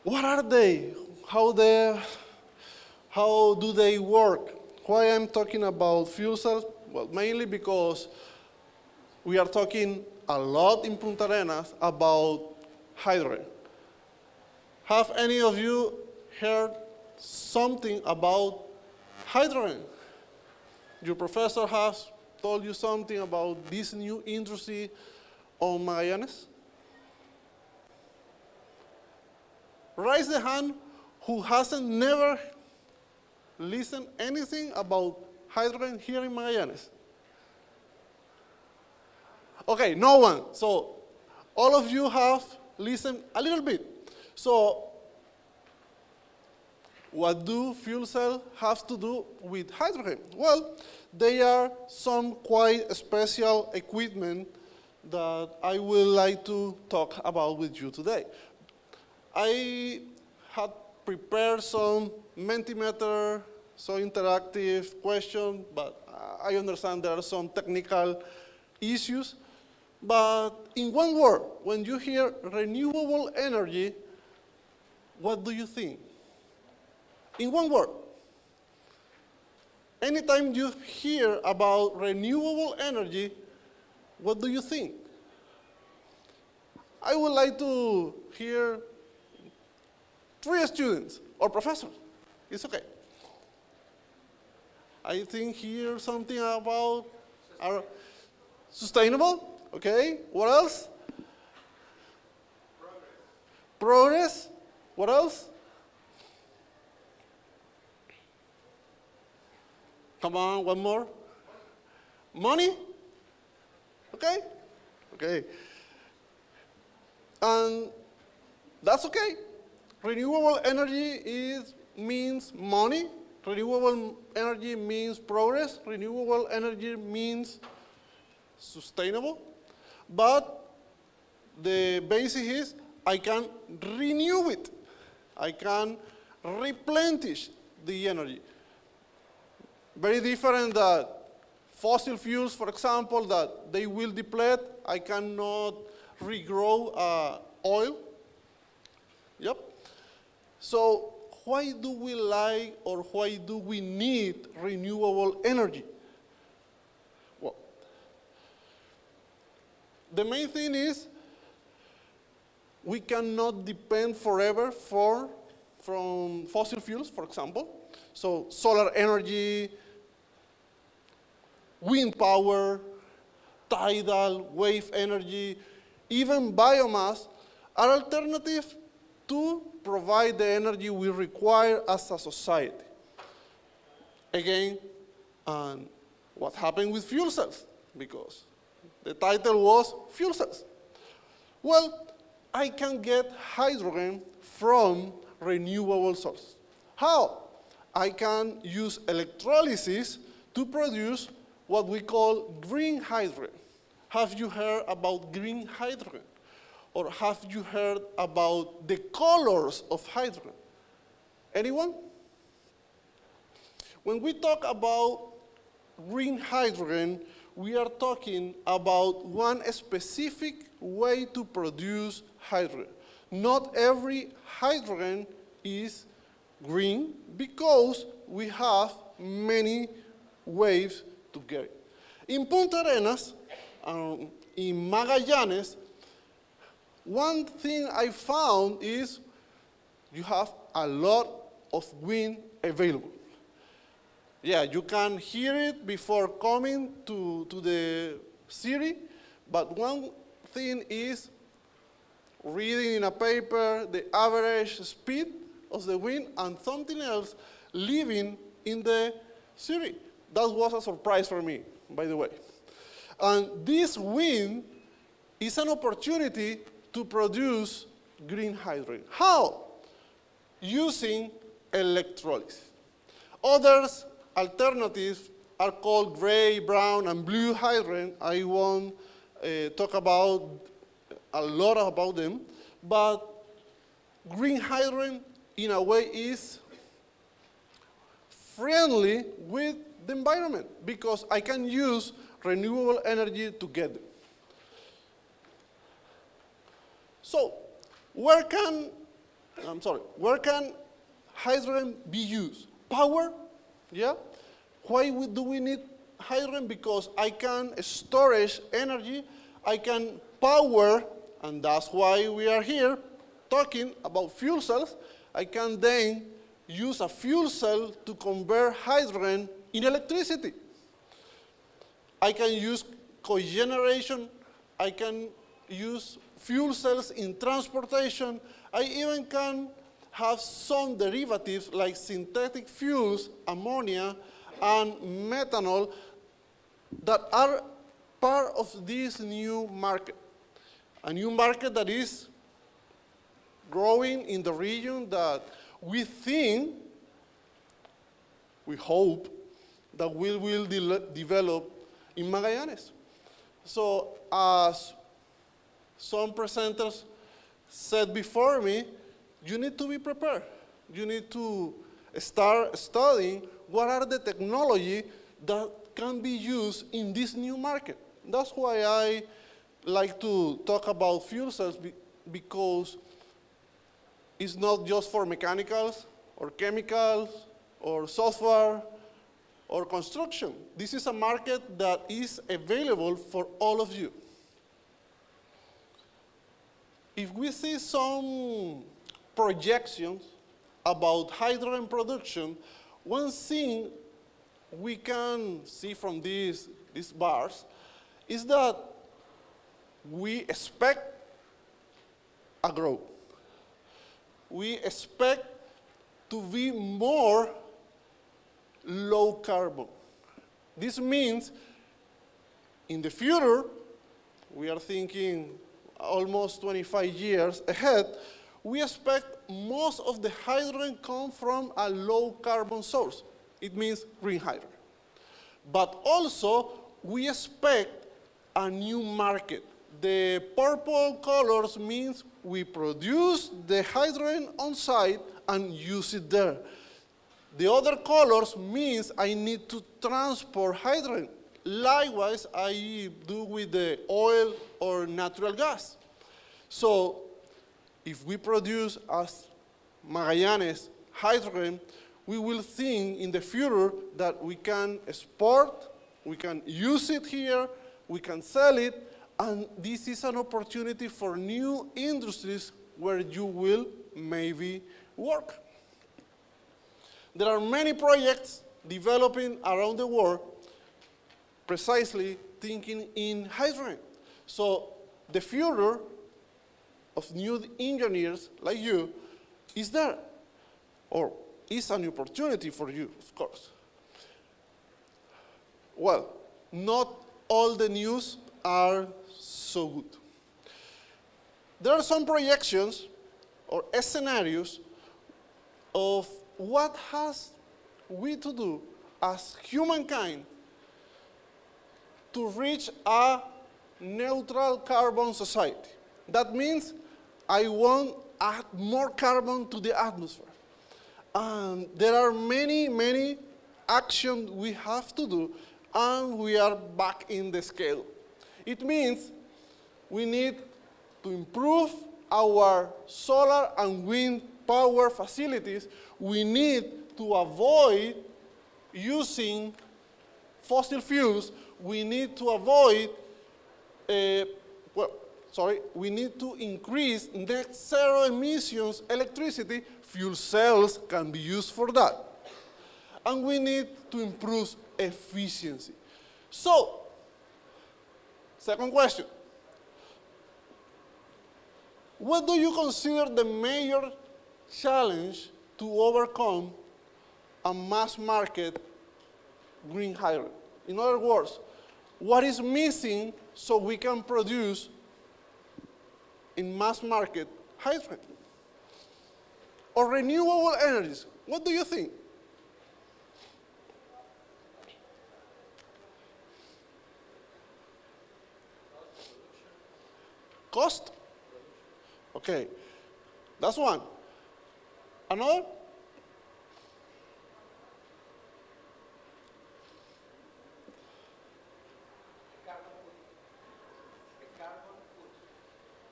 What are they? How do they work? Why I'm talking about fuel cells? Well, mainly because we are talking a lot in Punta Arenas about hydrogen. Have any of you heard something about hydrogen? Your professor has told you something about this new industry on Magallanes? Raise the hand who hasn't never listened anything about hydrogen here in Magallanes. Okay, no one. So all of you have listened a little bit. So what do fuel cells have to do with hydrogen? Well, they are some quite special equipment that I would like to talk about with you today. I had prepared some Mentimeter, some interactive questions, but I understand there are some technical issues. But in one word, when you hear renewable energy, what do you think? In one word. Anytime you hear about renewable energy, what do you think? I would like to hear 3 students or professors. It's okay. I think here something about our sustainable. Okay. What else? Progress. What else? Come on, one more. Money. Okay. Okay. And that's okay. Renewable energy means money. Renewable energy means progress. Renewable energy means sustainable. But the basic is I can renew it. I can replenish the energy. Very different than fossil fuels, for example, that they will deplete. I cannot regrow oil. Yep. So why do we like or why do we need renewable energy? Well, the main thing is we cannot depend forever from fossil fuels, for example. So solar energy, wind power, tidal, wave energy, even biomass are alternatives to provide the energy we require as a society. Again, what happened with fuel cells? Because the title was fuel cells. Well, I can get hydrogen from renewable sources. How? I can use electrolysis to produce what we call green hydrogen. Have you heard about green hydrogen? Or have you heard about the colors of hydrogen? Anyone? When we talk about green hydrogen, we are talking about one specific way to produce hydrogen. Not every hydrogen is green because we have many ways to get it. In Punta Arenas, in Magallanes, one thing I found is you have a lot of wind available. Yeah, you can hear it before coming to the city, but one thing is reading in a paper the average speed of the wind and something else living in the city. That was a surprise for me, by the way. And this wind is an opportunity to produce green hydrogen. How? Using electrolysis. Other alternatives are called gray, brown, and blue hydrogen. I won't talk about a lot about them, but green hydrogen, in a way, is friendly with the environment because I can use renewable energy to get it. So, where can hydrogen be used? Power, yeah? Why do we need hydrogen? Because I can storage energy, I can power, and that's why we are here talking about fuel cells. I can then use a fuel cell to convert hydrogen in electricity. I can use cogeneration, I can use fuel cells in transportation. I even can have some derivatives like synthetic fuels, ammonia, and methanol that are part of this new market. A new market that is growing in the region that we think, we hope, that we will develop in Magallanes. So as some presenters said before me, you need to be prepared. You need to start studying what are the technology that can be used in this new market. That's why I like to talk about fuel cells because it's not just for mechanicals or chemicals or software or construction. This is a market that is available for all of you. if we see some projections about hydrogen production, one thing we can see from these bars is that we expect a growth. We expect to be more low carbon. This means in the future, we are thinking almost 25 years ahead, we expect most of the hydrogen come from a low carbon source. It means green hydrogen. But also, we expect a new market. The purple colors means we produce the hydrogen on site and use it there. The other colors means I need to transport hydrogen. Likewise, I do with the oil or natural gas. So if we produce as Magallanes hydrogen, we will think in the future that we can export, we can use it here, we can sell it, and this is an opportunity for new industries where you will maybe work. There are many projects developing around the world precisely thinking in hydrogen. So the future of new engineers like you is there, or is an opportunity for you, of course. Well, not all the news are so good. There are some projections or scenarios of what has we to do as humankind to reach a neutral carbon society. That means I won't add more carbon to the atmosphere. And there are many, many actions we have to do, and we are back in the scale. It means we need to improve our solar and wind power facilities. We need to avoid using fossil fuels. We need to avoid, we need to increase net zero emissions electricity. Fuel cells can be used for that. And we need to improve efficiency. So, second question. What do you consider the major challenge to overcome a mass market green hydrogen? In other words, what is missing so we can produce in mass market hydrogen? Or renewable energies? What do you think? Cost? Okay, that's one. Another?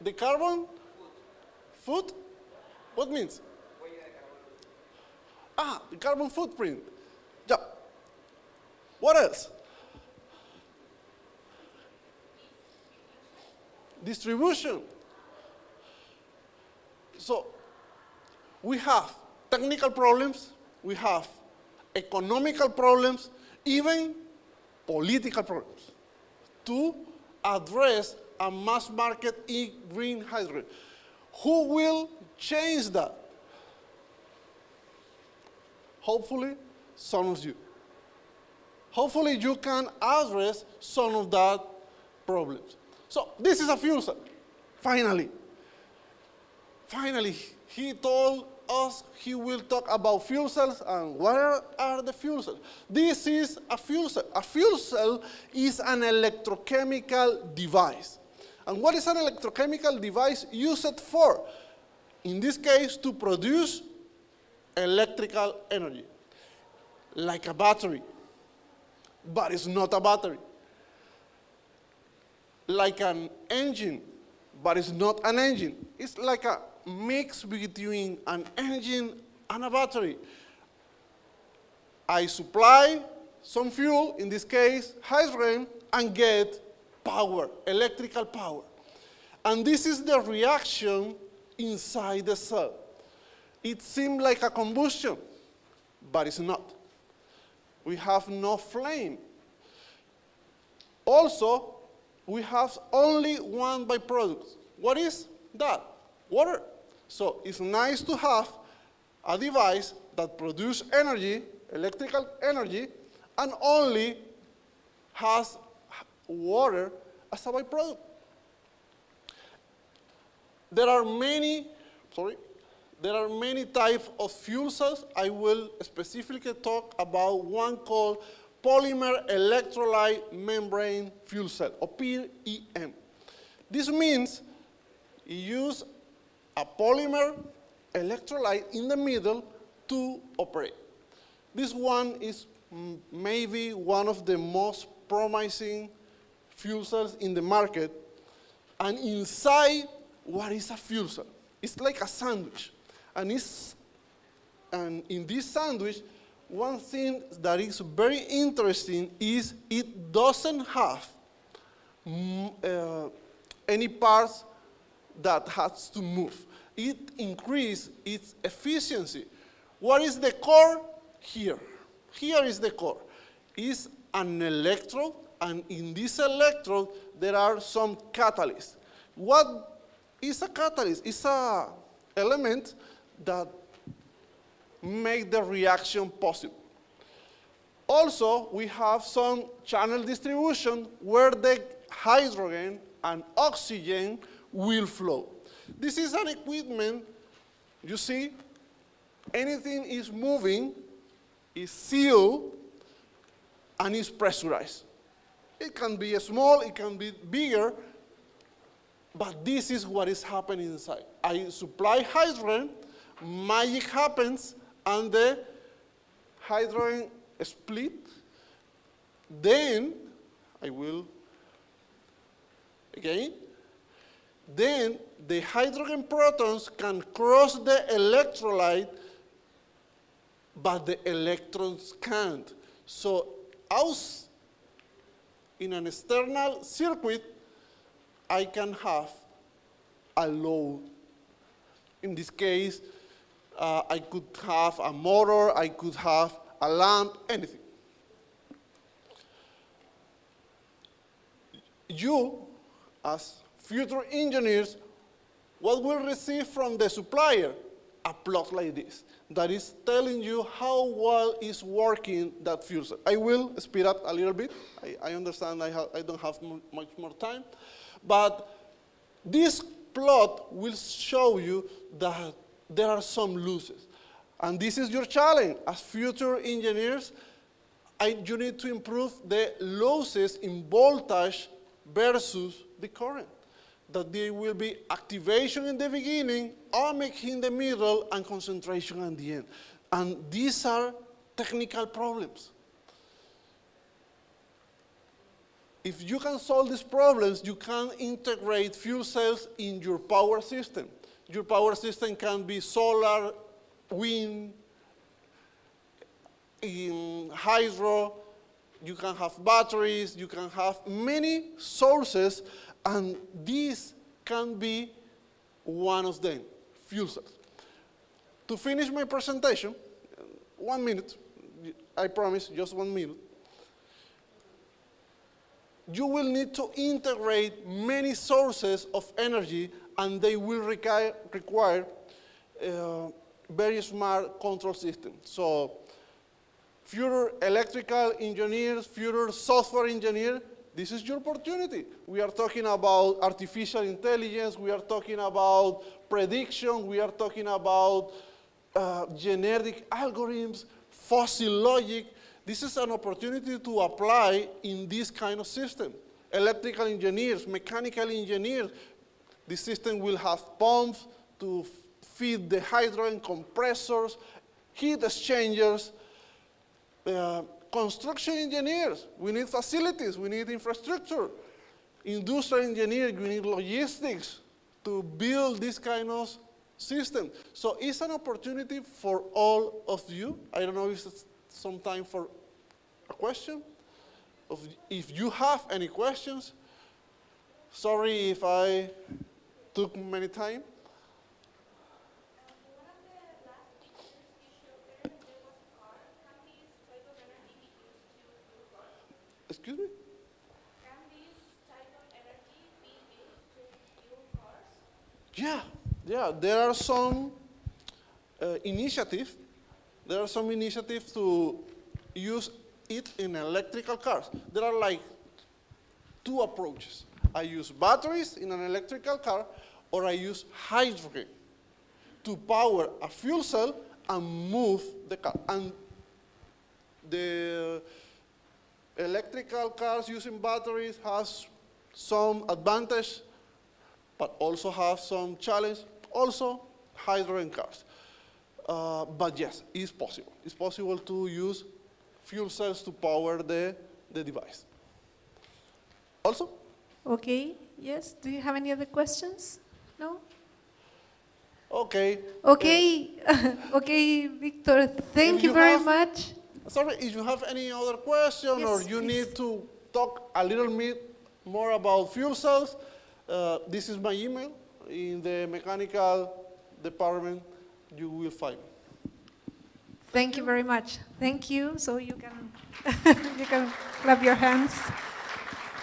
The carbon? Food? What means? The carbon footprint. Yeah. What else? Distribution. So we have technical problems, we have economical problems, even political problems to address a mass market in green hydrogen. Who will change that? Hopefully, some of you. Hopefully, you can address some of that problems. So this is a fuel cell, finally. Finally, he told us he will talk about fuel cells, and what are the fuel cells? This is a fuel cell. A fuel cell is an electrochemical device. And what is an electrochemical device used for? In this case, to produce electrical energy, like a battery, but it's not a battery. Like an engine, but it's not an engine. It's like a mix between an engine and a battery. I supply some fuel, in this case hydrogen, and get power, electrical power. And this is the reaction inside the cell. It seems like a combustion, but it's not. We have no flame. Also, we have only one byproduct. What is that? Water. So it's nice to have a device that produces energy, electrical energy, and only has water as a byproduct. There are many types of fuel cells. I will specifically talk about one called polymer electrolyte membrane fuel cell, or PEM. This means you use a polymer electrolyte in the middle to operate. This one is maybe one of the most promising fuel cells in the market. And inside, what is a fuel cell? It's like a sandwich. And in this sandwich, one thing that is very interesting is it doesn't have any parts that has to move. It increases its efficiency. What is the core? Here. Here is the core. It's an electrode, and in this electrode, there are some catalysts. What is a catalyst? It's an element that makes the reaction possible. Also, we have some channel distribution where the hydrogen and oxygen will flow. This is an equipment, you see, anything is moving, is sealed, and is pressurized. It can be small, it can be bigger, but this is what is happening inside. I supply hydrogen, magic happens, and the hydrogen split. Then, I will, again, then the hydrogen protons can cross the electrolyte, but the electrons can't. So, in an external circuit, I can have a load. In this case, I could have a motor, I could have a lamp, anything. You, as future engineers, what will receive from the supplier? A plot like this that is telling you how well is working that fuel cell. I will speed up a little bit. I understand I don't have much more time. But this plot will show you that there are some losses. And this is your challenge. As future engineers, you need to improve the losses in voltage versus the current. That there will be activation in the beginning, ohmic in the middle, and concentration at the end. And these are technical problems. If you can solve these problems, you can integrate fuel cells in your power system. Your power system can be solar, wind, hydro, you can have batteries, you can have many sources, and this can be one of them, fuel cells. To finish my presentation, 1 minute, I promise, just 1 minute. You will need to integrate many sources of energy, and they will require very smart control systems. So, future electrical engineers, future software engineers, this is your opportunity. We are talking about artificial intelligence, we are talking about prediction, we are talking about genetic algorithms, fuzzy logic. This is an opportunity to apply in this kind of system. Electrical engineers, mechanical engineers, the system will have pumps to feed the hydrogen, compressors, heat exchangers. Construction engineers, we need facilities, we need infrastructure. Industrial engineers, we need logistics to build this kind of system. So it's an opportunity for all of you. I don't know if it's some time for a question. If you have any questions, sorry if I took many time. Excuse me? Yeah, yeah. There are some initiatives. There are some initiatives to use it in electrical cars. There are like two approaches. I use batteries in an electrical car, or I use hydrogen to power a fuel cell and move the car. And the electrical cars using batteries has some advantage, but also have some challenge. Also, hydrogen cars. But yes, it's possible. It's possible to use fuel cells to power the device. Also? Okay, yes. Do you have any other questions? No? Okay. Okay, okay, Victor, thank you very much. Sorry, if you have any other question, Yes, or you please. need to talk a little bit more about fuel cells, this is my email. In the mechanical department, you will find me. Thank you very much. Thank you. So you can you can clap your hands.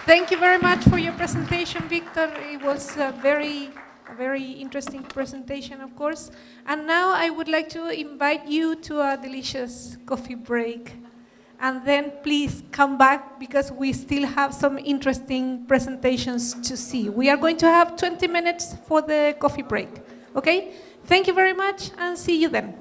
Thank you very much for your presentation, Victor. It was a very interesting presentation, of course. And now I would like to invite you to a delicious coffee break. And then please come back because we still have some interesting presentations to see. We are going to have 20 minutes for the coffee break. Okay? Thank you very much and see you then.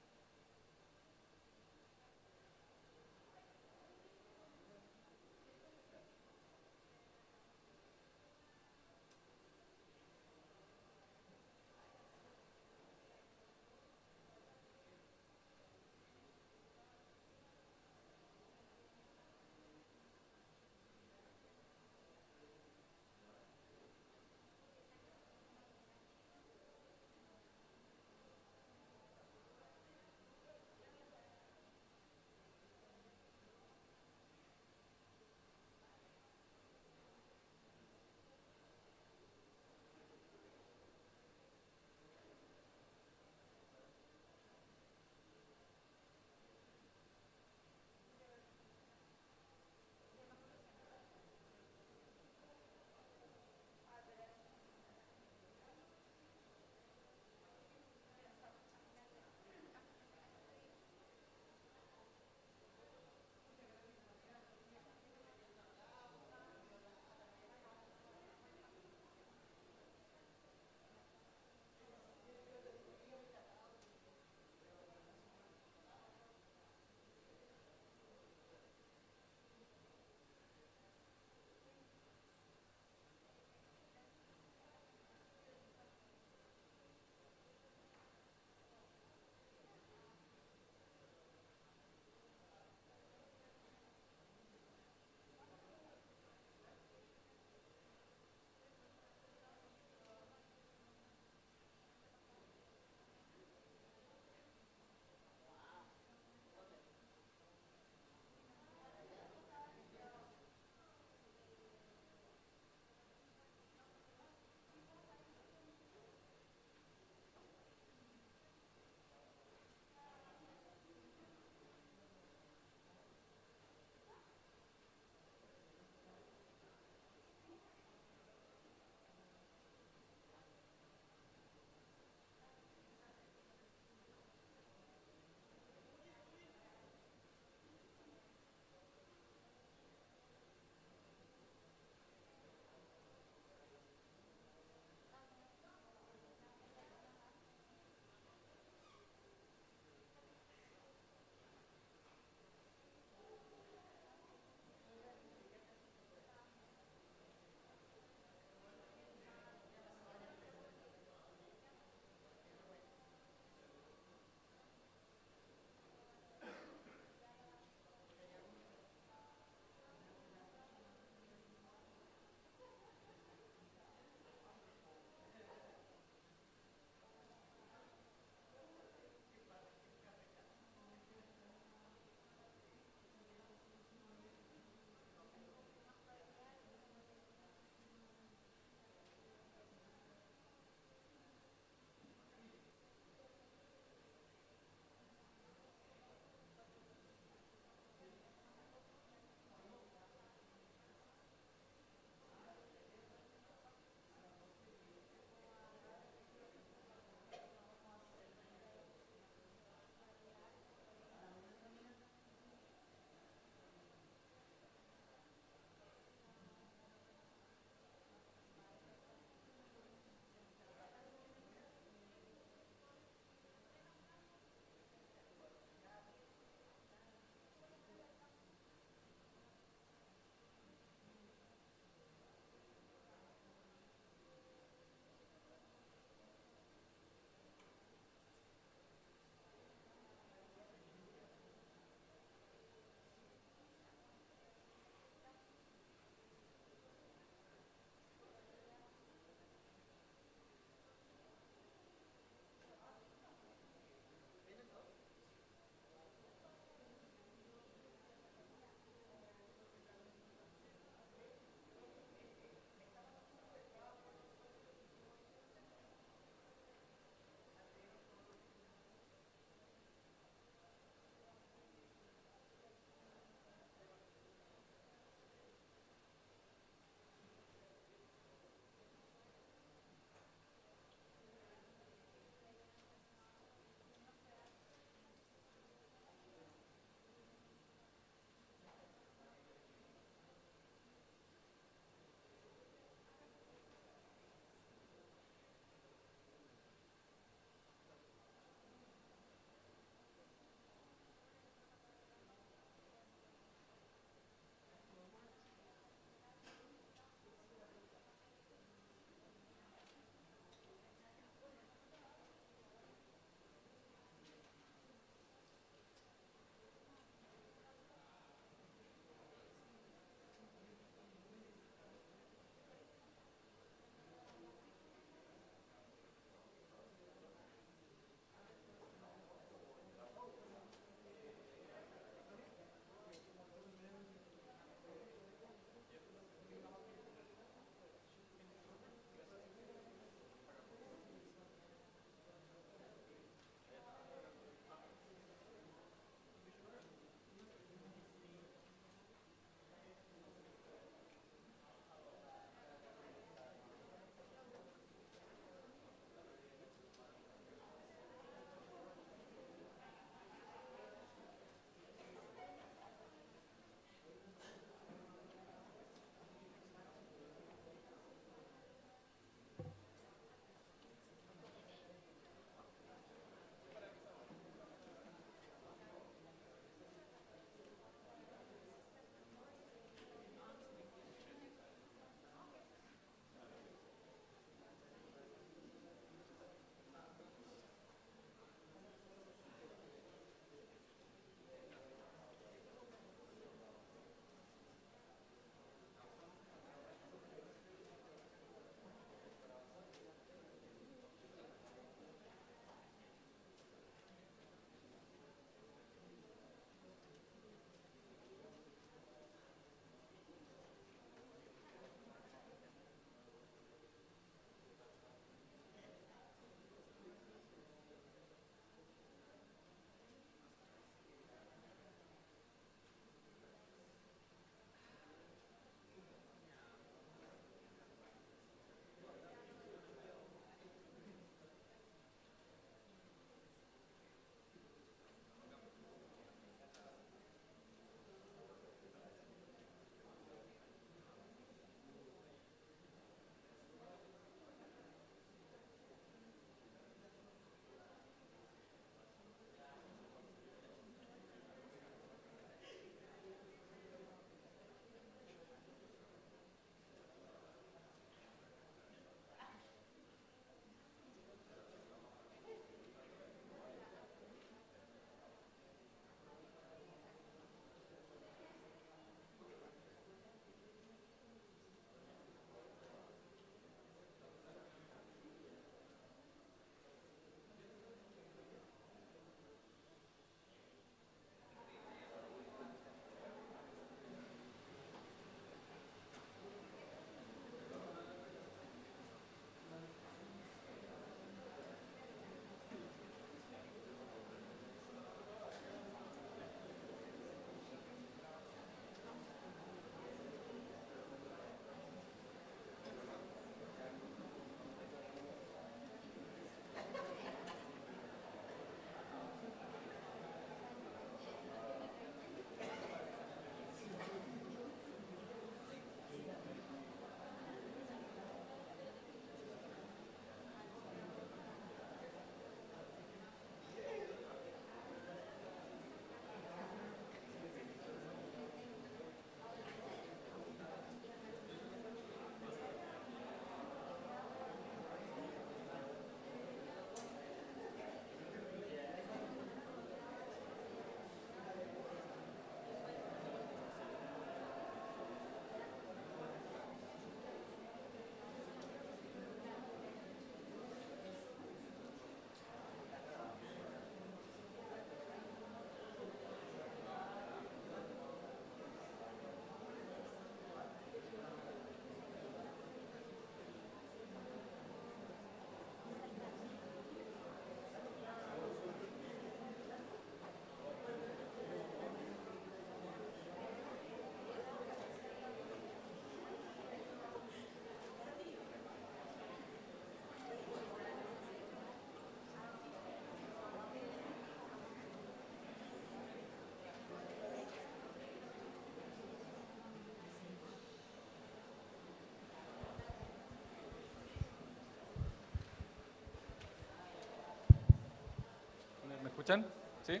escuchan? ¿Sí?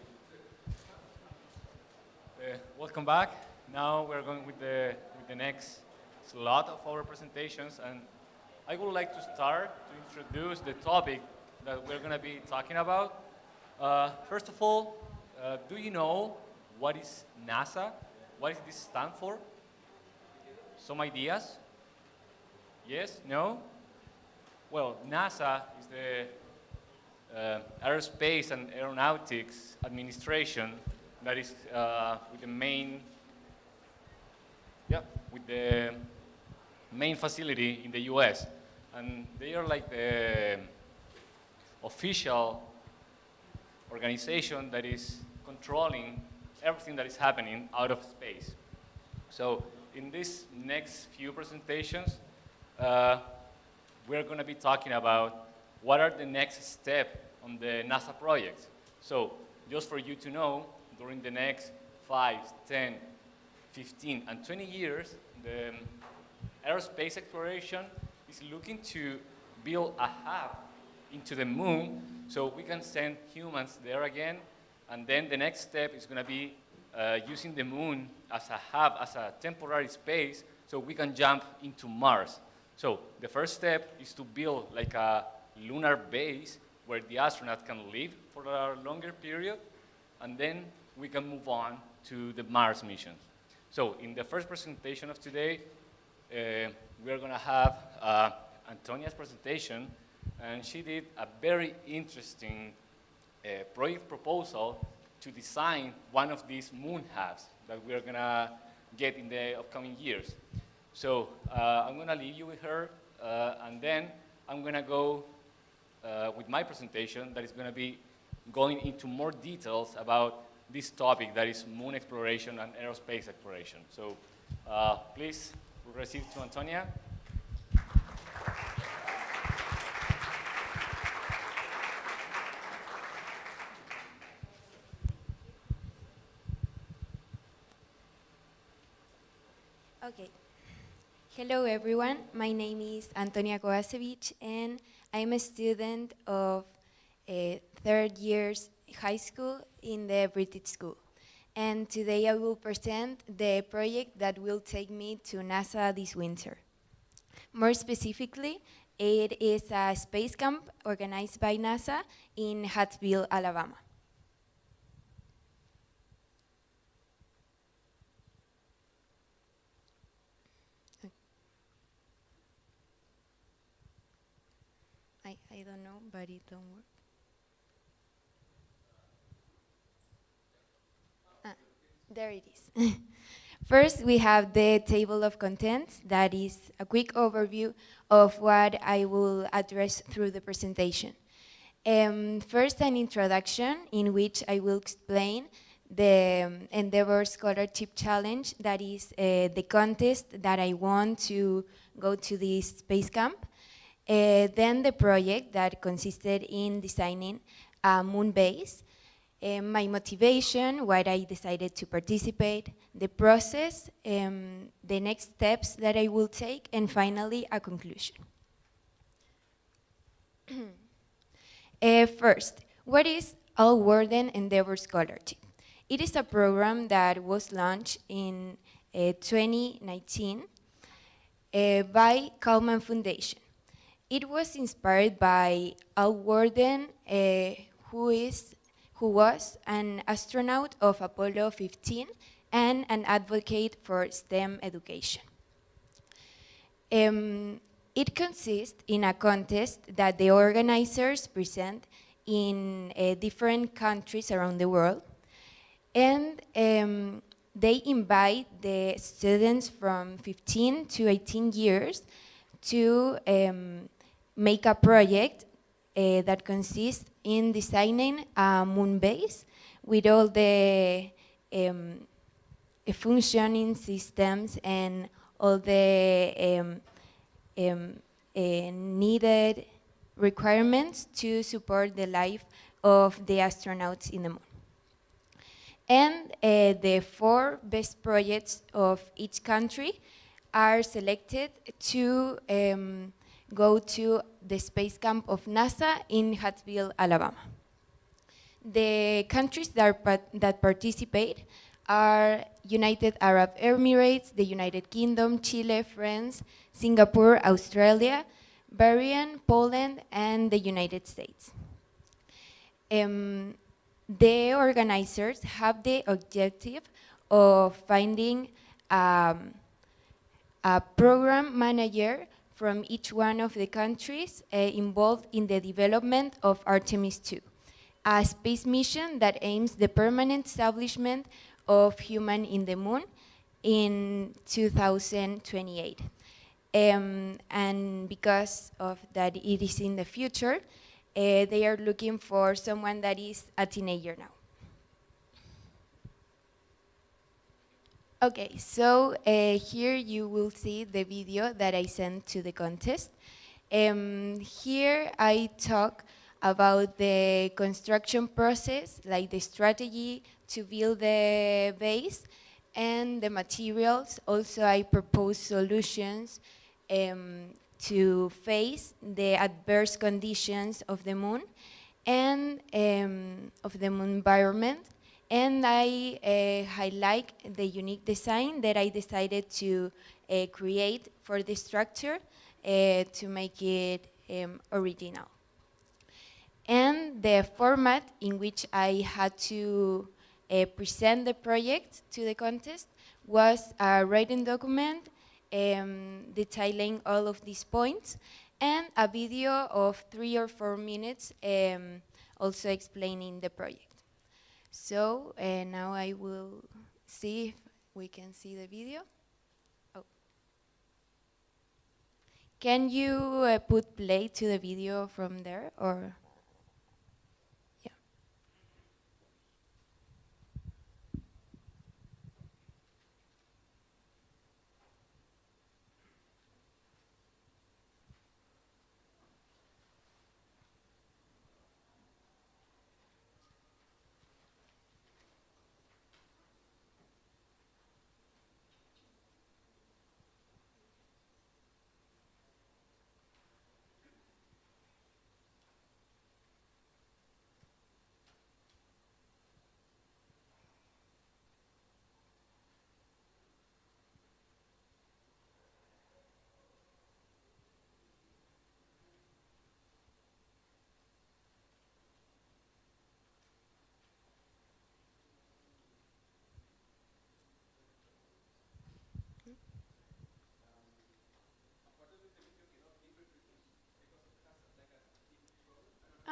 Welcome back. Now we're going with the next slot of our presentations, and I would like to start to introduce the topic that we're going to be talking about. First of all, do you know what is NASA? What does this stand for? Some ideas? Yes? No? Well, NASA is the Aerospace and Aeronautics Administration that is with the main facility in the US. And they are like the official organization that is controlling everything that is happening out of space. So in these next few presentations, we're going to be talking about what are the next steps on the NASA project. So just for you to know, during the next 5, 10, 15, and 20 years, the aerospace exploration is looking to build a hub into the moon so we can send humans there again. And then the next step is going to be using the moon as a hub, as a temporary space, so we can jump into Mars. So the first step is to build like a lunar base where the astronaut can live for a longer period, and then we can move on to the Mars mission. So in the first presentation of today, we're going to have Antonia's presentation, and she did a very interesting project proposal to design one of these moon hubs that we're going to get in the upcoming years. So I'm going to leave you with her, and then I'm going to go with my presentation that is going to be going into more details about this topic that is moon exploration and aerospace exploration. So please receive to Antonia. Okay. Hello, everyone. My name is Antonia Kovacevic, and I'm a student of third year's high school in the British School. And today I will present the project that will take me to NASA this winter. More specifically, it is a space camp organized by NASA in Huntsville, Alabama. I don't know, but it don't work. There it is. First, we have the table of contents. That is a quick overview of what I will address through the presentation. First, an introduction in which I will explain the Endeavor Scholarship Challenge, that is the contest that I won to go to this space camp. Then the project that consisted in designing a moon base, my motivation, why I decided to participate, the process, the next steps that I will take, and finally a conclusion. First, what is All-Warden Endeavor Scholarship? It is a program that was launched in 2019 by Kalman Foundation. It was inspired by All-Warden, who was an astronaut of Apollo 15 and an advocate for STEM education. It consists in a contest that the organizers present in different countries around the world, and they invite the students from 15 to 18 years to make a project that consists in designing a moon base with all the functioning systems and all the needed requirements to support the life of the astronauts in the moon. And the 4 best projects of each country are selected to go to the space camp of NASA in Huntsville, Alabama. The countries that participate are United Arab Emirates, the United Kingdom, Chile, France, Singapore, Australia, Bahrain, Poland, and the United States. The organizers have the objective of finding a program manager from each one of the countries involved in the development of Artemis II, a space mission that aims the permanent establishment of human in the moon in 2028. And because of that it is in the future, they are looking for someone that is a teenager now. Okay, so here you will see the video that I sent to the contest. Here I talk about the construction process, like the strategy to build the base and the materials. Also, I propose solutions to face the adverse conditions of the moon and of the moon environment. And I highlight the unique design that I decided to create for the structure to make it original. And the format in which I had to present the project to the contest was a written document detailing all of these points and a video of 3 or 4 minutes also explaining the project. So now I will see if we can see the video. Oh. Can you put play to the video from there, or? Yeah.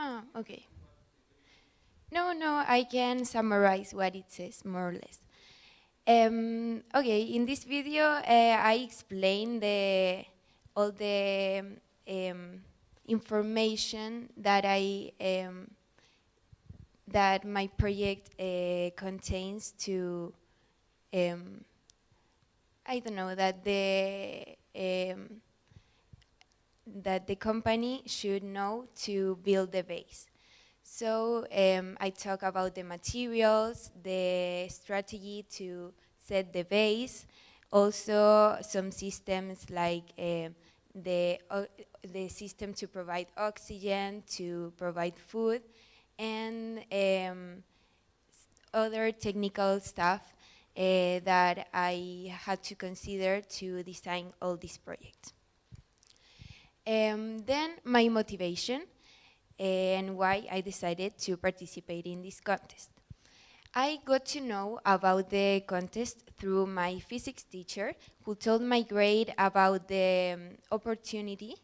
Ah, okay. No, I can summarize what it says, more or less. Okay, in this video, I explain all the information that that my project contains to, I don't know, that the company should know to build the base. So I talk about the materials, the strategy to set the base, also some systems like the system to provide oxygen, to provide food, and other technical stuff that I had to consider to design all these projects. Then my motivation and why I decided to participate in this contest. I got to know about the contest through my physics teacher, who told my grade about the opportunity,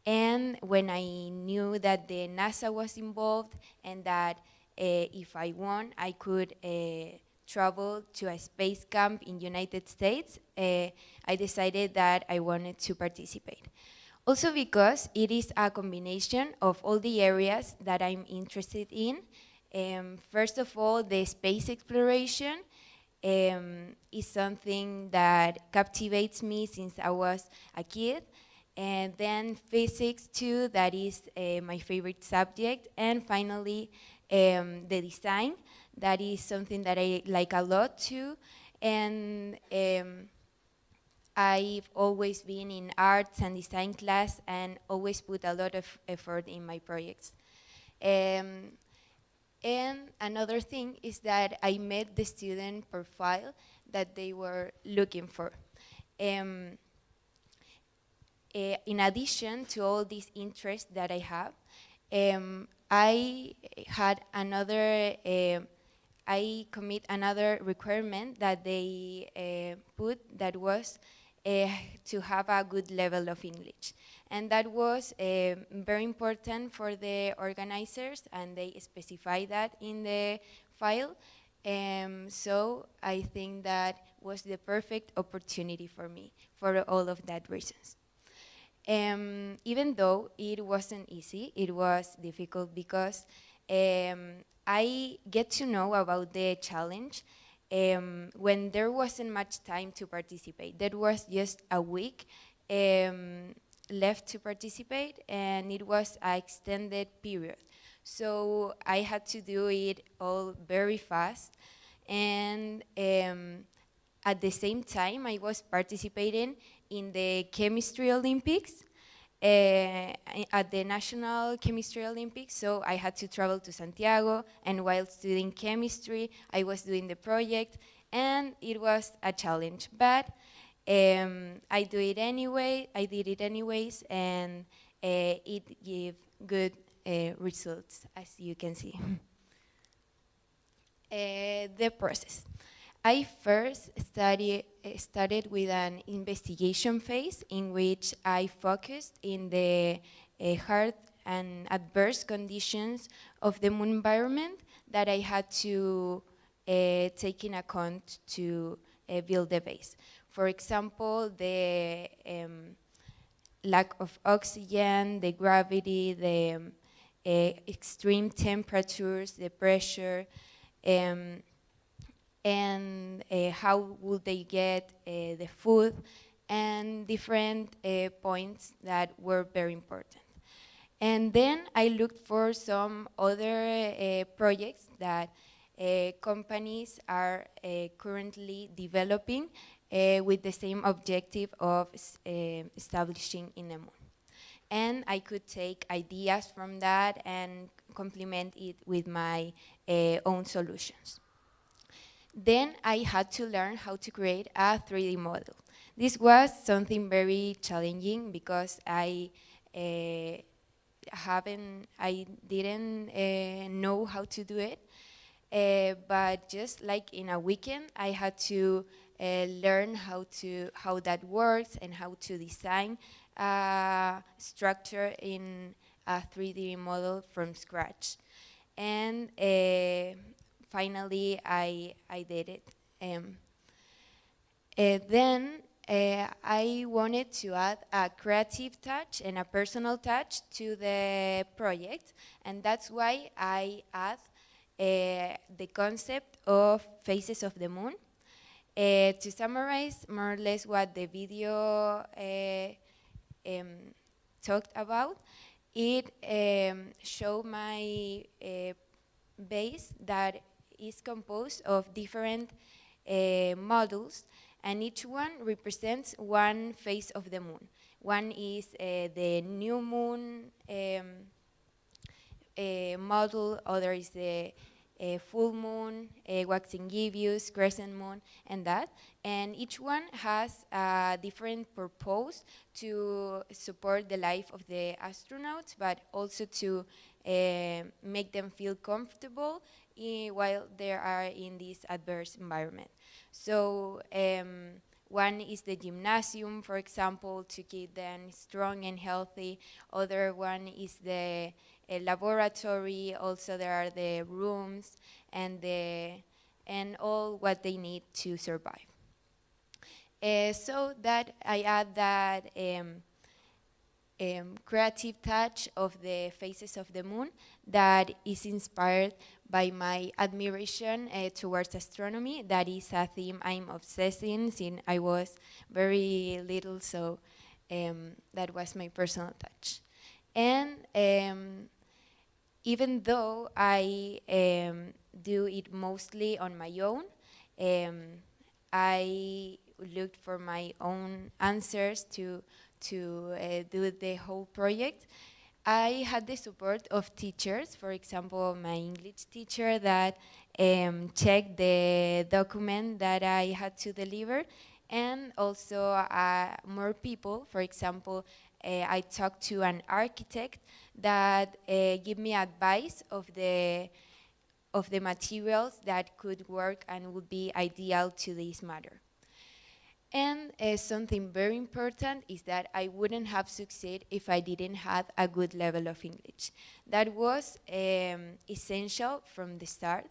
and when I knew that the NASA was involved and that if I won, I could travel to a space camp in United States, I decided that I wanted to participate. Also because it is a combination of all the areas that I'm interested in. First of all, the space exploration is something that captivates me since I was a kid. And then physics too, that is my favorite subject. And finally, the design, that is something that I like a lot too. And I've always been in arts and design class and always put a lot of effort in my projects. And another thing is that I met the student profile that they were looking for. In addition to all these interests that I have, I had another, I commit another requirement that they put, that was to have a good level of English. And that was very important for the organizers, and they specify that in the file. So I think that was the perfect opportunity for me for all of that reasons. Even though it wasn't easy, it was difficult because I get to know about the challenge when there wasn't much time to participate. There was just a week left to participate, and it was an extended period. So I had to do it all very fast, and at the same time I was participating in the Chemistry Olympics, at the National Chemistry Olympics, so I had to travel to Santiago, and while studying chemistry, I was doing the project, and it was a challenge, but I did it anyways, and it gave good results, as you can see. The process. I first started with an investigation phase in which I focused in the hard and adverse conditions of the moon environment that I had to take in account to build the base. For example, the lack of oxygen, the gravity, the extreme temperatures, the pressure, and how would they get the food, and different points that were very important. And then I looked for some other projects that companies are currently developing with the same objective of establishing in the moon. And I could take ideas from that and complement it with my own solutions. Then I had to learn how to create a 3D model. This was something very challenging because I didn't know how to do it. But just like in a weekend, I had to learn how that works and how to design a structure in a 3D model from scratch. And finally, I did it. Then I wanted to add a creative touch and a personal touch to the project, and that's why I add the concept of Faces of the Moon. To summarize more or less what the video talked about, it showed my base that is composed of different models, and each one represents one phase of the moon. One is the new moon model, other is the full moon, waxing gibbous, crescent moon, and that. And each one has a different purpose to support the life of the astronauts, but also to make them feel comfortable while they are in this adverse environment. So one is the gymnasium, for example, to keep them strong and healthy. Other one is the laboratory. Also, there are the rooms and all what they need to survive. So that I add that creative touch of the Faces of the Moon that is inspired by my admiration towards astronomy. That is a theme I'm obsessing since I was very little, so that was my personal touch. And even though I do it mostly on my own, I looked for my own answers to do the whole project. I had the support of teachers, for example, my English teacher that checked the document that I had to deliver, and also more people. For example, I talked to an architect that gave me advice of the materials that could work and would be ideal to this matter. And something very important is that I wouldn't have succeeded if I didn't have a good level of English. That was essential from the start.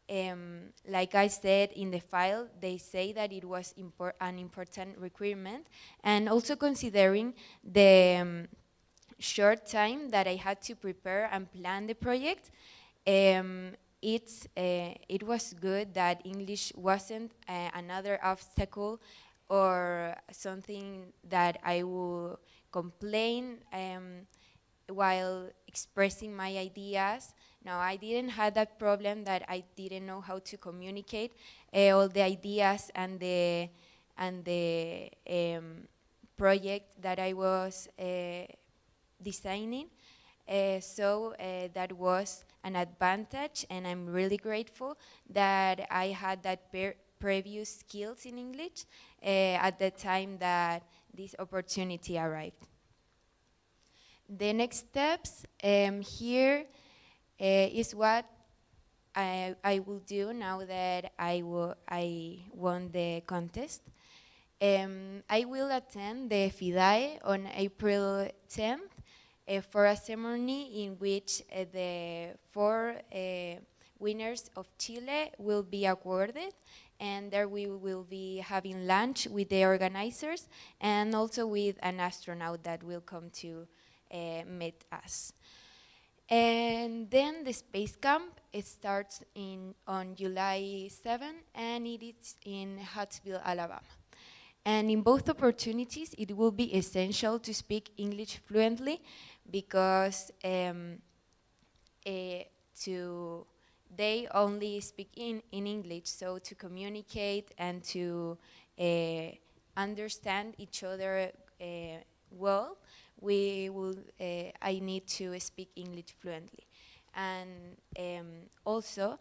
Like I said in the file, they say that it was an important requirement, and also considering the short time that I had to prepare and plan the project, it was good that English wasn't another obstacle or something that I would complain while expressing my ideas. Now, I didn't have that problem that I didn't know how to communicate all the ideas and the project that I was designing. So that was an advantage, and I'm really grateful that I had that previous skills in English at the time that this opportunity arrived. The next steps here is what I will do now that I won the contest. I will attend the FIDAE on April 10th for a ceremony in which the 4 winners of Chile will be awarded, and there we will be having lunch with the organizers and also with an astronaut that will come to meet us. And then the space camp, it starts on July 7 and it is in Huntsville, Alabama. And in both opportunities, it will be essential to speak English fluently because they only speak in English, so to communicate and to understand each other well, I need to speak English fluently. And also,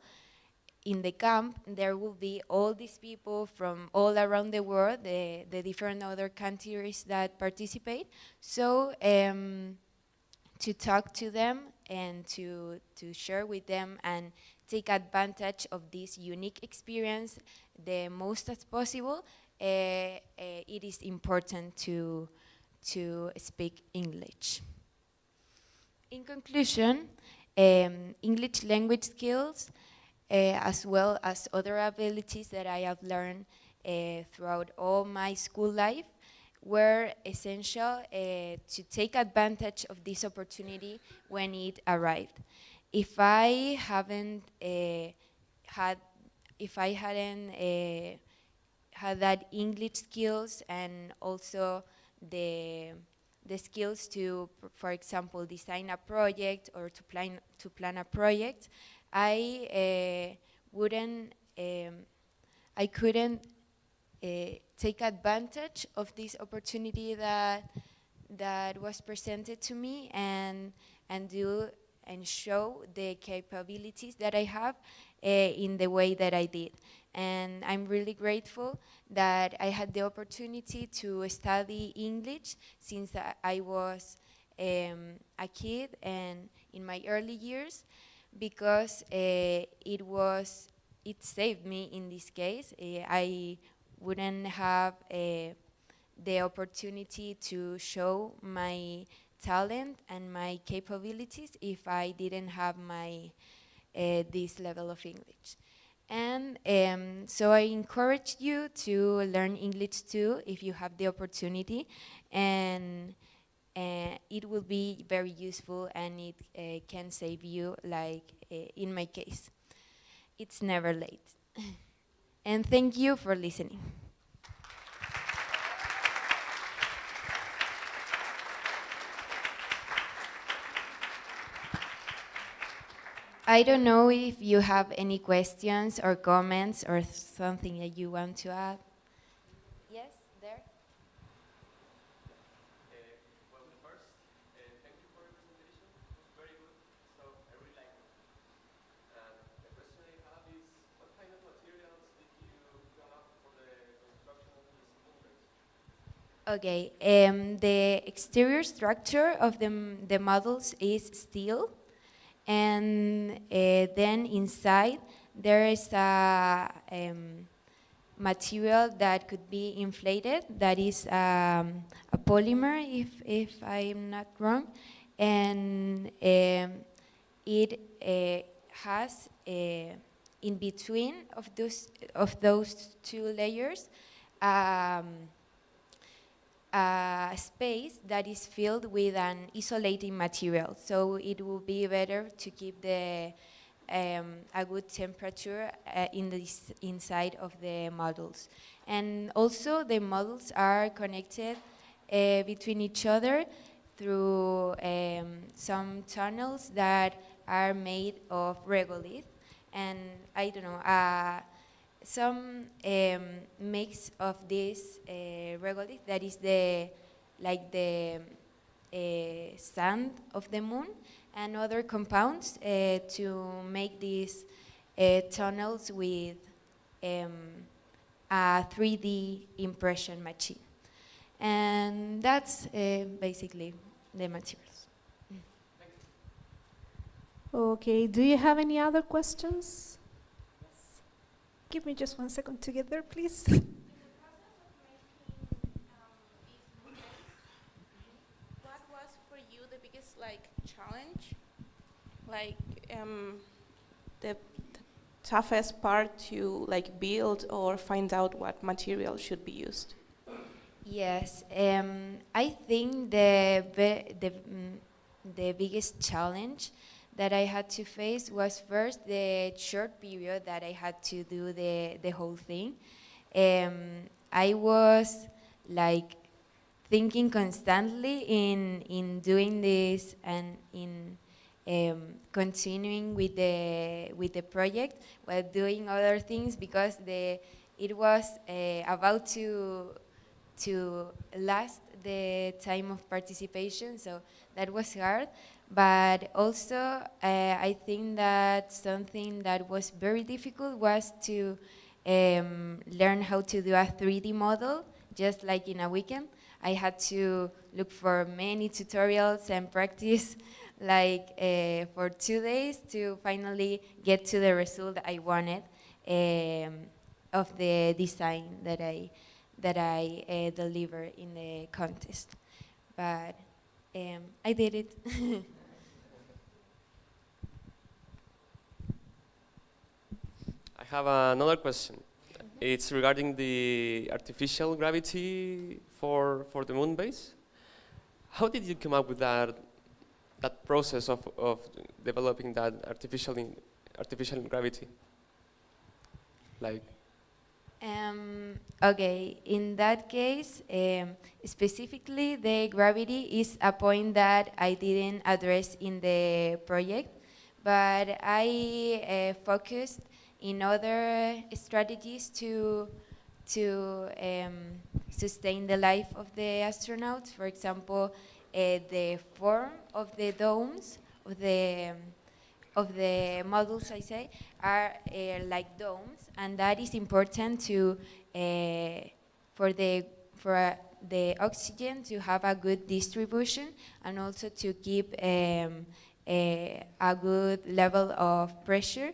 in the camp, there will be all these people from all around the world, the different other countries that participate. So to talk to them and to share with them and take advantage of this unique experience the most as possible, it is important to speak English. In conclusion, English language skills as well as other abilities that I have learned throughout all my school life were essential to take advantage of this opportunity when it arrived. If I hadn't had that English skills and also the skills to, for example, design a project or to plan a project, I couldn't take advantage of this opportunity that was presented to me and show the capabilities that I have in the way that I did. And I'm really grateful that I had the opportunity to study English since I was a kid and in my early years, because it saved me in this case. I wouldn't have the opportunity to show my talent and my capabilities if I didn't have this level of English. And so I encourage you to learn English too if you have the opportunity, and it will be very useful and it can save you, like in my case. It's never late. And thank you for listening. I don't know if you have any questions or comments or something that you want to add. Yes, there. Well, first, thank you for the presentation. Okay, the exterior structure of the models is steel, and then inside there is a material that could be inflated, that is a polymer, if I'm not wrong, and it has in between of those two layers a space that is filled with an isolating material, so it will be better to keep a good temperature in the inside of the models. And also the models are connected between each other through some tunnels that are made of regolith, and I don't know, some mix of this regolith, that is like the sand of the moon, and other compounds to make these tunnels with a 3D impression machine. And that's basically the materials. Okay, do you have any other questions? Give me just 1 second to get there, please. What was for you the biggest challenge, the toughest part to build or find out what material should be used? Yes, I think the biggest challenge that I had to face was first the short period that I had to do the whole thing. I was thinking constantly in doing this and in continuing with the project while doing other things, because it was about to last the time of participation, so that was hard. But also, I think that something that was very difficult was to learn how to do a 3D model, just like in a weekend. I had to look for many tutorials and practice for 2 days to finally get to the result I wanted of the design that I delivered in the contest. But I did it. I have another question. It's regarding the artificial gravity for the moon base. How did you come up with that process of developing that artificial gravity? Okay, in that case, specifically the gravity is a point that I didn't address in the project, but I focused in other strategies to sustain the life of the astronauts. For example, the form of the domes of the models, I say, are like domes, and that is important for the oxygen to have a good distribution, and also to keep a good level of pressure.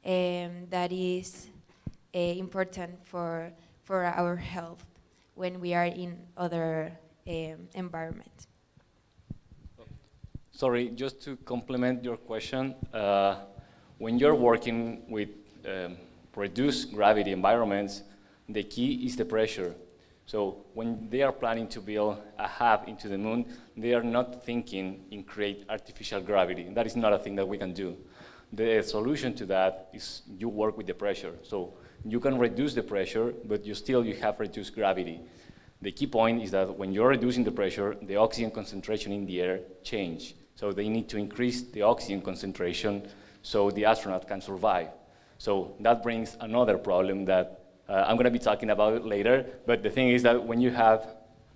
That is important for our health when we are in other environment. Sorry, just to complement your question, when you're working with reduced gravity environments, the key is the pressure. So when they are planning to build a hub into the moon, they are not thinking in create artificial gravity. That is not a thing that we can do. The solution to that is you work with the pressure. So you can reduce the pressure, but you have reduced gravity. The key point is that when you're reducing the pressure, the oxygen concentration in the air change. So they need to increase the oxygen concentration so the astronaut can survive. So that brings another problem that I'm going to be talking about it later, but the thing is that when you have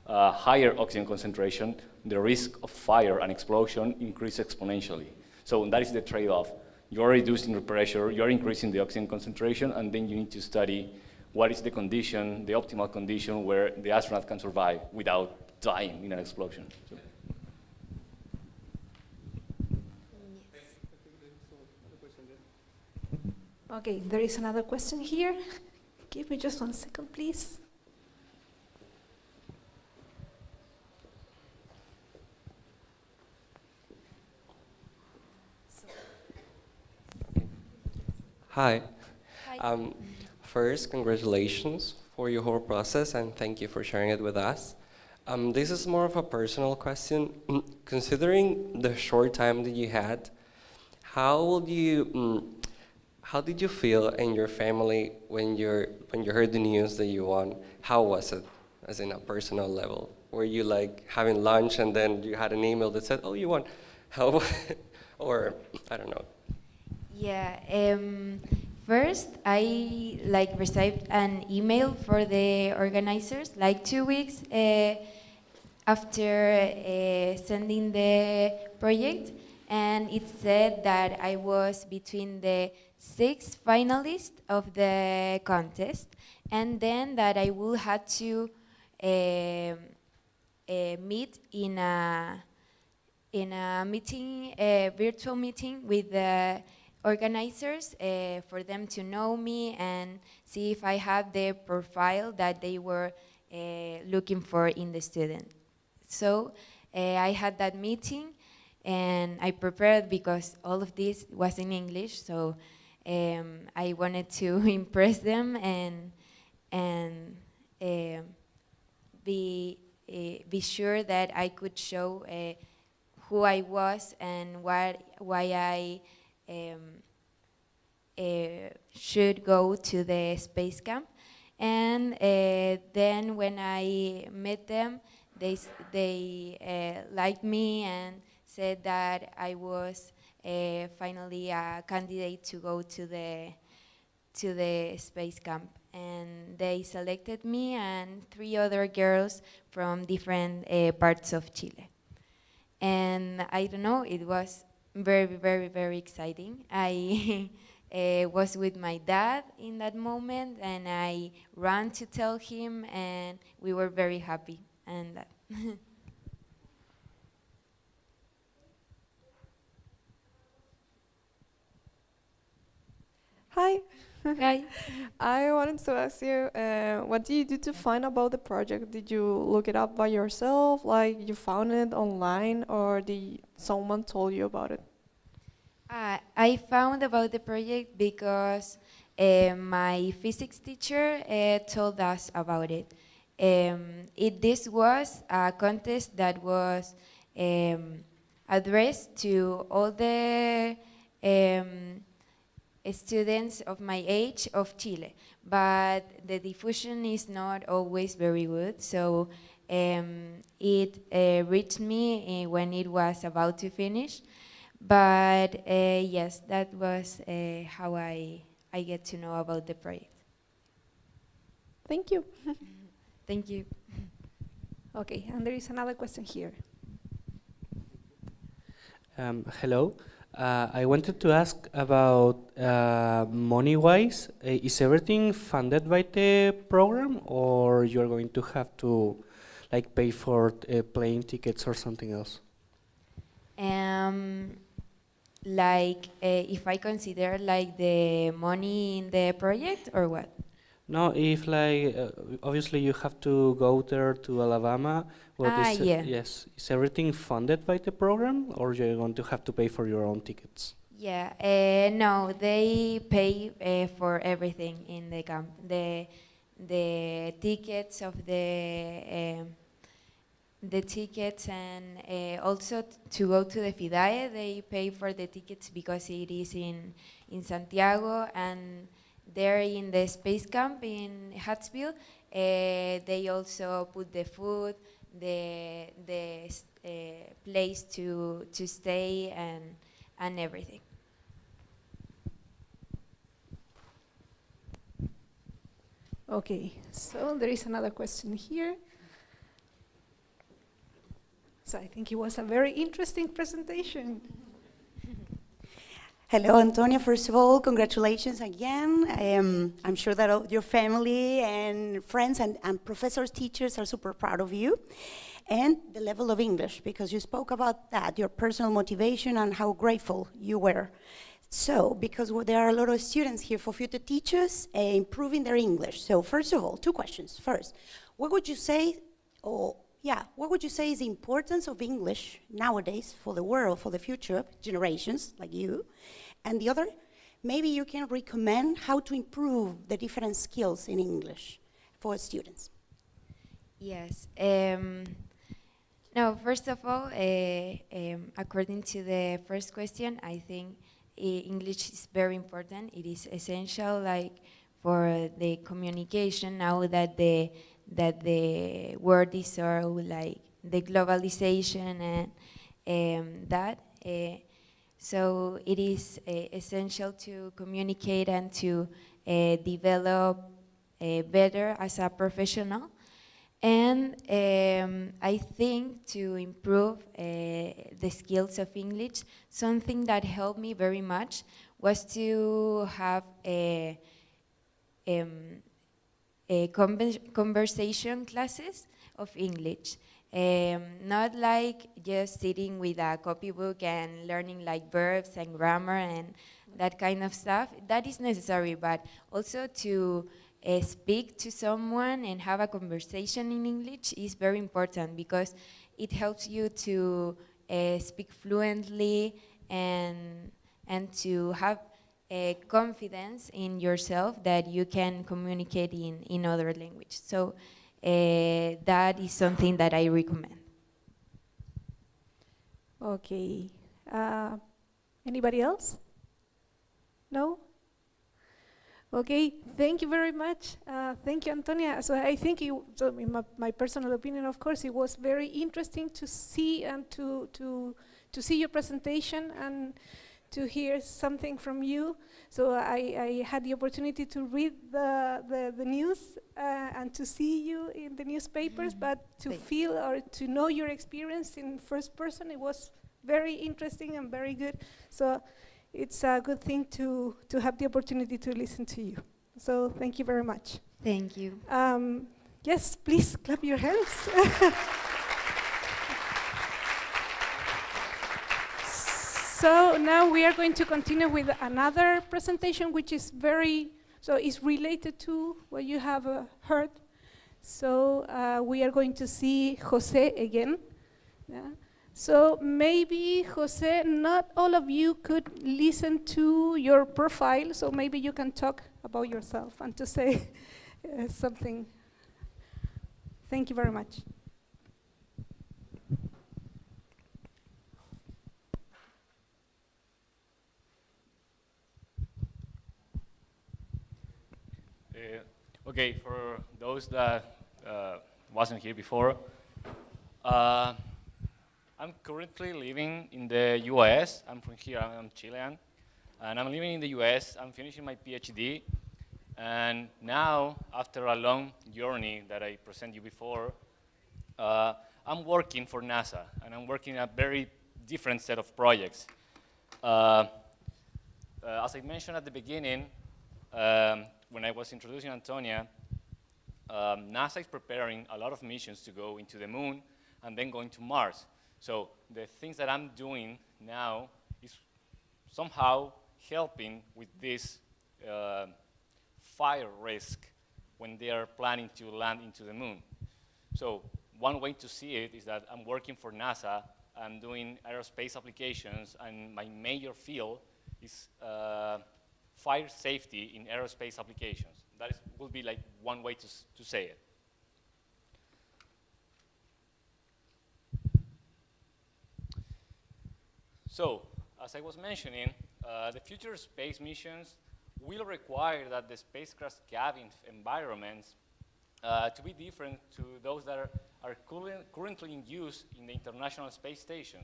higher oxygen concentration, the risk of fire and explosion increases exponentially. So that is the trade-off. You're reducing the pressure, you're increasing the oxygen concentration, and then you need to study what is the condition, the optimal condition where the astronaut can survive without dying in an explosion. So. Okay, there is another question here. Give me just 1 second, please. Hi. Hi. First, congratulations for your whole process and thank you for sharing it with us. This is more of a personal question. Considering the short time that you had, how did you feel and your family when you heard the news that you won? How was it, as in a personal level? Were you like having lunch and then you had an email that said, "Oh, you won"? How, or I don't know. Yeah. First, I received an email for the organizers 2 weeks after sending the project, and it said that I was between the 6 finalists of the contest, and then that I will have to meet in a meeting, a virtual meeting with the organizers for them to know me and see if I have the profile that they were looking for in the student. So I had that meeting and I prepared because all of this was in English, so I wanted to impress them and be sure that I could show who I was and why I should go to the space camp. And then when I met them, they liked me and said that I was finally a candidate to go to the space camp. And they selected me and 3 other girls from different parts of Chile. And I don't know, it was very, very, very exciting. I was with my dad in that moment, and I ran to tell him, and we were very happy. And that. Hi. Hi. I wanted to ask you, what did you do to find about the project? Did you look it up by yourself, like you found it online, or did someone told you about it? I found about the project because my physics teacher told us about it. This was a contest that was addressed to all the students of my age of Chile, but the diffusion is not always very good, so it reached me when it was about to finish. But yes, that was how I get to know about the project. Thank you. Thank you. Okay, and there is another question here. Hello. I wanted to ask about money-wise. Is everything funded by the program, or you're going to have to pay for plane tickets or something else? If I consider the money in the project or what? No, if obviously you have to go there to Alabama. Well, yeah. Yes, is everything funded by the program, or you're going to have to pay for your own tickets? Yeah, no, they pay for everything in the camp. The tickets of the tickets, and also to go to the FIDAE, they pay for the tickets because it is in Santiago, and there in the space camp in Hattsville, they also put the food, the place to stay, and everything. Okay, so there is another question here. So I think it was a very interesting presentation. Hello, Antonia. First of all, congratulations again. I'm sure that all your family and friends and professors, teachers are super proud of you. And the level of English, because you spoke about that, your personal motivation and how grateful you were. So, because there are a lot of students here for future teachers improving their English. So, first of all, two questions. First, what would you say, what would you say is the importance of English nowadays for the world, for the future generations like you? And the other, maybe you can recommend how to improve the different skills in English for students. Yes. No, first of all, according to the first question, I think English is very important. It is essential, like, for the communication now that the world is so, like, the globalization and that. So it is essential to communicate and to develop better as a professional. And I think to improve the skills of English, something that helped me very much was to have a conversation classes of English. Not like just sitting with a copybook and learning like verbs and grammar and that kind of stuff. That is necessary, but also to speak to someone and have a conversation in English is very important, because it helps you to speak fluently and to have confidence in yourself that you can communicate in other language. So that is something that I recommend. Okay. Anybody else? No? Okay, thank you very much. Thank you, Antonia. So I think, in my personal opinion, of course, it was very interesting to see and to see your presentation and to hear something from you. So I had the opportunity to read the news and to see you in the newspapers, but to feel or to know your experience in first person, it was very interesting and very good. So it's a good thing to have the opportunity to listen to you. So thank you very much. Thank you. Yes, please clap your hands. So now we are going to continue with another presentation, which is is related to what you have heard. So we are going to see Jose again. Yeah. So maybe, Jose, not all of you could listen to your profile, so maybe you can talk about yourself and to say something. Thank you very much. Okay, for those that wasn't here before, I'm currently living in the US. I'm from here, I'm Chilean. And I'm living in the US, I'm finishing my PhD. And now, after a long journey that I presented you before, I'm working for NASA. And I'm working a very different set of projects. As I mentioned at the beginning, when I was introducing Antonia, NASA is preparing a lot of missions to go into the moon and then going to Mars. So the things that I'm doing now is somehow helping with this fire risk when they are planning to land into the moon. So one way to see it is that I'm working for NASA, I'm doing aerospace applications, and my major field is fire safety in aerospace applications. That will be like one way to say it. So, as I was mentioning, the future space missions will require that the spacecraft's cabin environments to be different to those that are currently in use in the International Space Station.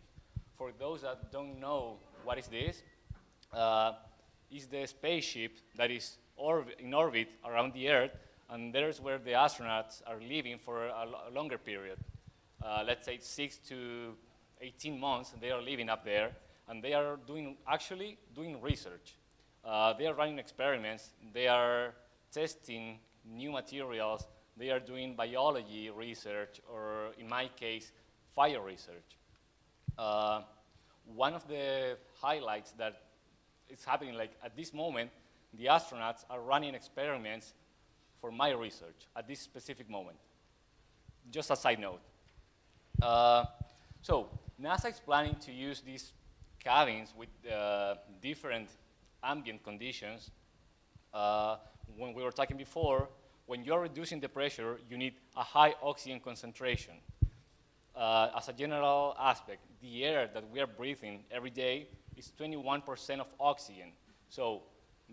For those that don't know what is this, is the spaceship that is in orbit around the Earth, and there's where the astronauts are living for a longer period. Let's say 6 to 18 months, they are living up there, and they are actually doing research. They are running experiments, they are testing new materials, they are doing biology research, or in my case, fire research. One of the highlights that is happening, like at this moment, the astronauts are running experiments for my research at this specific moment. Just a side note. So NASA is planning to use these cabins with different ambient conditions. When we were talking before, when you're reducing the pressure, you need a high oxygen concentration. As a general aspect, the air that we are breathing every day is 21% of oxygen. So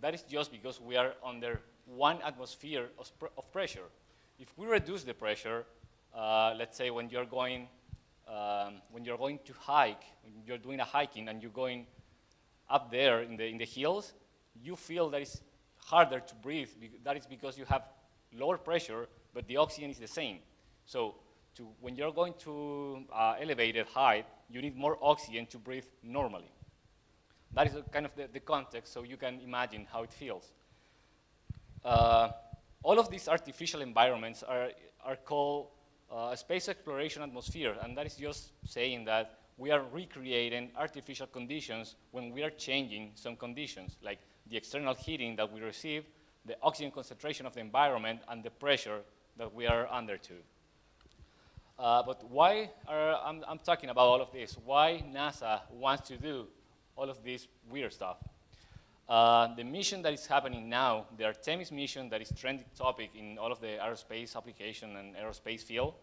that is just because we are under 1 atmosphere of pressure. If we reduce the pressure, let's say when you're going to hike, when you're doing a hiking and you're going up there in the hills, you feel that it's harder to breathe. That is because you have lower pressure, but the oxygen is the same. So when you're going to elevated height, you need more oxygen to breathe normally. That is kind of the context, so you can imagine how it feels. All of these artificial environments are called a space exploration atmosphere, and that is just saying that we are recreating artificial conditions when we are changing some conditions, like the external heating that we receive, the oxygen concentration of the environment, and the pressure that we are under to. But why I'm talking about all of this? Why NASA wants to do all of this weird stuff? The mission that is happening now, the Artemis mission that is trending topic in all of the aerospace application and aerospace field,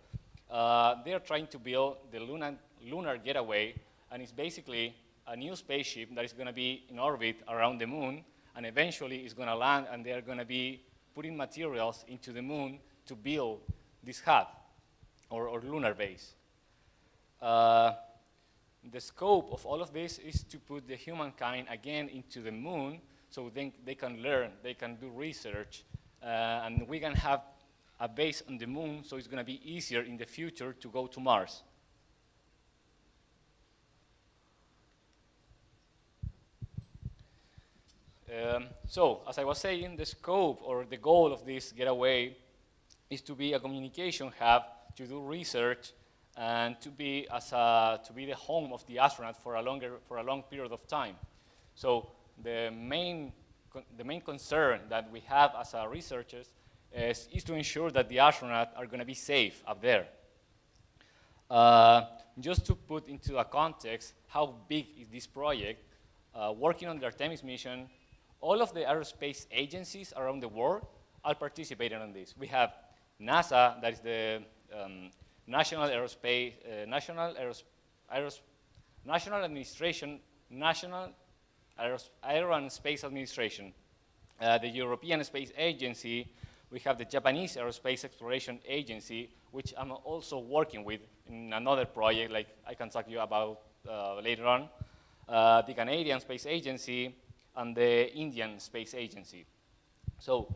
they are trying to build the lunar getaway, and it's basically a new spaceship that is going to be in orbit around the moon, and eventually is going to land, and they are going to be putting materials into the moon to build this hub or lunar base. The scope of all of this is to put the humankind again into the moon, so then they can learn, they can do research, and we can have a base on the moon, so it's going to be easier in the future to go to Mars. So, as I was saying, the scope or the goal of this getaway is to be a communication hub, to do research, and to be the home of the astronaut for a long period of time. So the main concern that we have as researchers is to ensure that the astronauts are going to be safe up there. Just to put into a context how big is this project, working on the Artemis mission, all of the aerospace agencies around the world are participating on this. We have NASA, that is the National Aero and Space Administration, the European Space Agency. We have the Japanese Aerospace Exploration Agency, which I'm also working with in another project, like I can talk to you about later on, the Canadian Space Agency, and the Indian Space Agency. So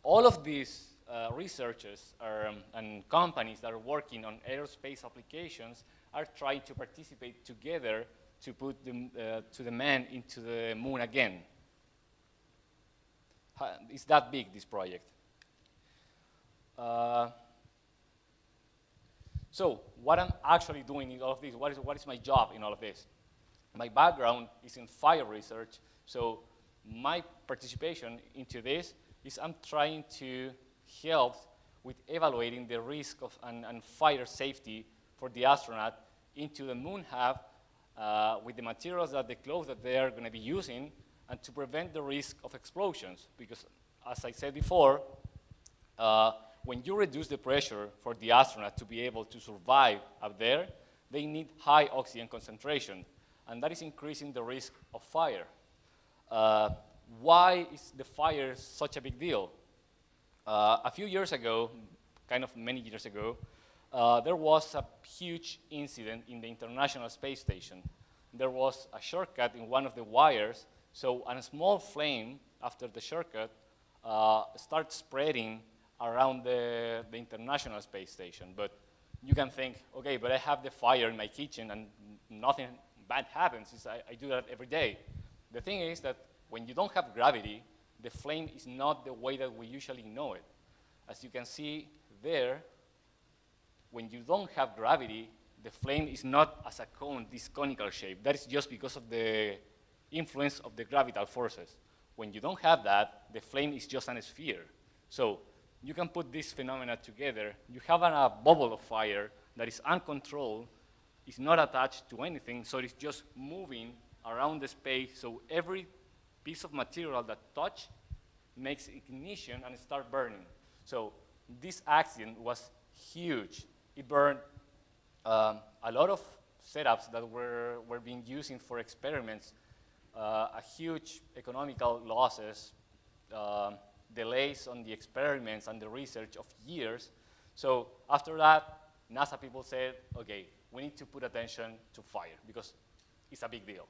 all of these researchers and companies that are working on aerospace applications are trying to participate together to put the man into the moon again. It's that big, this project. So what I'm actually doing in all of this, what is my job in all of this? My background is in fire research, so my participation into this is I'm trying to help with evaluating the risk of and fire safety for the astronaut into the moon hub with the materials the clothes that they are going to be using, and to prevent the risk of explosions. Because as I said before, when you reduce the pressure for the astronaut to be able to survive up there, they need high oxygen concentration, and that is increasing the risk of fire. Why is the fire such a big deal? A few years ago, kind of many years ago, there was a huge incident in the International Space Station. There was a shortcut in one of the wires, so a small flame after the shortcut started spreading around the International Space Station. But you can think, okay, but I have the fire in my kitchen and nothing bad happens. I do that every day. The thing is that when you don't have gravity, the flame is not the way that we usually know it. As you can see there, when you don't have gravity, the flame is not as a cone, this conical shape. That is just because of the influence of the gravitational forces. When you don't have that, the flame is just a sphere. So you can put these phenomena together. You have a bubble of fire that is uncontrolled, is not attached to anything, so it's just moving around the space. So every piece of material that touch makes ignition and start burning. So this accident was huge. It burned a lot of setups that were being used for experiments, a huge economical losses, delays on the experiments and the research of years. So after that, NASA people said, okay, we need to put attention to fire because it's a big deal.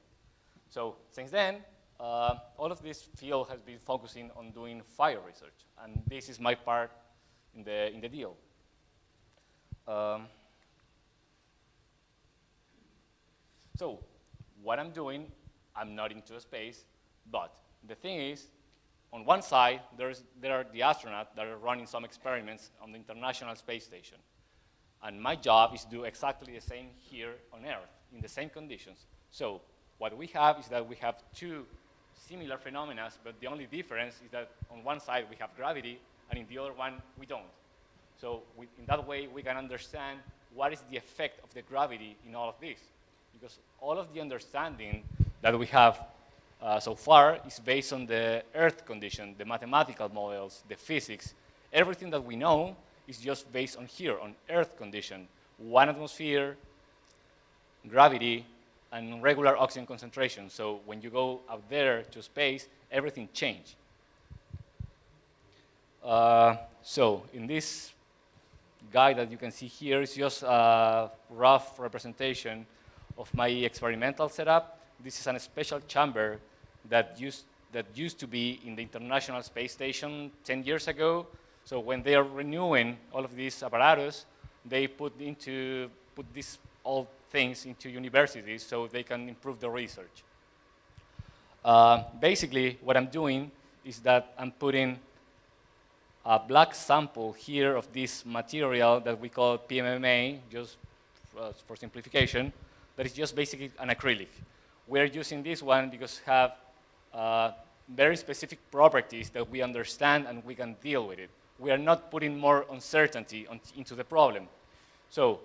So since then, all of this field has been focusing on doing fire research, and this is my part in the deal. So what I'm doing, I'm not into space, but the thing is, on one side, there are the astronauts that are running some experiments on the International Space Station. And my job is to do exactly the same here on Earth, in the same conditions. So what we have is that we have two similar phenomena, but the only difference is that on one side we have gravity, and in the other one we don't. So in that way, we can understand what is the effect of the gravity in all of this. Because all of the understanding that we have so far is based on the Earth condition, the mathematical models, the physics. Everything that we know is just based on here, on Earth condition. 1 atmosphere, gravity, and regular oxygen concentration. So when you go out there to space, everything changes. So in this guide that you can see here is just a rough representation of my experimental setup. This is a special chamber that used to be in the International Space Station 10 years ago. So when they are renewing all of these apparatus, they put these old things into universities so they can improve the research. Basically, what I'm doing is that I'm putting a black sample here of this material that we call PMMA, just for simplification, that is just basically an acrylic. We're using this one because we have very specific properties that we understand and we can deal with it. We are not putting more uncertainty into the problem. So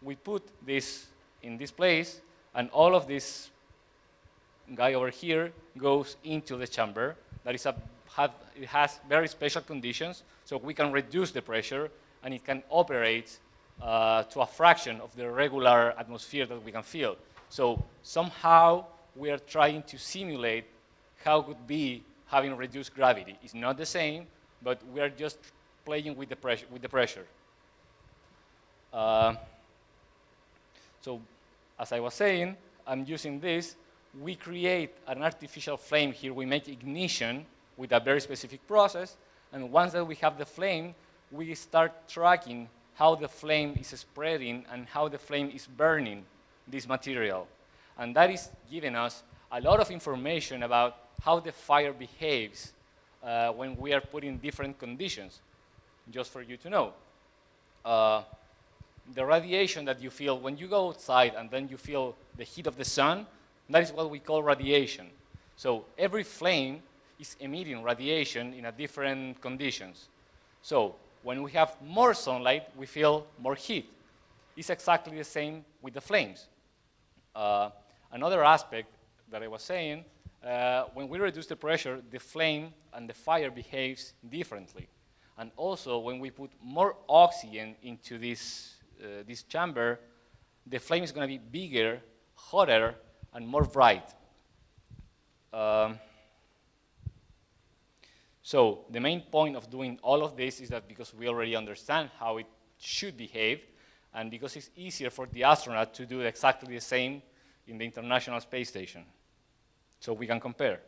we put this in this place, and all of this guy over here goes into the chamber. That is it has very special conditions, so we can reduce the pressure, and it can operate to a fraction of the regular atmosphere that we can feel. So somehow we are trying to simulate how it would be having reduced gravity. It's not the same, but we are just playing with the pressure. So as I was saying, I'm using this. We create an artificial flame here. We make ignition with a very specific process, and once that we have the flame, we start tracking how the flame is spreading and how the flame is burning this material. And that is giving us a lot of information about how the fire behaves when we are put in different conditions. Just for you to know. The radiation that you feel when you go outside and then you feel the heat of the sun, that is what we call radiation. So every flame is emitting radiation in a different conditions. So when we have more sunlight, we feel more heat. It's exactly the same with the flames. Another aspect that I was saying, when we reduce the pressure, the flame and the fire behaves differently. And also, when we put more oxygen into this chamber, the flame is going to be bigger, hotter, and more bright. So the main point of doing all of this is that because we already understand how it should behave, and because it's easier for the astronaut to do exactly the same in the International Space Station. So we can compare.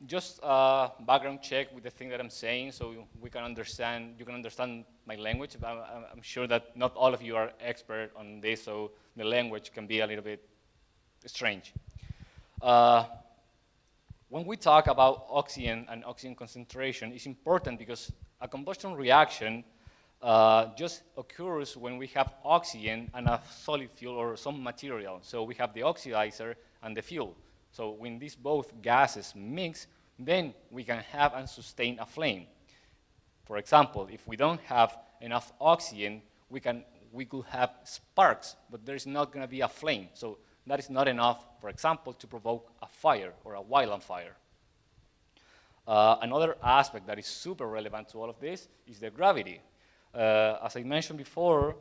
just a background check with the thing that I'm saying, so we can understand. You can understand my language. I'm sure that not all of you are expert on this, so the language can be a little bit strange. When we talk about oxygen and oxygen concentration, it's important because a combustion reaction just occurs when we have oxygen and a solid fuel or some material. So we have the oxidizer and the fuel. So when these both gases mix, then we can have and sustain a flame. For example, if we don't have enough oxygen, we could have sparks, but there's not going to be a flame. So that is not enough, for example, to provoke a fire or a wildland fire. Another aspect that is super relevant to all of this is the gravity. As I mentioned before,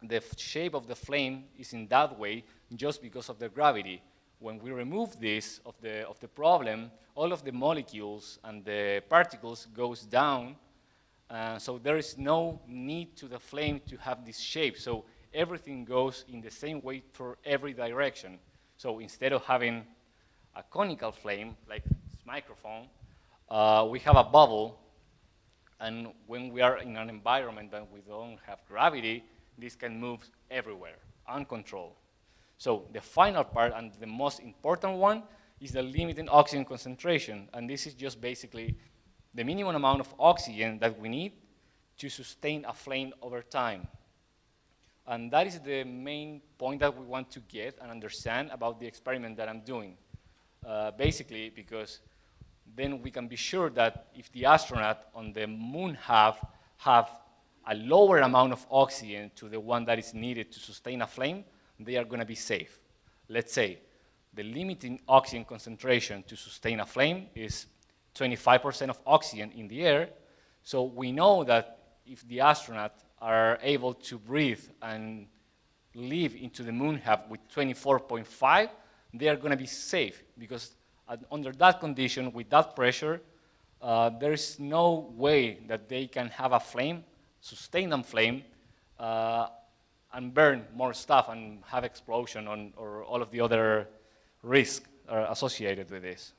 the shape of the flame is in that way just because of the gravity. When we remove this of the problem, all of the molecules and the particles goes down, so there is no need to the flame to have this shape. So everything goes in the same way for every direction. So instead of having a conical flame, like this microphone, we have a bubble, and when we are in an environment that we don't have gravity, this can move everywhere, uncontrolled. So the final part, and the most important one, is the limiting oxygen concentration. And this is just basically the minimum amount of oxygen that we need to sustain a flame over time. And that is the main point that we want to get and understand about the experiment that I'm doing. Basically, because then we can be sure that if the astronaut on the moon have a lower amount of oxygen to the one that is needed to sustain a flame, they are going to be safe. Let's say the limiting oxygen concentration to sustain a flame is 25% of oxygen in the air. So we know that if the astronauts are able to breathe and live into the moon hub with 24.5, they are going to be safe, because under that condition, with that pressure, there is no way that they can have a flame, sustain a flame, and burn more stuff and have explosion or all of the other risks associated with this.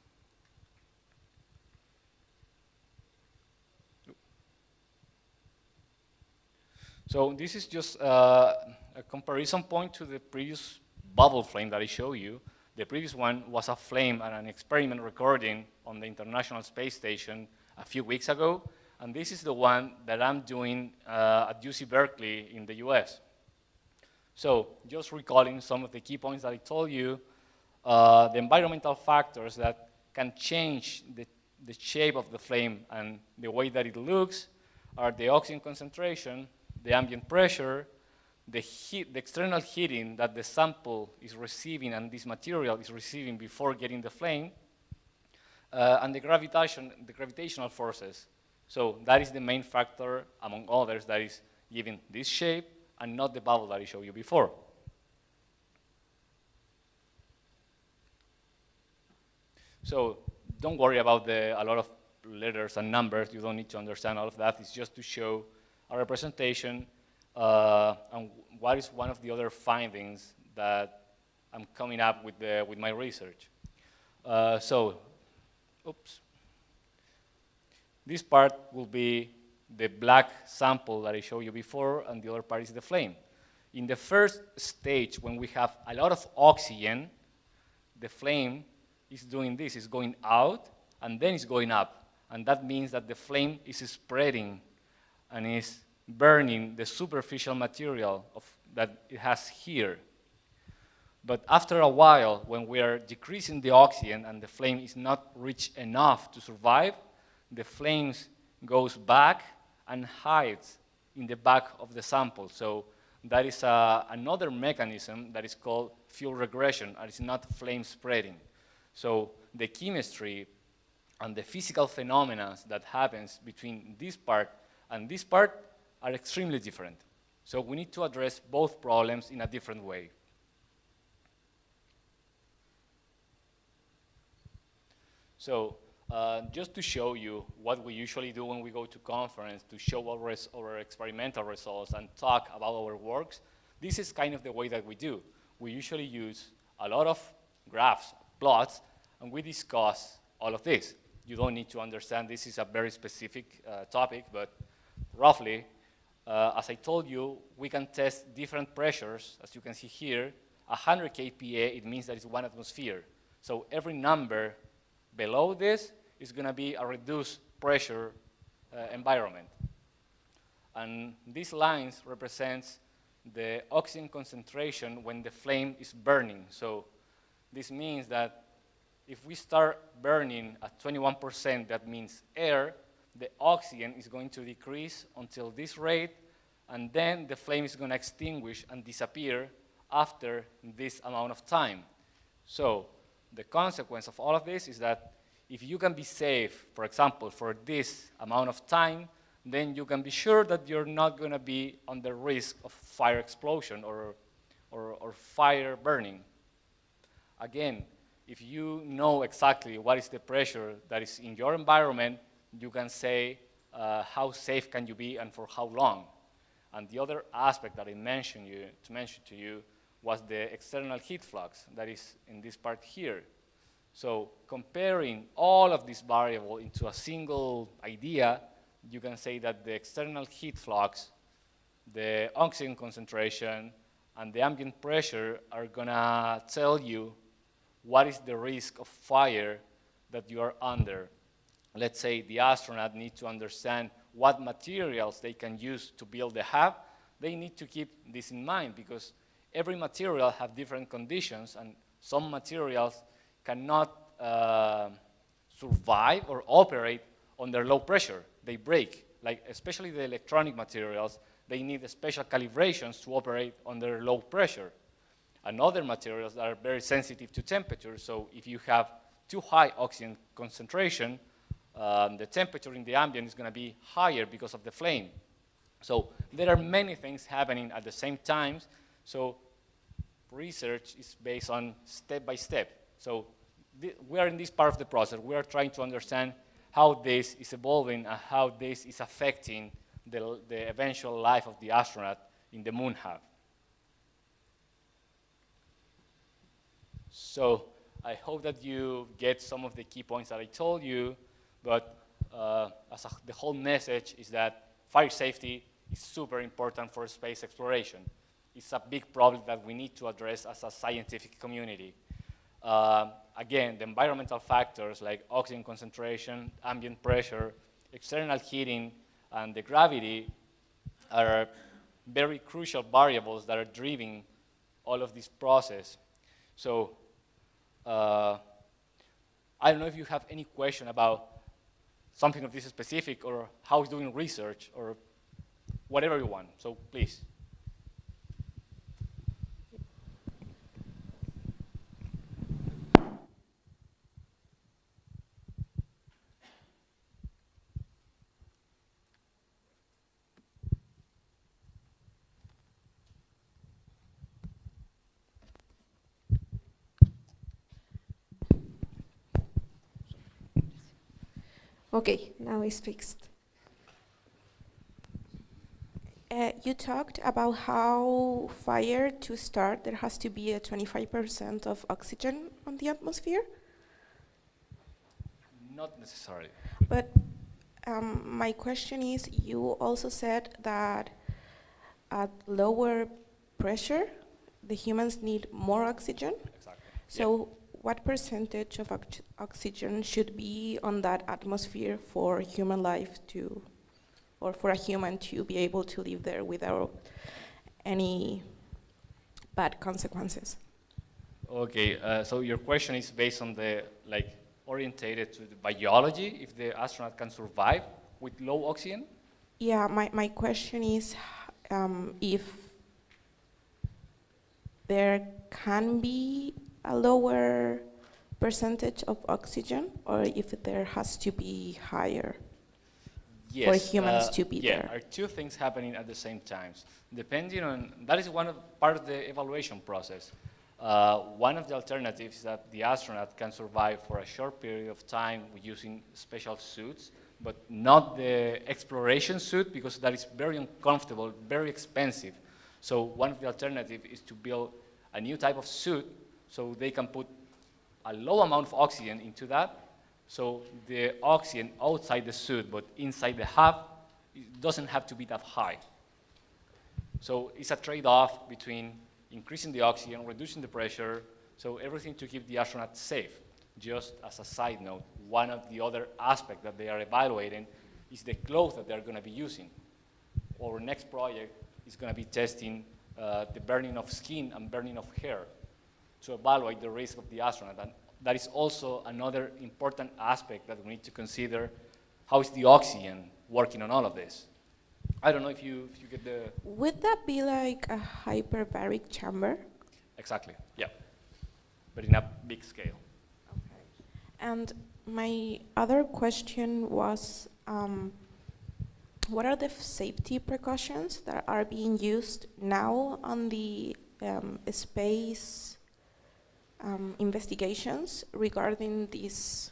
So this is just a comparison point to the previous bubble flame that I showed you. The previous one was a flame and an experiment recording on the International Space Station a few weeks ago, and this is the one that I'm doing at UC Berkeley in the US. So just recalling some of the key points that I told you, the environmental factors that can change the shape of the flame and the way that it looks are the oxygen concentration, the ambient pressure, the heat, the external heating that the sample is receiving and this material is receiving before getting the flame, and the gravitational forces. So that is the main factor, among others, that is giving this shape and not the bubble that I showed you before. So don't worry about a lot of letters and numbers. You don't need to understand all of that. It's just to show a representation and what is one of the other findings that I'm coming up with my research. This part will be the black sample that I showed you before, and the other part is the flame. In the first stage, when we have a lot of oxygen, the flame is doing this, it's going out, and then it's going up. And that means that the flame is spreading and is burning the superficial material that it has here. But after a while, when we are decreasing the oxygen and the flame is not rich enough to survive, the flames goes back and hides in the back of the sample. So that is another mechanism that is called fuel regression, and it's not flame spreading. So the chemistry and the physical phenomena that happens between this part and this part are extremely different. So we need to address both problems in a different way. So just to show you what we usually do when we go to conference, to show our experimental results and talk about our works, this is kind of the way that we do. We usually use a lot of graphs, plots, and we discuss all of this. You don't need to understand this is a very specific topic, but roughly, as I told you, we can test different pressures. As you can see here, 100 kPa, it means that it's 1 atmosphere. So every number below this is going to be a reduced pressure environment. And these lines represent the oxygen concentration when the flame is burning. So this means that if we start burning at 21%, that means air, the oxygen is going to decrease until this rate, and then the flame is going to extinguish and disappear after this amount of time. So the consequence of all of this is that if you can be safe, for example, for this amount of time, then you can be sure that you're not going to be on the risk of fire explosion or fire burning. Again, if you know exactly what is the pressure that is in your environment, you can say how safe can you be and for how long. And the other aspect that I mentioned to you was the external heat flux that is in this part here. So comparing all of these variables into a single idea, you can say that the external heat flux, the oxygen concentration, and the ambient pressure are gonna tell you what is the risk of fire that you are under. Let's say the astronaut need to understand what materials they can use to build the hub. They need to keep this in mind because every material have different conditions, and some materials cannot survive or operate under low pressure. They break, like especially the electronic materials, they need special calibrations to operate under low pressure. And other materials that are very sensitive to temperature, so if you have too high oxygen concentration, the temperature in the ambient is going to be higher because of the flame. So there are many things happening at the same time, so research is based on step by step. So we are in this part of the process. We are trying to understand how this is evolving and how this is affecting the eventual life of the astronaut in the moon hub. So I hope that you get some of the key points that I told you, but the whole message is that fire safety is super important for space exploration. It's a big problem that we need to address as a scientific community. Again, the environmental factors like oxygen concentration, ambient pressure, external heating, and the gravity are very crucial variables that are driving all of this process. So I don't know if you have any question about something of this specific or how it's doing research or whatever you want, so please. Okay, now it's fixed. You talked about how fire to start, there has to be a 25% of oxygen on the atmosphere? Not necessarily. But my question is, you also said that at lower pressure, the humans need more oxygen? Exactly. So what percentage of oxygen should be on that atmosphere for human life to, or for a human to be able to live there without any bad consequences? Okay, so your question is based on the, orientated to the biology, if the astronaut can survive with low oxygen? Yeah, my question is if there can be a lower percentage of oxygen, or if there has to be higher for humans to be there. Yeah, are two things happening at the same time. Depending on, that is part of the evaluation process. One of the alternatives is that the astronaut can survive for a short period of time using special suits, but not the exploration suit because that is very uncomfortable, very expensive. So one of the alternatives is to build a new type of suit so they can put a low amount of oxygen into that, So the oxygen outside the suit, but inside the hub, it doesn't have to be that high. So it's a trade-off between increasing the oxygen, reducing the pressure, so everything to keep the astronaut safe. Just as a side note, one of the other aspects that they are evaluating is the clothes that they're going to be using. Our next project is going to be testing the burning of skin and burning of hair to evaluate the risk of the astronaut. And that is also another important aspect that we need to consider. How is the oxygen working on all of this? I don't know if you get the... Would that be like a hyperbaric chamber? Exactly, yeah. But in a big scale. Okay. And my other question was, what are the safety precautions that are being used now on the space investigations regarding these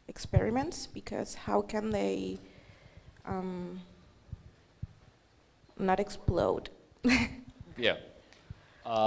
experiments? Because how can they not explode Yeah.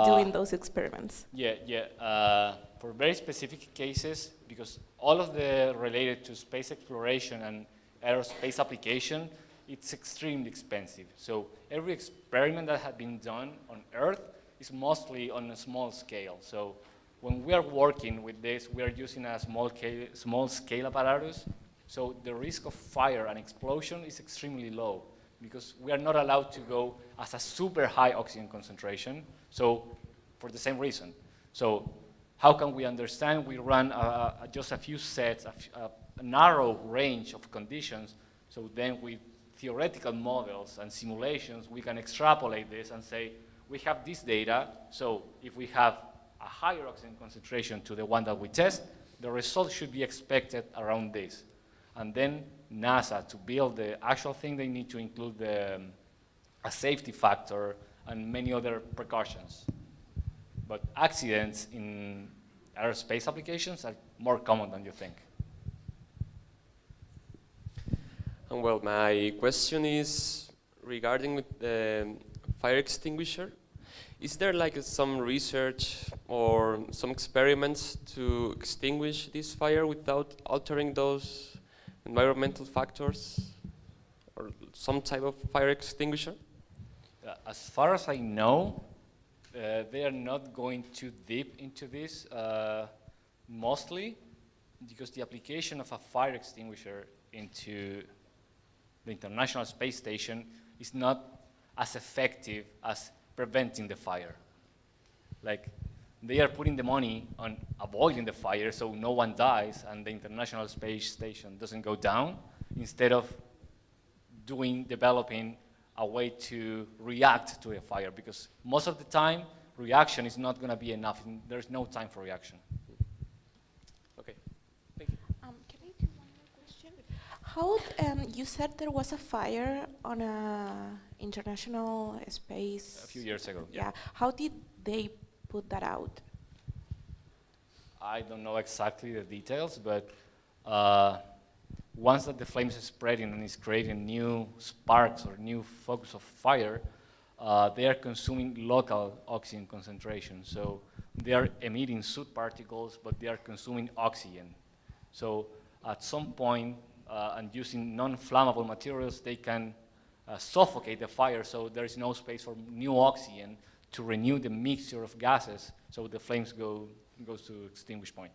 doing those experiments? Yeah. For very specific cases, because all of the related to space exploration and aerospace application, it's extremely expensive. So every experiment that has been done on Earth is mostly on a small scale. So when we are working with this, we are using a small scale apparatus. So the risk of fire and explosion is extremely low because we are not allowed to go as a super high oxygen concentration. So for the same reason. So how can we understand? We run just a few sets, a narrow range of conditions. So then with theoretical models and simulations, we can extrapolate this and say, we have this data, so if we have a higher oxygen concentration to the one that we test, the results should be expected around this. And then NASA, to build the actual thing, they need to include a safety factor and many other precautions. But accidents in aerospace applications are more common than you think. Well, my question is regarding with the fire extinguisher. Is there like some research or some experiments to extinguish this fire without altering those environmental factors, or some type of fire extinguisher? As far as I know, they are not going too deep into this, mostly because the application of a fire extinguisher into the International Space Station is not as effective as preventing the fire. Like, they are putting the money on avoiding the fire so no one dies and the International Space Station doesn't go down, instead of developing a way to react to a fire, because most of the time, reaction is not going to be enough. There's no time for reaction. Okay, thank you. Can I do one more question? How, you said there was a fire on a international space... A few years ago, yeah. How did they put that out? I don't know exactly the details, but once that the flames is spreading and is creating new sparks or new focus of fire, they are consuming local oxygen concentration. So they are emitting soot particles, but they are consuming oxygen. So at some point, and using non-flammable materials, they can suffocate the fire, so there is no space for new oxygen to renew the mixture of gases, so the flames goes to extinguish point.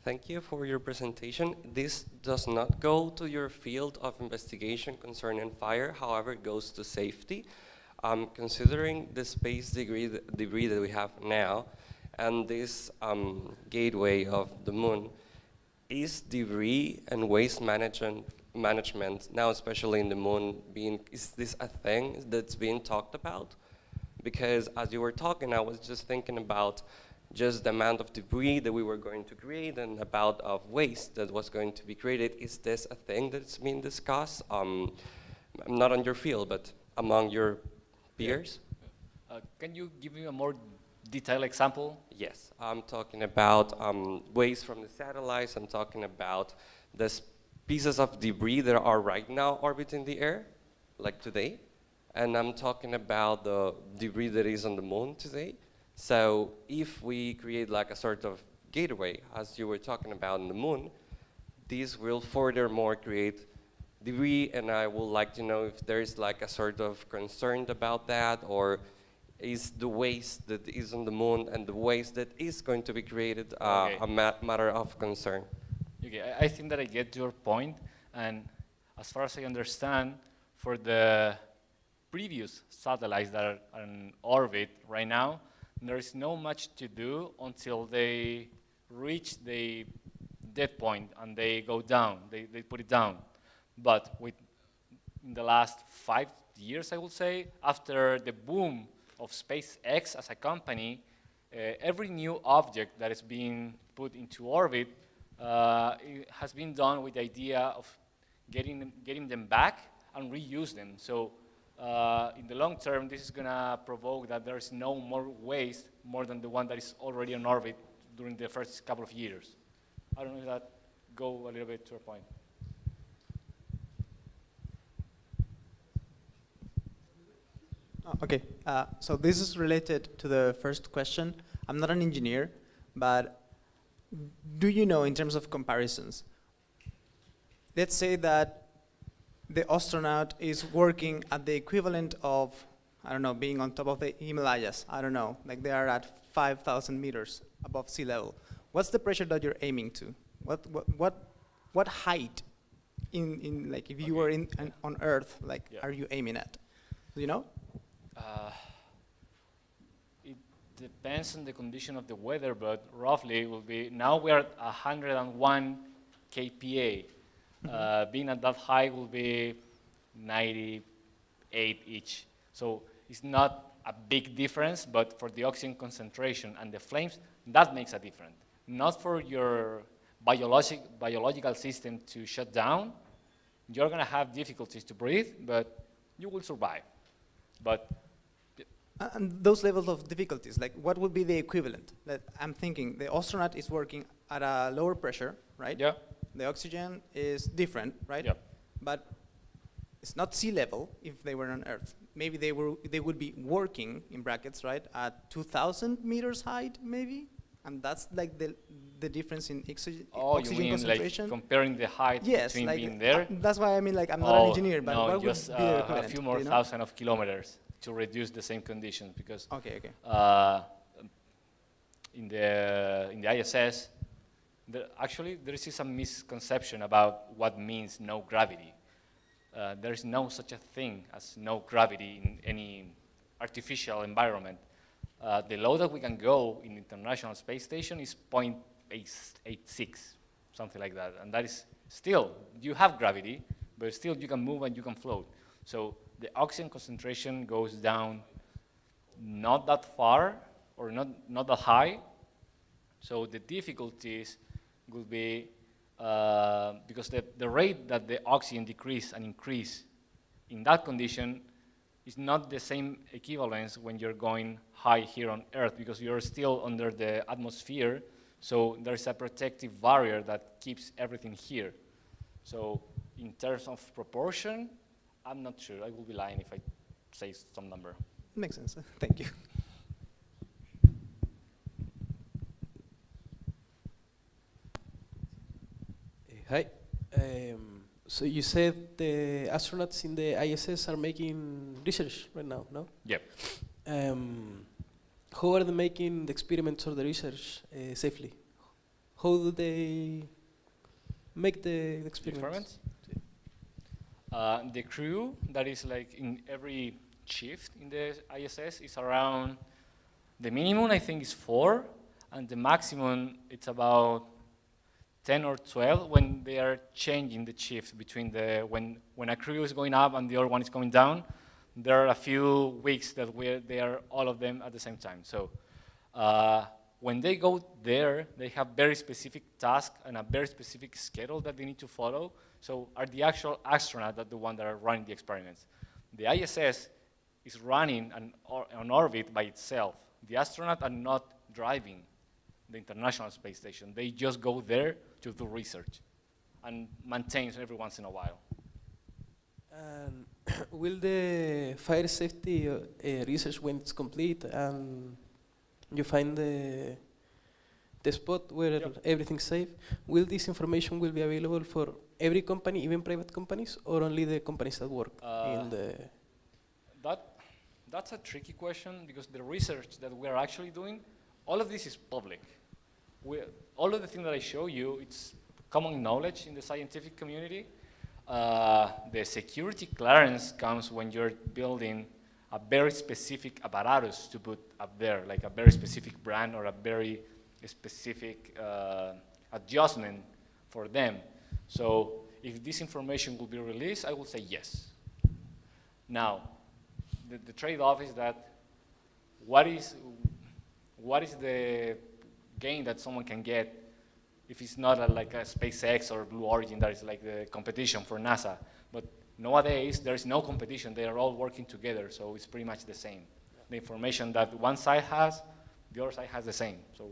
Thank you for your presentation. This does not go to your field of investigation concerning fire, however, it goes to safety. Considering the space debris that we have now, and this gateway of the moon, is debris and waste management now, especially in the moon, is this a thing that's being talked about? Because as you were talking, I was just thinking about just the amount of debris that we were going to create and about of waste that was going to be created. Is this a thing that's being discussed? Not on your field, but among your peers? Can you give me a more detailed example? Yes, I'm talking about waste from the satellites. I'm talking about the pieces of debris that are right now orbiting the air, like today. And I'm talking about the debris that is on the moon today. So if we create like a sort of gateway, as you were talking about on the moon, this will furthermore create debris, and I would like to know if there is like a sort of concern about that, or is the waste that is on the moon and the waste that is going to be created a matter of concern? Okay, I think that I get your point, and as far as I understand, for the previous satellites that are in orbit right now, there is no much to do until they reach the dead point and they go down, they put it down. But in the last 5 years, I would say, after the boom of SpaceX as a company, every new object that is being put into orbit it has been done with the idea of getting them back and reuse them. So in the long term, this is going to provoke that there is no more waste more than the one that is already on orbit during the first couple of years. I don't know if that go a little bit to your point. Okay, so this is related to the first question. I'm not an engineer, but do you know, in terms of comparisons, let's say that the astronaut is working at the equivalent of, I don't know, being on top of the Himalayas. I don't know, like they are at 5,000 meters above sea level. What's the pressure that you're aiming to? What height in like if you were on Earth, like are you aiming at? Do you know? It depends on the condition of the weather, but roughly it will be, now we are at 101 kPa. Being at that high will be 98 each. So it's not a big difference, but for the oxygen concentration and the flames, that makes a difference. Not for your biological system to shut down. You're going to have difficulties to breathe, but you will survive. But and those levels of difficulties, like what would be the equivalent? That I'm thinking the astronaut is working at a lower pressure, right? Yeah. The oxygen is different, right? Yeah. But it's not sea level if they were on Earth. Maybe they would be working, in brackets, right, at 2,000 meters height, maybe? And that's like the difference in oxygen concentration? Like comparing the height between like being there? That's why I mean, like, I'm not an engineer, but no, what just would be the equivalent? a few more thousand of kilometers to reduce the same conditions, because in the ISS, actually there is some misconception about what means no gravity. There is no such a thing as no gravity in any artificial environment. The low that we can go in the International Space Station is 0.86, something like that. And that is still, you have gravity, but still you can move and you can float. So the oxygen concentration goes down not that far or not that high. So the difficulties will be because the rate that the oxygen decrease and increase in that condition is not the same equivalence when you're going high here on Earth, because you're still under the atmosphere, so there's a protective barrier that keeps everything here. So in terms of proportion, I'm not sure. I will be lying if I say some number. Makes sense. Thank you. Hi. So you said the astronauts in the ISS are making research right now, no? Yep. How are they making the experiments or the research safely? How do they make the experiments? The crew that is like in every shift in the ISS is around, the minimum I think is 4, and the maximum it's about 10 or 12 when they are changing the shift between when a crew is going up and the other one is coming down. There are a few weeks that they are all of them at the same time. So when they go there, they have very specific tasks and a very specific schedule that they need to follow. So are the actual astronauts that the one that are running the experiments. The ISS is running on orbit by itself. The astronauts are not driving the International Space Station. They just go there to do research and maintain every once in a while. And will the fire safety research, when it's complete, you find the spot where everything's safe. Will this information will be available for every company, even private companies, or only the companies that work in the? That's a tricky question, because the research that we are actually doing, all of this is public. All of the things that I show you, it's common knowledge in the scientific community. The security clearance comes when you're building a very specific apparatus to put up there, like a very specific brand or a very specific adjustment for them. So if this information will be released, I will say yes. Now, the trade-off is that what is the gain that someone can get if it's not like a SpaceX or Blue Origin that is like the competition for NASA? But nowadays, there is no competition. They are all working together, so it's pretty much the same. The information that one side has, the other side has the same. So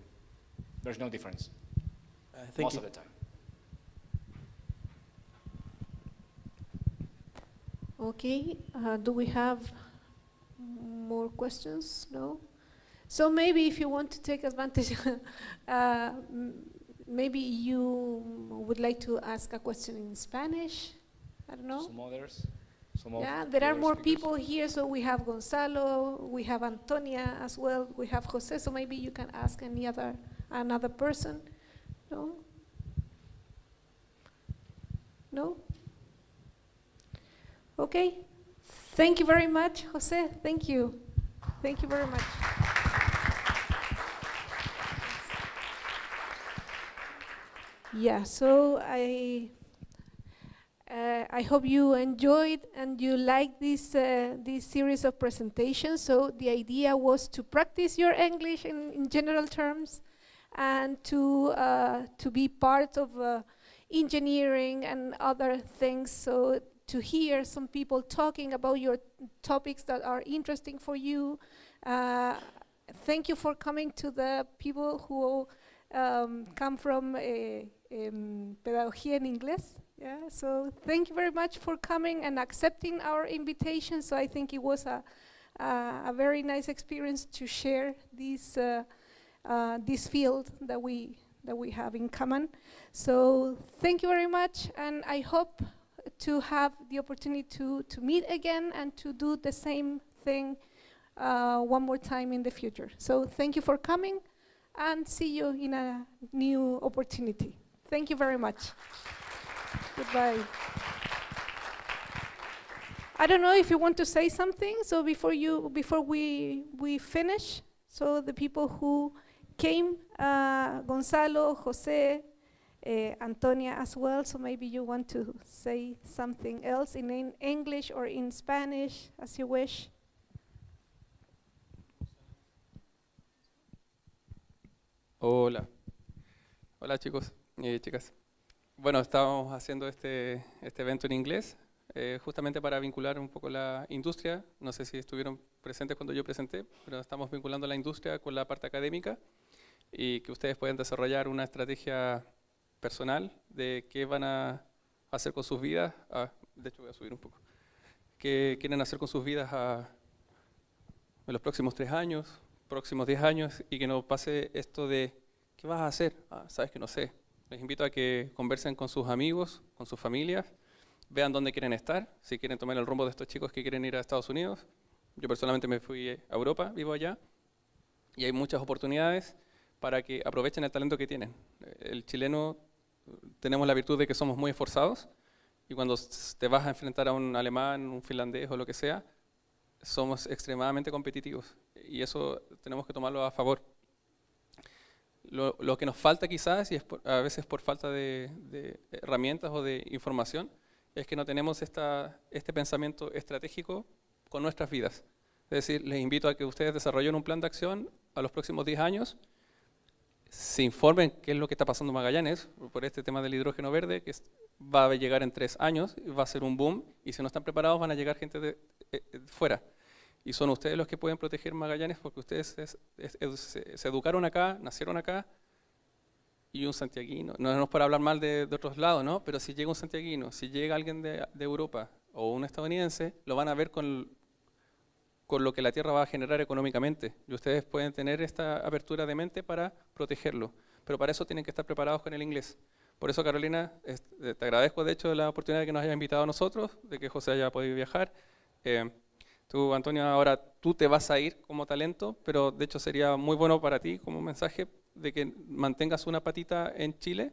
there's no difference most of the time. Okay, do we have more questions? No? So maybe if you want to take advantage, maybe you would like to ask a question in Spanish? I don't know. Some others. Yeah, there are more people here, so we have Gonzalo, we have Antonia as well, we have Jose, so maybe you can ask another person. No? No? Okay. Thank you very much, Jose. Thank you. Thank you very much. Yeah, so I hope you enjoyed and you liked this series of presentations. So the idea was to practice your English in general terms, and to be part of engineering and other things. So to hear some people talking about your topics that are interesting for you. Thank you for coming to the people who come from Pedagogía en Inglés. Yeah, so thank you very much for coming and accepting our invitation. So I think it was a very nice experience to share this field that we have in common. So thank you very much, and I hope to have the opportunity to meet again and to do the same thing one more time in the future. So thank you for coming, and see you in a new opportunity. Thank you very much. Goodbye. I don't know if you want to say something, so before we finish, so the people who came, Gonzalo, Jose, Antonia as well, so maybe you want to say something else in English or in Spanish, as you wish. Hola. Hola chicos y chicas. Bueno, estábamos haciendo este evento en inglés, justamente para vincular un poco la industria. No sé si estuvieron presentes cuando yo presenté, pero estamos vinculando la industria con la parte académica y que ustedes pueden desarrollar una estrategia personal de qué van a hacer con sus vidas. De hecho, voy a subir un poco. ¿Qué quieren hacer con sus vidas en los próximos 3 años, próximos 10 años? Y que no pase esto de ¿qué vas a hacer? Sabes que no sé. Les invito a que conversen con sus amigos, con sus familias, vean dónde quieren estar, si quieren tomar el rumbo de estos chicos que quieren ir a Estados Unidos. Yo personalmente me fui a Europa, vivo allá, y hay muchas oportunidades para que aprovechen el talento que tienen. El chileno tenemos la virtud de que somos muy esforzados, y cuando te vas a enfrentar a un alemán, un finlandés o lo que sea, somos extremadamente competitivos, y eso tenemos que tomarlo a favor. Lo que nos falta quizás, y es a veces por falta de herramientas o de información, es que no tenemos este pensamiento estratégico con nuestras vidas. Es decir, les invito a que ustedes desarrollen un plan de acción a los próximos 10 años, se informen qué es lo que está pasando en Magallanes por este tema del hidrógeno verde, que va a llegar en 3 años, va a ser un boom, y si no están preparados van a llegar gente de fuera. Y son ustedes los que pueden proteger Magallanes, porque ustedes se educaron acá, nacieron acá, y un santiaguino, no es por hablar mal de otros lados, ¿no? Pero si llega un santiaguino, si llega alguien de Europa o un estadounidense, lo van a ver con con lo que la tierra va a generar económicamente. Y ustedes pueden tener esta apertura de mente para protegerlo. Pero para eso tienen que estar preparados con el inglés. Por eso, Carolina, te agradezco de hecho la oportunidad de que nos hayas invitado a nosotros, de que José haya podido viajar. Tú, Antonio, ahora tú te vas a ir como talento, pero de hecho sería muy bueno para ti como mensaje de que mantengas una patita en Chile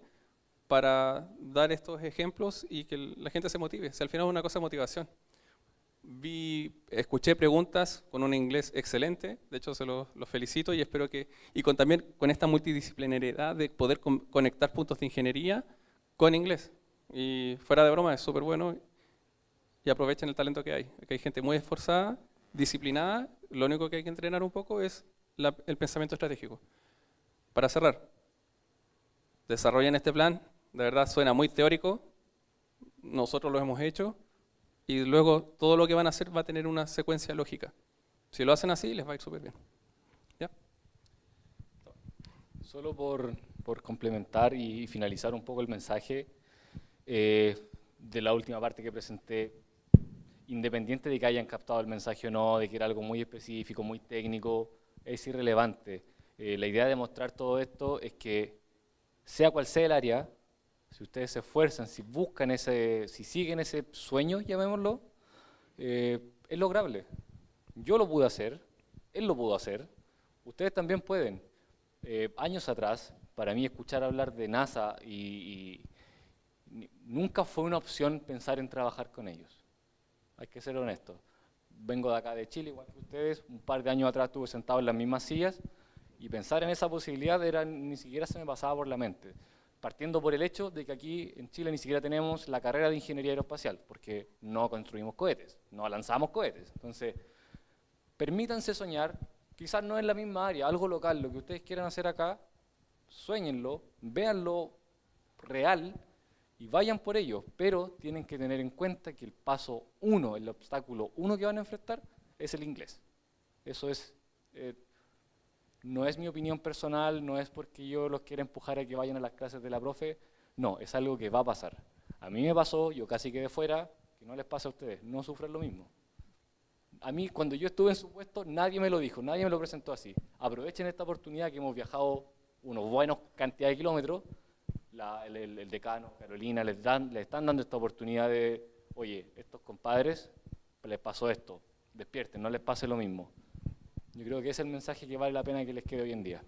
para dar estos ejemplos y que la gente se motive. Si al final es una cosa de motivación. Escuché preguntas con un inglés excelente, de hecho se los felicito y espero que, y también con esta multidisciplinariedad de poder conectar puntos de ingeniería con inglés. Y fuera de broma es súper bueno y aprovechen el talento que hay. Aquí hay gente muy esforzada, disciplinada, lo único que hay que entrenar un poco es el pensamiento estratégico. Para cerrar, desarrollen este plan, de verdad suena muy teórico, nosotros lo hemos hecho, y luego todo lo que van a hacer va a tener una secuencia lógica. Si lo hacen así, les va a ir súper bien. ¿Ya? Solo por complementar y finalizar un poco el mensaje de la última parte que presenté, independiente de que hayan captado el mensaje o no, de que era algo muy específico, muy técnico, es irrelevante. La idea de mostrar todo esto es que, sea cual sea el área, si ustedes se esfuerzan, si buscan si siguen ese sueño, llamémoslo, es lograble. Yo lo pude hacer, él lo pudo hacer, ustedes también pueden. Años atrás, para mí escuchar hablar de NASA nunca fue una opción pensar en trabajar con ellos. Hay que ser honestos. Vengo de acá de Chile, igual que ustedes, un par de años atrás estuve sentado en las mismas sillas y pensar en esa posibilidad ni siquiera se me pasaba por la mente. Partiendo por el hecho de que aquí en Chile ni siquiera tenemos la carrera de ingeniería aeroespacial, porque no construimos cohetes, no lanzamos cohetes. Entonces, permítanse soñar, quizás no en la misma área, algo local, lo que ustedes quieran hacer acá, suéñenlo, véanlo real y vayan por ello, pero tienen que tener en cuenta que el paso 1, el obstáculo 1 que van a enfrentar es el inglés. Eso es... no es mi opinión personal, no es porque yo los quiera empujar a que vayan a las clases de la profe, no, es algo que va a pasar. A mí me pasó, yo casi quedé fuera, que no les pase a ustedes, no sufran lo mismo. A mí, cuando yo estuve en su puesto, nadie me lo dijo, nadie me lo presentó así. Aprovechen esta oportunidad que hemos viajado unos buenos cantidad de kilómetros, el decano, Carolina, les están dando esta oportunidad de, oye, estos compadres, les pasó esto, despierten, no les pase lo mismo. Yo creo que ese es el mensaje que vale la pena que les quede hoy en día.